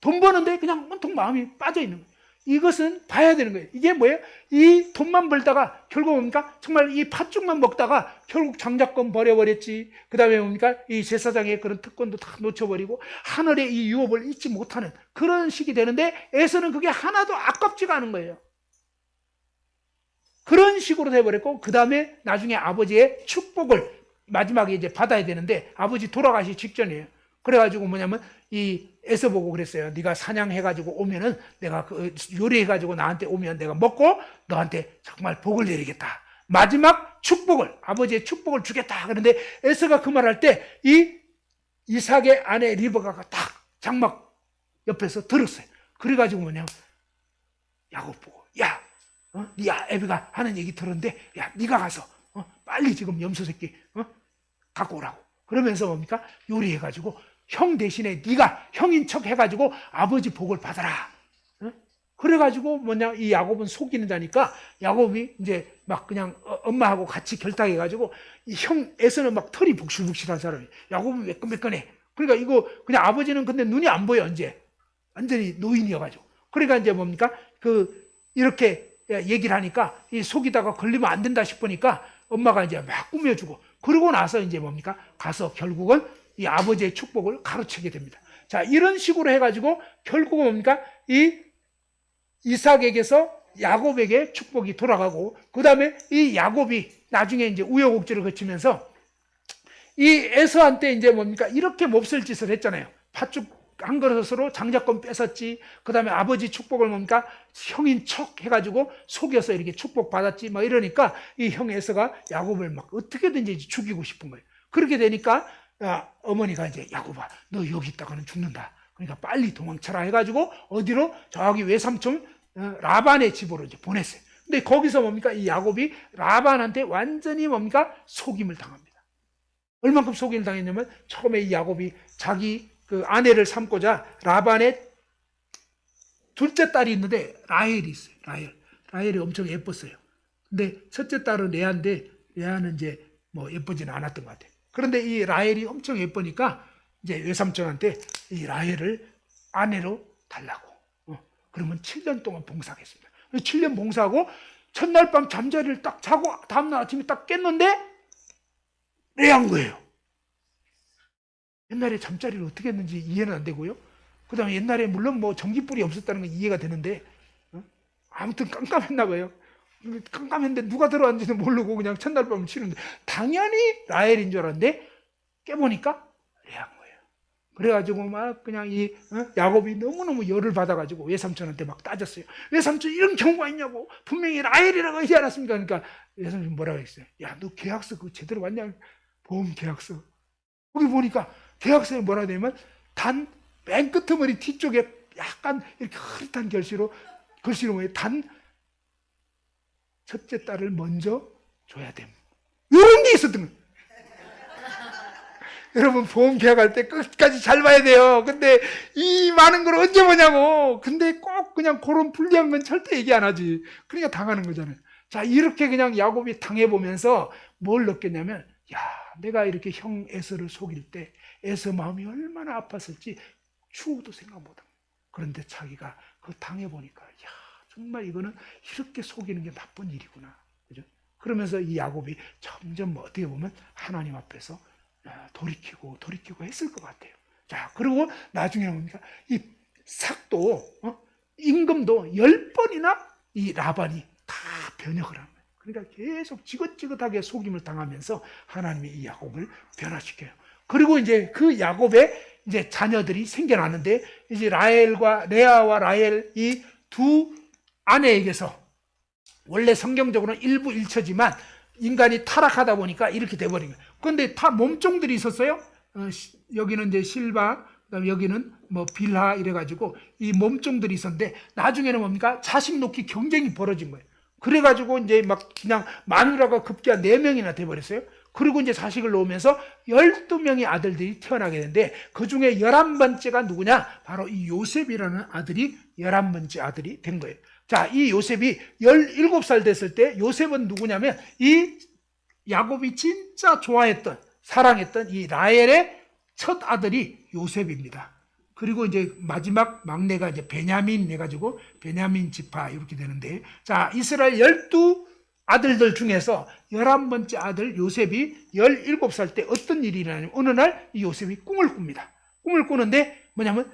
돈 버는데 그냥 온통 마음이 빠져 있는 거예요. 이것은 봐야 되는 거예요. 이게 뭐예요? 이 돈만 벌다가 결국 뭡니까? 정말 이 팥죽만 먹다가 결국 장자권 버려버렸지. 그 다음에 뭡니까? 이 제사장의 그런 특권도 다 놓쳐버리고 하늘의 이 유업을 잊지 못하는 그런 식이 되는데 에서는 그게 하나도 아깝지가 않은 거예요. 그런 식으로 돼버렸고 그 다음에 나중에 아버지의 축복을 마지막에 이제 받아야 되는데 아버지 돌아가시 직전이에요. 그래가지고 뭐냐면 이 에서 보고 그랬어요. 네가 사냥해가지고 오면은 내가 그 요리해가지고 나한테 오면 내가 먹고 너한테 정말 복을 내리겠다. 마지막 축복을 아버지의 축복을 주겠다. 그런데 에서가 그 말할 때 이 이삭의 아내 리브가가 딱 장막 옆에서 들었어요. 그래가지고 뭐냐면 야곱 보고 야, 네 애비가 하는 얘기 들었는데 야 네가 가서 빨리 지금 염소 새끼 갖고 오라고. 그러면서 뭡니까? 요리해가지고 형 대신에 네가 형인 척 해가지고 아버지 복을 받아라. 어? 그래가지고 뭐냐, 이 야곱은 속이는 자니까 야곱이 이제 막 그냥 엄마하고 같이 결탁해가지고 이 형 에서는 막 털이 북실북실한 사람이, 야곱은 매끈매끈해. 그러니까 이거 그냥 아버지는 근데 눈이 안 보여. 이제 완전히 노인이어가지고. 그러니까 이제 뭡니까? 이렇게 얘기를 하니까 이 속이다가 걸리면 안 된다 싶으니까 엄마가 이제 막 꾸며주고, 그러고 나서 이제 뭡니까? 가서 결국은 이 아버지의 축복을 가로채게 됩니다. 자, 이런 식으로 해가지고 결국은 뭡니까? 이 이삭에게서 야곱에게 축복이 돌아가고, 그 다음에 이 야곱이 나중에 이제 우여곡절을 거치면서 이 에서한테 이제 뭡니까? 이렇게 몹쓸 짓을 했잖아요. 팥죽 한 그릇으로 장자권 뺏었지. 그 다음에 아버지 축복을 뭡니까? 형인 척 해가지고 속여서 이렇게 축복 받았지. 막 이러니까 이 형 에서가 야곱을 막 어떻게든지 죽이고 싶은 거예요. 그렇게 되니까 어머니가 이제 야곱아, 너 여기 있다가는 죽는다. 그러니까 빨리 도망쳐라 해가지고 어디로? 저기 외삼촌 라반의 집으로 이제 보냈어요. 근데 거기서 뭡니까? 이 야곱이 라반한테 완전히 뭡니까? 속임을 당합니다. 얼만큼 속임을 당했냐면 처음에 이 야곱이 자기 그 아내를 삼고자 라반의 둘째 딸이 있는데 라헬이 있어요. 라헬이 엄청 예뻤어요. 근데 첫째 딸은 레아인데 레아는 이제 뭐 예쁘지는 않았던 것 같아요. 그런데 이 라헬이 엄청 예쁘니까 이제 외삼촌한테 이 라헬을 아내로 달라고. 그러면 7년 동안 봉사하겠습니다. 7년 봉사하고 첫날 밤 잠자리를 딱 자고 다음날 아침에 딱 깼는데 레아인 거예요. 옛날에 잠자리를 어떻게 했는지 이해는 안 되고요. 그 다음에 옛날에 물론 뭐 전기불이 없었다는 건 이해가 되는데 아무튼 깜깜했나 봐요. 깜깜했는데 누가 들어왔는지도 모르고 그냥 첫날 밤을 치는데 당연히 라헬인 줄 알았는데 깨보니까 레아인 거예요. 그래가지고 막 그냥 이 야곱이 너무너무 열을 받아가지고 외삼촌한테 막 따졌어요. 외삼촌 이런 경우가 있냐고. 분명히 라헬이라고 하지 않았습니까? 그러니까 외삼촌이 뭐라고 했어요? 야, 너 계약서 그거 제대로 왔냐? 보험 계약서. 거기 보니까 계약서에 뭐라 되냐면 맨 끄트머리 뒤쪽에 약간 이렇게 흐릿한 글씨로 뭐예요? 첫째 딸을 먼저 줘야 됨. 이런 게 있었던 거예요. 여러분 보험 계약할 때 끝까지 잘 봐야 돼요. 근데 이 많은 걸 언제 보냐고. 근데 꼭 그냥 그런 불리한 건 절대 얘기 안 하지. 그러니까 당하는 거잖아요. 자, 이렇게 그냥 야곱이 당해보면서 뭘 느꼈냐면, 야, 내가 이렇게 형 에서를 속일 때 에서 마음이 얼마나 아팠을지 추후도 생각 못합니다. 그런데 자기가 그거 당해보니까, 야, 정말 이거는 이렇게 속이는 게 나쁜 일이구나. 그죠? 그러면서 이 야곱이 점점 어떻게 보면 하나님 앞에서 돌이키고 했을 것 같아요. 자, 그리고 나중에 뭡니까? 이 삭도, 임금도 10번이나 이 라반이 다 변역을 하는 거예요. 그러니까 계속 지긋지긋하게 속임을 당하면서 하나님이 이 야곱을 변화시켜요. 그리고 이제 그 야곱의 이제 자녀들이 생겨나는데, 이제 레아와 라헬 이 두 아내에게서 원래 성경적으로는 일부 일처지만 인간이 타락하다 보니까 이렇게 돼버린 거예요. 그런데 다 몸종들이 있었어요. 여기는 이제 실바, 그다음에 여기는 뭐 빌하 이래가지고 이 몸종들이 있었는데 나중에는 뭡니까? 자식 놓기 경쟁이 벌어진 거예요. 그래가지고 이제 막 그냥 마누라가 급기야 4명이나 돼버렸어요. 그리고 이제 자식을 놓으면서 12명의 아들들이 태어나게 되는데 그 중에 11번째가 누구냐? 바로 이 요셉이라는 아들이 11번째 아들이 된 거예요. 자, 이 요셉이 17살 됐을 때 요셉은 누구냐면 이 야곱이 진짜 좋아했던, 사랑했던 이 라헬의 첫 아들이 요셉입니다. 그리고 이제 마지막 막내가 이제 베냐민 해가지고 베냐민 지파 이렇게 되는데, 자, 이스라엘 12 아들들 중에서 11번째 아들 요셉이 17살 때 어떤 일이 일어나냐면 어느 날 이 요셉이 꿈을 꿉니다. 꿈을 꾸는데 뭐냐면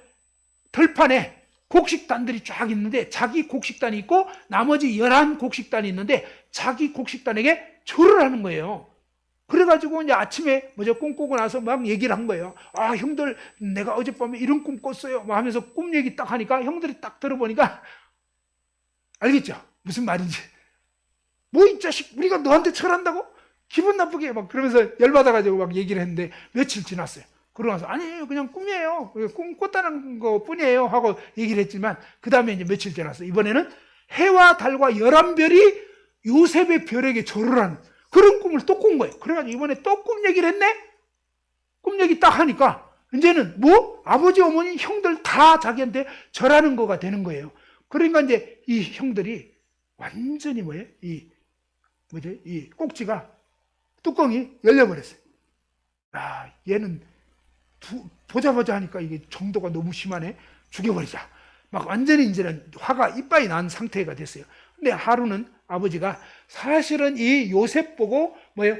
들판에 곡식단들이 쫙 있는데 자기 곡식단이 있고 나머지 11 곡식단이 있는데 자기 곡식단에게 절을 하는 거예요. 그래가지고 이제 아침에 꿈 꾸고 나서 막 얘기를 한 거예요. 아, 형들, 내가 어젯밤에 이런 꿈 꿨어요. 뭐 하면서 꿈 얘기 딱 하니까 형들이 딱 들어보니까 알겠죠? 무슨 말인지. 뭐 이 자식, 우리가 너한테 절한다고? 기분 나쁘게 막 그러면서 열받아가지고 막 얘기를 했는데 며칠 지났어요. 그러고 나서 아니에요, 그냥 꿈이에요. 꿈 꿨다는 거 뿐이에요 하고 얘기를 했지만 그 다음에 이제 며칠 지났어. 이번에는 해와 달과 11별이 요셉의 별에게 절을 하는 그런 꿈을 또 꾼 거예요. 그래가지고 이번에 또 꿈 얘기를 했네? 꿈 얘기 딱 하니까 이제는 뭐 아버지, 어머니, 형들 다 자기한테 절하는 거가 되는 거예요. 그러니까 이제 이 형들이 완전히 뭐예요? 이 꼭지가 뚜껑이 열려버렸어요. 아, 얘는 보자 하니까 이게 정도가 너무 심하네. 죽여버리자. 막 완전히 이제는 화가 이빨이 난 상태가 됐어요. 근데 하루는 아버지가 사실은 이 요셉 보고 뭐예요?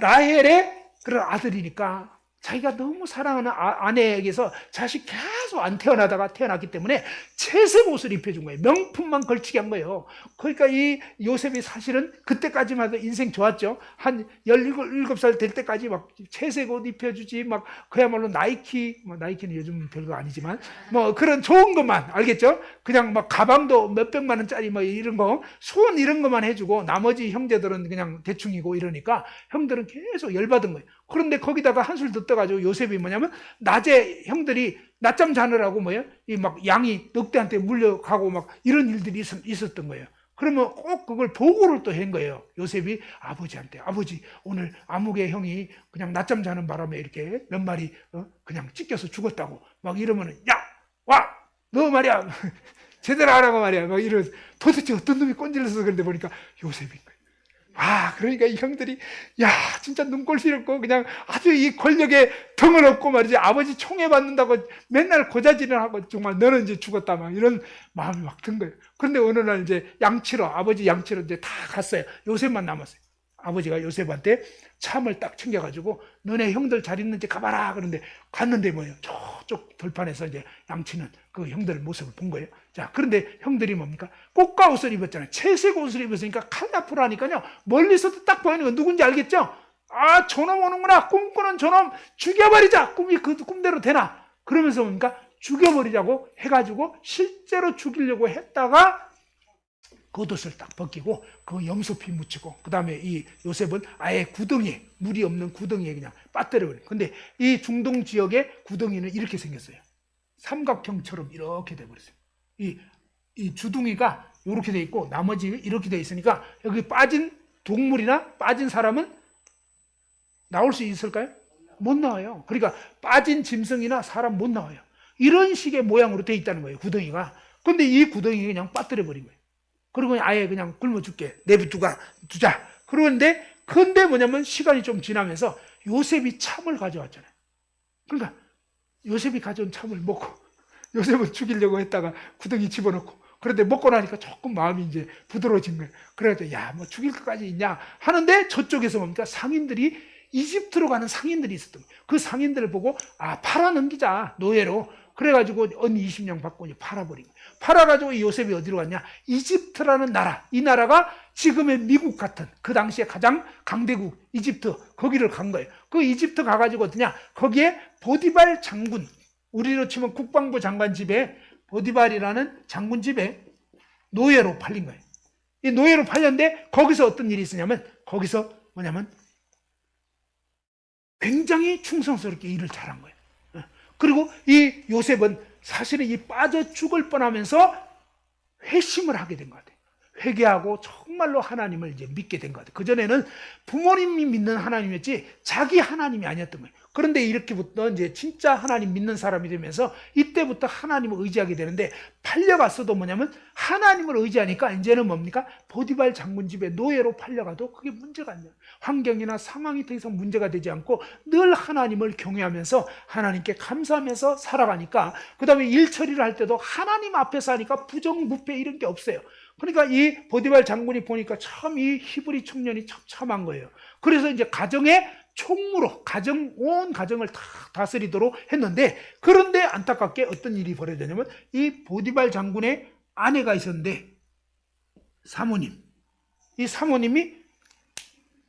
라헬의 그런 아들이니까 자기가 너무 사랑하는 아내에게서 자식 계속 안 태어나다가 태어났기 때문에 채색 옷을 입혀준 거예요. 명품만 걸치게 한 거예요. 그러니까 이 요셉이 사실은 그때까지만 해도 인생 좋았죠. 한 17살 될 때까지 막 채색 옷 입혀주지, 막 그야말로 나이키, 뭐 나이키는 요즘 별거 아니지만 뭐 그런 좋은 것만, 알겠죠? 그냥 막 가방도 몇백만 원짜리 뭐 이런 거, 수원 이런 것만 해주고 나머지 형제들은 그냥 대충이고 이러니까 형들은 계속 열받은 거예요. 그런데 거기다가 한술 더 떠가지고 요셉이 뭐냐면 낮에 형들이 낮잠 자느라고 뭐예요? 이 막 양이 늑대한테 물려가고 막 이런 일들이 있었던 거예요. 그러면 꼭 그걸 보고를 또 한 거예요. 요셉이 아버지한테, 아버지 오늘 아무개 형이 그냥 낮잠 자는 바람에 이렇게 몇 마리 그냥 찢겨서 죽었다고 막 이러면은 야, 와, 너 말이야 제대로 하라고 말이야 막 이러. 도대체 어떤 놈이 꼰질러서 그런데 보니까 요셉인 거예요. 아, 그러니까 이 형들이, 야, 진짜 눈꼴 시렵고, 그냥 아주 이 권력에 등을 업고 말이지, 아버지 총애 받는다고 맨날 고자질을 하고, 정말 너는 이제 죽었다, 막 이런 마음이 막 든 거예요. 그런데 어느 날 이제 아버지 양치러 이제 다 갔어요. 요셉만 남았어요. 아버지가 요셉한테 참을 딱 챙겨가지고, 너네 형들 잘 있는지 가봐라. 그런데 갔는데 뭐예요? 저쪽 들판에서 이제 양치는 그 형들 모습을 본 거예요. 자, 그런데 형들이 뭡니까? 꽃가 옷을 입었잖아요. 채색 옷을 입었으니까 칼라프로 하니까요. 멀리서도 딱 보이는 거 누군지 알겠죠? 아, 저놈 오는구나. 꿈꾸는 저놈 죽여버리자. 꿈이 그 꿈대로 되나? 그러면서 뭡니까? 죽여버리자고 해가지고 실제로 죽이려고 했다가 겉옷을 딱 벗기고 그 염소피 묻히고 그 다음에 이 요셉은 아예 구덩이에, 물이 없는 구덩이에 그냥 빠뜨려버려요. 근데 이 중동 지역의 구덩이는 이렇게 생겼어요. 삼각형처럼 이렇게 돼버렸어요. 이 주둥이가 이렇게 돼 있고 나머지 이렇게 돼 있으니까 여기 빠진 동물이나 빠진 사람은 나올 수 있을까요? 못 나와요. 그러니까 빠진 짐승이나 사람 못 나와요. 이런 식의 모양으로 돼 있다는 거예요, 구덩이가. 근데 이 구덩이 그냥 빠뜨려 버린 거예요. 그리고 아예 그냥 굶어 죽게 두자. 그런데 뭐냐면 시간이 좀 지나면서 요셉이 참을 가져왔잖아요. 그러니까 요셉이 가져온 참을 먹고 요셉은 죽이려고 했다가 구덩이 집어넣고 그런데 먹고 나니까 조금 마음이 이제 부드러워진 거예요. 그래가지고 야, 뭐 죽일 것까지 있냐 하는데 저쪽에서 뭡니까? 상인들이 이집트로 가는 상인들이 있었던 거예요. 그 상인들을 보고 아, 팔아 넘기자 노예로. 그래가지고 언 20냥 받고 팔아버린 거예요. 팔아가지고 이 요셉이 어디로 갔냐? 이집트라는 나라, 이 나라가 지금의 미국 같은 그 당시에 가장 강대국 이집트, 거기를 간 거예요. 그 이집트 가가지고 어떠냐? 거기에 보디발 장군, 우리로 치면 국방부 장관 집에 보디발이라는 장군 집에 노예로 팔린 거예요. 이 노예로 팔렸는데 거기서 어떤 일이 있었냐면 거기서 뭐냐면 굉장히 충성스럽게 일을 잘한 거예요. 그리고 이 요셉은 사실은 이 빠져 죽을 뻔하면서 회심을 하게 된 것 같아요. 회개하고 정말로 하나님을 이제 믿게 된 것 같아요. 그전에는 부모님이 믿는 하나님이었지 자기 하나님이 아니었던 거예요. 그런데 이렇게부터 이제 진짜 하나님 믿는 사람이 되면서 이때부터 하나님을 의지하게 되는데 팔려갔어도 뭐냐면 하나님을 의지하니까 이제는 뭡니까? 보디발 장군 집에 노예로 팔려가도 그게 문제가 아니에요. 환경이나 상황이 더 이상 문제가 되지 않고 늘 하나님을 경외하면서 하나님께 감사하면서 살아가니까 그 다음에 일 처리를 할 때도 하나님 앞에서 하니까 부정부패 이런 게 없어요. 그러니까 이 보디발 장군이 보니까 참 이 히브리 청년이 참한 거예요. 그래서 이제 가정의 총무로 온 가정을 다 다스리도록 했는데 그런데 안타깝게 어떤 일이 벌어졌냐면 이 보디발 장군의 아내가 있었는데 이 사모님이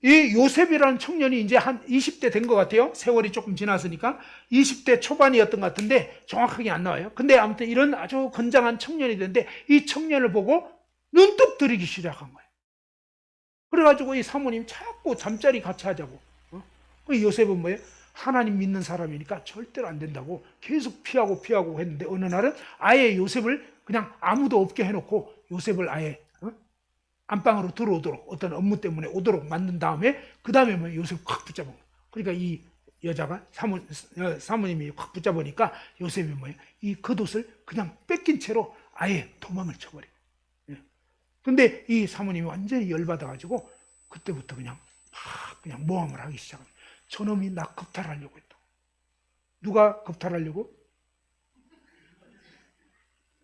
이 요셉이라는 청년이 이제 한 20대 된 것 같아요. 세월이 조금 지났으니까 20대 초반이었던 것 같은데 정확하게 안 나와요. 근데 아무튼 이런 아주 건장한 청년이 됐는데 이 청년을 보고 눈독 들이기 시작한 거예요. 그래가지고 이 사모님 자꾸 잠자리 같이 하자고. 요셉은 뭐예요? 하나님 믿는 사람이니까 절대로 안 된다고 계속 피하고 했는데 어느 날은 아예 요셉을 그냥 아무도 없게 해놓고 요셉을 아예 안방으로 들어오도록 어떤 업무 때문에 오도록 만든 다음에 그 다음에 뭐 요셉 확 붙잡은 거예요. 그러니까 이 여자가 사모님이 확 붙잡으니까 요셉이 뭐예요? 이 겉옷을 그냥 뺏긴 채로 아예 도망을 쳐버려요. 예. 근데 이 사모님이 완전히 열받아가지고 그때부터 그냥 모함을 하기 시작합니다. 저놈이 나 겁탈하려고 했다. 누가 겁탈하려고?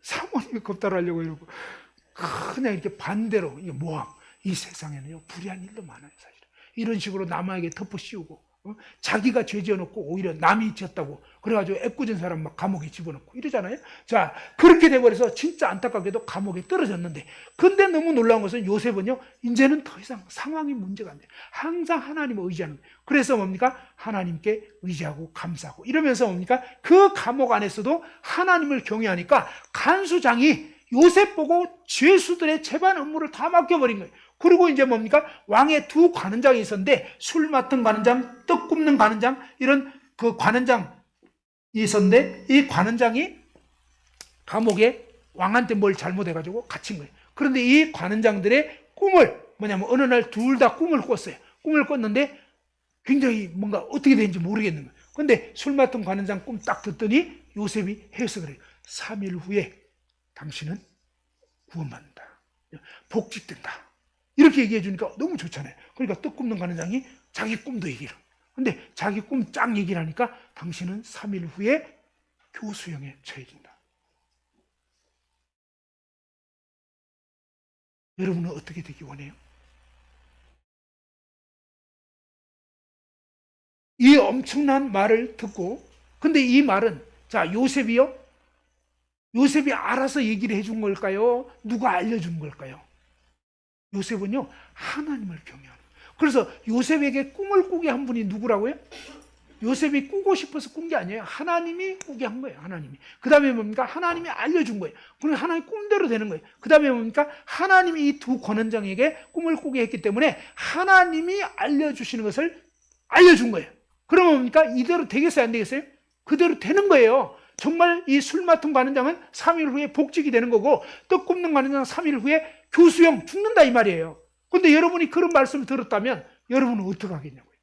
사모님이 겁탈하려고 이러고 그냥 이렇게 반대로 모함. 이 세상에는요 불의한 일도 많아요. 사실 이런 식으로 남에게 덮어 씌우고 자기가 죄 지어놓고 오히려 남이 지었다고 그래가지고 애꿎은 사람 막 감옥에 집어넣고 이러잖아요. 자, 그렇게 돼버려서 진짜 안타깝게도 감옥에 떨어졌는데, 근데 너무 놀라운 것은 요셉은요 이제는 더 이상 상황이 문제가 안 돼요. 항상 하나님을 의지하는 거예요. 그래서 뭡니까? 하나님께 의지하고 감사하고 이러면서 뭡니까? 그 감옥 안에서도 하나님을 경외하니까 간수장이 요셉 보고 죄수들의 재반 업무를 다 맡겨버린 거예요. 그리고 이제 뭡니까? 왕의 두 관원장이 있었는데, 술 맡은 관원장, 떡 굽는 관원장, 이런 그 관원장이 있었는데, 이 관원장이 감옥에 왕한테 뭘 잘못해가지고 갇힌 거예요. 그런데 이 관원장들의 꿈을, 뭐냐면 어느 날 둘 다 꿈을 꿨어요. 꿈을 꿨는데 굉장히 뭔가 어떻게 되는지 모르겠는 거예요. 근데 술 맡은 관원장 꿈 딱 듣더니 요셉이 해석을 해요. 3일 후에 당신은 구원받는다. 복직된다. 이렇게 얘기해 주니까 너무 좋잖아요. 그러니까 떡 굽는 관원장이 자기 꿈도 얘기를. 근데 자기 꿈 쫙 얘기를 하니까 당신은 3일 후에 교수형에 처해진다. 여러분은 어떻게 되기 원해요? 이 엄청난 말을 듣고, 근데 이 말은, 자, 요셉이 알아서 얘기를 해준 걸까요? 누가 알려준 걸까요? 요셉은요, 하나님을 경외하는 거예요. 그래서 요셉에게 꿈을 꾸게 한 분이 누구라고요? 요셉이 꾸고 싶어서 꾼 게 아니에요. 하나님이 꾸게 한 거예요. 하나님이. 그 다음에 뭡니까? 하나님이 알려준 거예요. 그리고 하나님 꿈대로 되는 거예요. 그 다음에 뭡니까? 하나님이 이 두 권원장에게 꿈을 꾸게 했기 때문에 하나님이 알려주시는 것을 알려준 거예요. 그러면 뭡니까? 이대로 되겠어요? 안 되겠어요? 그대로 되는 거예요. 정말 이 술 맡은 관원장은 3일 후에 복직이 되는 거고, 떡 굽는 관원장은 3일 후에 교수형 죽는다 이 말이에요. 근데 여러분이 그런 말씀을 들었다면 여러분은 어떻게 하겠냐고요.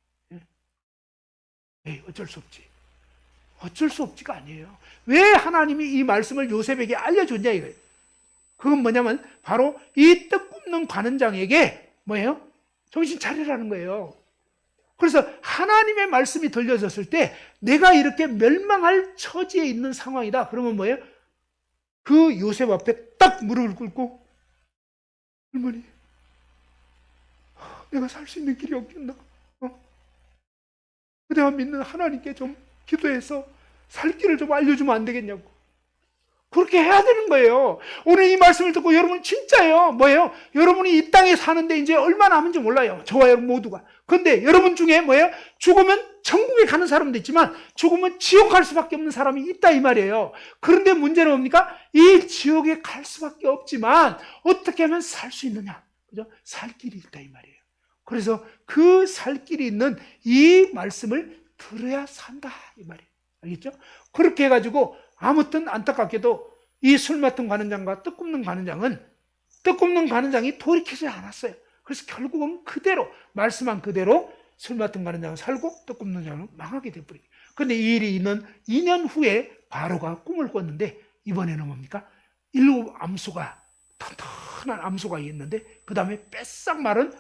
에이, 어쩔 수 없지. 어쩔 수 없지가 아니에요. 왜 하나님이 이 말씀을 요셉에게 알려줬냐 이거예요. 그건 뭐냐면 바로 이 떡 굽는 관원장에게 뭐예요? 정신 차리라는 거예요. 그래서 하나님의 말씀이 들려졌을 때 내가 이렇게 멸망할 처지에 있는 상황이다. 그러면 뭐예요? 그 요셉 앞에 딱 무릎을 꿇고, 할머니, 내가 살 수 있는 길이 없겠나? 내가 믿는 하나님께 좀 기도해서 살 길을 좀 알려주면 안 되겠냐고. 그렇게 해야 되는 거예요. 오늘 이 말씀을 듣고 여러분 진짜예요. 뭐예요? 여러분이 이 땅에 사는데 이제 얼마 남은지 몰라요. 저와 여러분 모두가. 그런데 여러분 중에 뭐예요? 죽으면 천국에 가는 사람도 있지만 죽으면 지옥 갈 수밖에 없는 사람이 있다 이 말이에요. 그런데 문제는 뭡니까? 이 지옥에 갈 수밖에 없지만 어떻게 하면 살 수 있느냐? 그죠? 살 길이 있다 이 말이에요. 그래서 그 살 길이 있는 이 말씀을 들어야 산다 이 말이에요. 알겠죠? 그렇게 해가지고 아무튼 안타깝게도 이 술 맡은 관원장과 떡 굽는 관원장이 돌이키지 않았어요. 그래서 결국은 그대로 말씀한 그대로 술 맡은 관원장은 살고 떡 굽는 관원장은 망하게 돼버려요. 그런데 이 일이 있는 2년 후에 바로가 꿈을 꿨는데 이번에는 뭡니까? 7 암소가 튼튼한 암소가 있는데 그 다음에 뺏싹 마른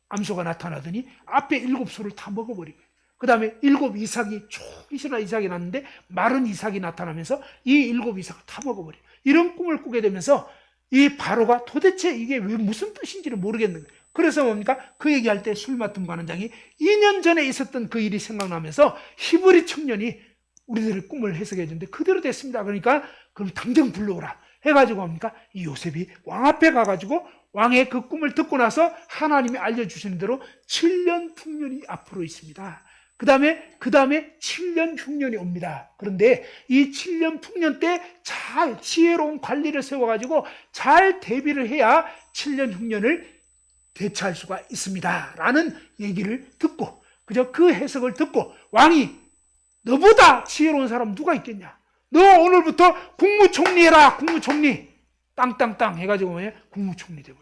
암소가 나타나더니 앞에 7소를 다 먹어버리고, 그 다음에 7 이삭이 촉이시나 이삭이 났는데 마른 이삭이 나타나면서 이 7 이삭을 다 먹어버려요. 이런 꿈을 꾸게 되면서 이 바로가 도대체 이게 왜 무슨 뜻인지를 모르겠는 거예요. 그래서 뭡니까? 그 얘기할 때 술 맡은 관원장이 2년 전에 있었던 그 일이 생각나면서 히브리 청년이 우리들의 꿈을 해석해 주는데 그대로 됐습니다. 그러니까 그럼 당장 불러오라 해가지고 뭡니까? 이 요셉이 왕 앞에 가가지고 왕의 그 꿈을 듣고 나서 하나님이 알려주시는 대로 7년 풍년이 앞으로 있습니다. 그 다음에 7년 흉년이 옵니다. 그런데 이 7년 풍년 때 잘 지혜로운 관리를 세워가지고 잘 대비를 해야 7년 흉년을 대처할 수가 있습니다. 라는 얘기를 듣고, 그저 그 해석을 듣고 왕이 너보다 지혜로운 사람 누가 있겠냐? 너 오늘부터 국무총리 해라. 국무총리. 땅땅땅 해가지고 뭐예요? 국무총리 되고.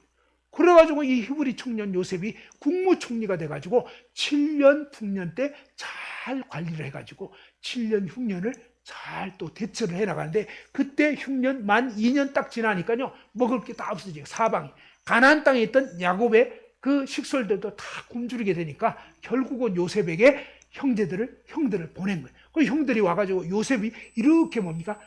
그래가지고 이 히브리 청년 요셉이 국무총리가 돼가지고 7년 풍년 때 잘 잘 관리를 해가지고 7년 흉년을 잘 또 대처를 해나가는데, 그때 흉년 만 2년 딱 지나니까요 먹을 게 다 없어져요. 사방이. 가나안 땅에 있던 야곱의 그 식솔들도 다 굶주리게 되니까 결국은 요셉에게 형들을 보낸 거예요. 그 형들이 와가지고 요셉이 이렇게 뭡니까?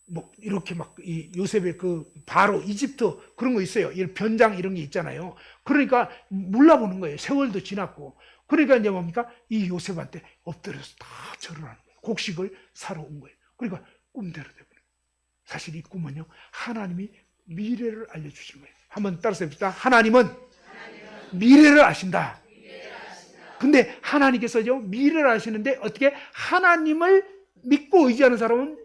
뭐 이렇게 막 이 요셉의 그 바로 이집트 그런 거 있어요. 변장 이런 게 있잖아요. 그러니까 몰라보는 거예요. 세월도 지났고. 그러니까 이제 뭡니까? 이 요셉한테 엎드려서 다 절을 하는 거예요. 곡식을 사러 온 거예요. 그러니까 꿈대로 되버려요. 사실 이 꿈은요, 하나님이 미래를 알려주신 거예요. 한번 따라서 해봅시다. 하나님은 미래를 아신다. 근데 하나님께서요, 미래를 아시는데 어떻게 하나님을 믿고 의지하는 사람은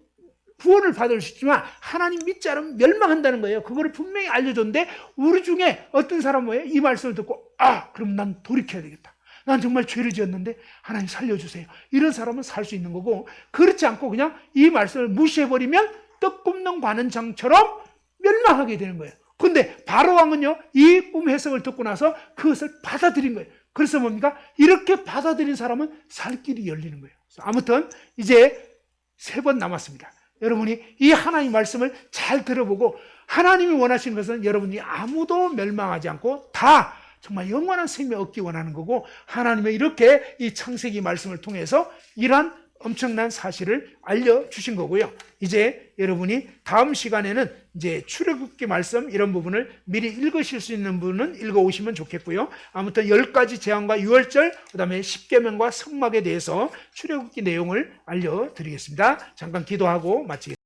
구원을 받을 수 있지만 하나님 믿지 않으면 멸망한다는 거예요. 그거를 분명히 알려줬는데, 우리 중에 어떤 사람은 뭐예요? 이 말씀을 듣고 그럼 난 돌이켜야 되겠다. 난 정말 죄를 지었는데 하나님 살려주세요. 이런 사람은 살 수 있는 거고, 그렇지 않고 그냥 이 말씀을 무시해버리면 떡 굽는 관원장처럼 멸망하게 되는 거예요. 근데 바로왕은요, 이 꿈 해석을 듣고 나서 그것을 받아들인 거예요. 그래서 뭡니까? 이렇게 받아들인 사람은 살 길이 열리는 거예요. 아무튼 이제 3번 남았습니다. 여러분이 이 하나님 말씀을 잘 들어보고, 하나님이 원하시는 것은 여러분이 아무도 멸망하지 않고 다 정말 영원한 생명 얻기 원하는 거고, 하나님의 이렇게 이 창세기 말씀을 통해서 이러한 엄청난 사실을 알려주신 거고요. 이제 여러분이 다음 시간에는 이제 출애굽기 말씀 이런 부분을 미리 읽으실 수 있는 분은 읽어오시면 좋겠고요. 아무튼 10가지 재앙과 유월절, 그 다음에 십계명과 성막에 대해서 출애굽기 내용을 알려드리겠습니다. 잠깐 기도하고 마치겠습니다.